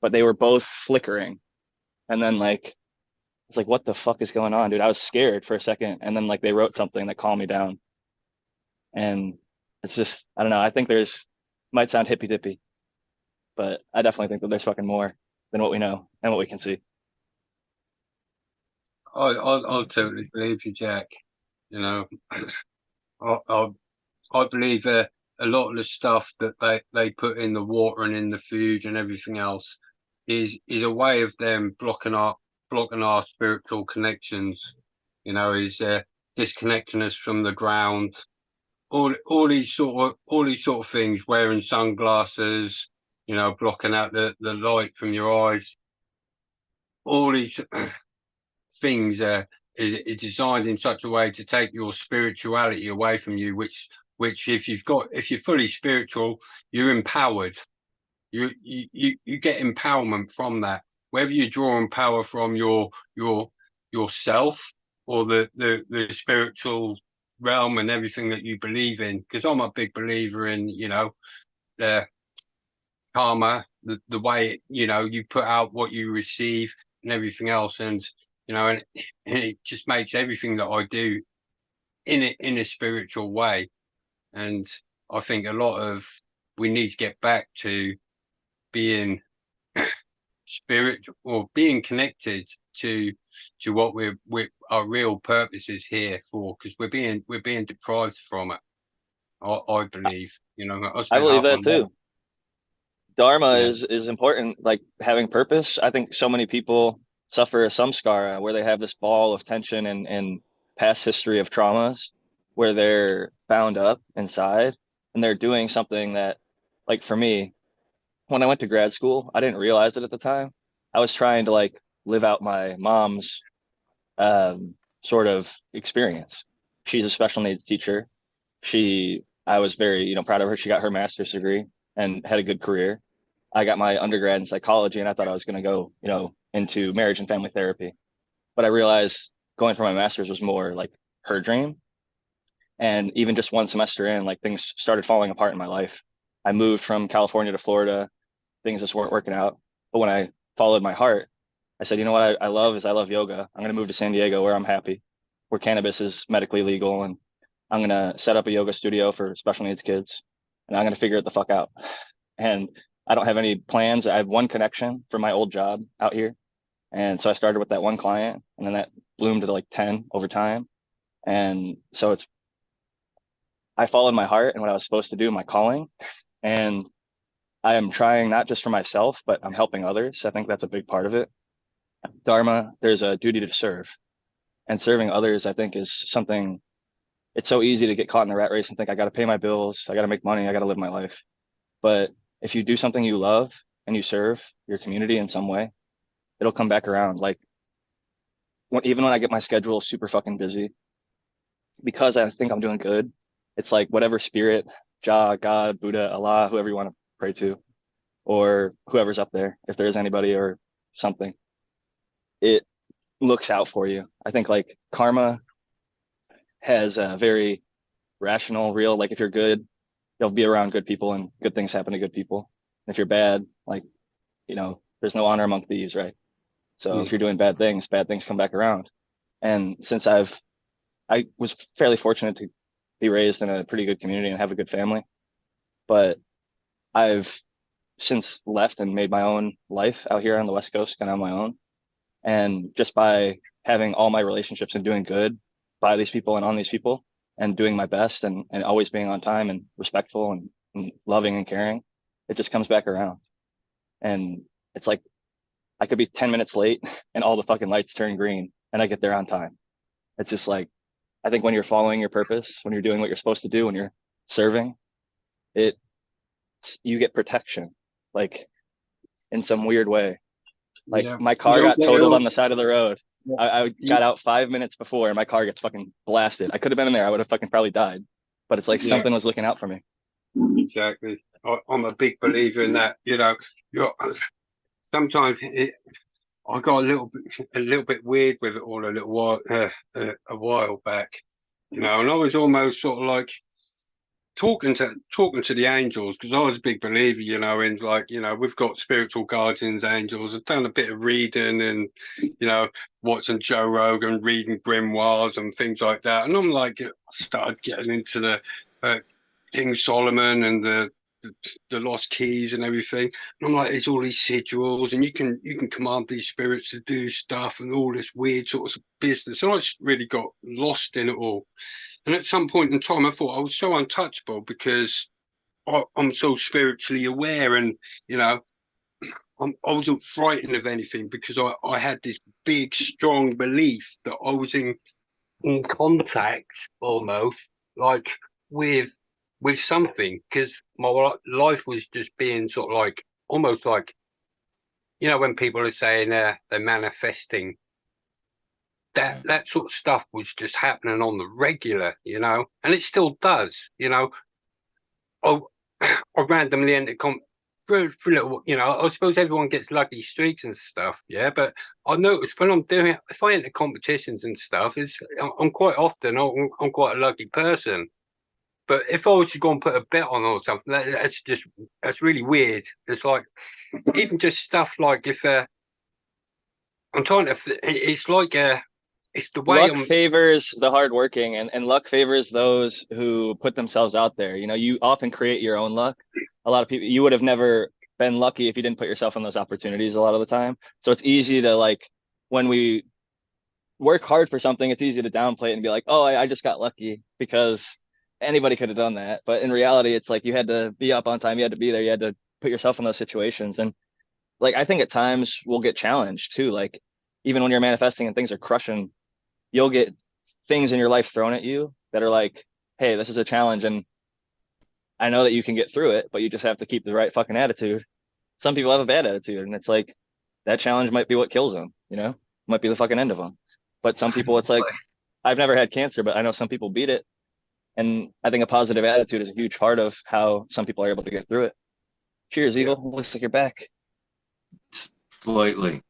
but they were both flickering. And then like, it's like, what the fuck is going on, dude? I was scared for a second. And then like they wrote something that calmed me down. And it's just, I don't know. I think there's, might sound hippy dippy, but I definitely think that there's fucking more than what we know and what we can see. I totally believe you, Jack. You know, I believe a lot of the stuff that they put in the water and in the food and everything else is a way of them blocking our spiritual connections. You know, is disconnecting us from the ground. All these sort of things. Wearing sunglasses, you know, blocking out the light from your eyes. All these things is designed in such a way to take your spirituality away from you, which if you're fully spiritual, you're empowered. You get empowerment from that, whether you're drawing power from yourself or the spiritual realm and everything that you believe in. Because I'm a big believer in, you know, the karma, the way, you know, you put out what you receive and everything else. And you know, and it just makes everything that I do in a spiritual way. And I think we need to get back to being spiritual, or being connected to what our real purpose is here for, because we're being deprived from it. I believe, you know, I believe that too. Dharma Yeah. is important, like having purpose. I think so many people suffer a samskara where they have this ball of tension and past history of traumas where they're bound up inside and they're doing something that, like for me, when I went to grad school, I didn't realize it at the time. I was trying to like live out my mom's sort of experience. She's a special needs teacher. I was very, proud of her. She got her master's degree and had a good career. I got my undergrad in psychology and I thought I was going to go, into marriage and family therapy. But I realized going for my master's was more like her dream. And even just one semester in, like things started falling apart in my life. I moved from California to Florida. Things just weren't working out. But when I followed my heart, I said, you know what I love is I love yoga. I'm going to move to San Diego where I'm happy, where cannabis is medically legal. And I'm going to set up a yoga studio for special needs kids. And I'm going to figure it the fuck out. And I don't have any plans. I have one connection for my old job out here. And so I started with that one client and then that bloomed to like 10 over time. And so I followed my heart and what I was supposed to do, my calling. And I am trying not just for myself, but I'm helping others. I think that's a big part of it. Dharma, there's a duty to serve. And serving others, I think, is something, it's so easy to get caught in the rat race and think, I got to pay my bills, I got to make money, I got to live my life. But if you do something you love and you serve your community in some way, it'll come back around. Like, even when I get my schedule super fucking busy, because I think I'm doing good, it's like whatever spirit, Jah, God, Buddha, Allah, whoever you want to pray to, or whoever's up there, if there's anybody or something, it looks out for you. I think like karma has a very rational, real, like if you're good, you'll be around good people and good things happen to good people. And if you're bad, like, there's no honor among thieves, right? So if you're doing bad things come back around. And since I was fairly fortunate to be raised in a pretty good community and have a good family, but I've since left and made my own life out here on the West Coast, kind of on my own. And just by having all my relationships and doing good by these people and on these people and doing my best and always being on time and respectful and loving and caring, it just comes back around. And it's like, I could be 10 minutes late and all the fucking lights turn green and I get there on time. It's just like, I think when you're following your purpose, when you're doing what you're supposed to do, when you're serving, you get protection, like in some weird way. Like my car got totaled on the side of the road. I got out 5 minutes before and my car gets fucking blasted. I could have been in there. I would have fucking probably died, but it's like something was looking out for me. Exactly. I'm a big believer in that. Sometimes I got a little bit weird with it all a while back, and I was almost sort of like talking to the angels, because I was a big believer, in like, we've got spiritual guardians, angels. I've done a bit of reading and, watching Joe Rogan, reading grimoires and things like that. And I'm like, I started getting into the King Solomon and the lost keys and everything. And I'm like, there's all these sigils and you can command these spirits to do stuff and all this weird sorts of business. And I just really got lost in it all. And at some point in time, I thought I was so untouchable because I'm so spiritually aware, and I wasn't frightened of anything because I had this big, strong belief that I was in contact almost like with something, because my life was just being sort of like almost like, when people are saying they're manifesting. That sort of stuff was just happening on the regular, and it still does, I randomly entered for a little, I suppose everyone gets lucky streaks and stuff, but I noticed when if I enter competitions and stuff, I'm quite often, I'm quite a lucky person. But if I was to go and put a bet on or something, that's really weird. It's like, even just stuff like if I'm trying to, it's like it's the way luck favors the hardworking, and luck favors those who put themselves out there. You often create your own luck. A lot of people, you would have never been lucky if you didn't put yourself in those opportunities a lot of the time. So it's easy to, like, when we work hard for something, it's easy to downplay it and be like, oh, I just got lucky, because anybody could have done that. But in reality, it's like you had to be up on time, you had to be there, you had to put yourself in those situations. And like, I think at times we'll get challenged too. Like, even when you're manifesting and things are crushing, you'll get things in your life thrown at you that are like, hey, this is a challenge and I know that you can get through it, but you just have to keep the right fucking attitude. Some people have a bad attitude, and it's like that challenge might be what kills them, you know, might be the fucking end of them. But some people, it's like, I've never had cancer, but I know some people beat it. And I think a positive attitude is a huge part of how some people are able to get through it. Cheers, Yeah. Eagle. Looks like you're back. Slightly.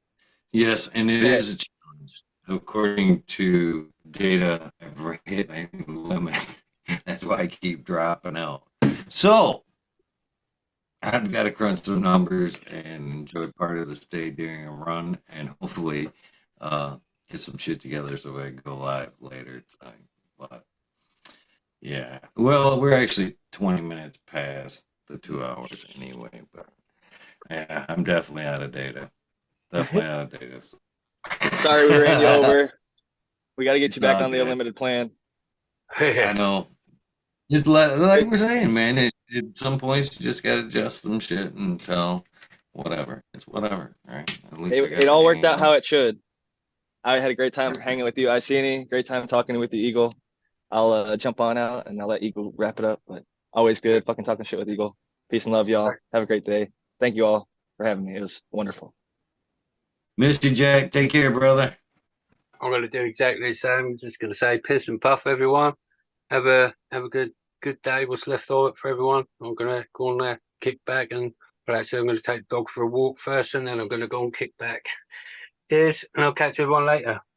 Yes, and it is a challenge. According to data, I've hit my limit. That's why I keep dropping out. So I've got to crunch some numbers and enjoy part of this day during a run, and hopefully get some shit together so I can go live later tonight. But yeah, well, we're actually 20 minutes past the 2 hours anyway. But yeah, I'm definitely out of data. Definitely out of data. Sorry we ran you over. We got to get you back It's all on the good. unlimited plan. I know. Just like we're saying, man. At some points, you just gotta adjust some shit until whatever. It's whatever, right? At least I got It all the worked hang out of how it should. I had a great time hanging with you. I see any great time talking with you, Eagle. I'll jump on out and I'll let Eagle wrap it up. But always good fucking talking shit with Eagle. Peace and love, y'all. Have a great day. Thank you all for having me. It was wonderful. Missed you, Jack. Take care, brother. I'm going to do exactly the same. I'm just going to say piss and puff, everyone. Have a good day. What's left of it for everyone? I'm going to go on there, kick back, and well, actually, I'm going to take the dog for a walk first, and then I'm going to go and kick back. Cheers, and I'll catch everyone later.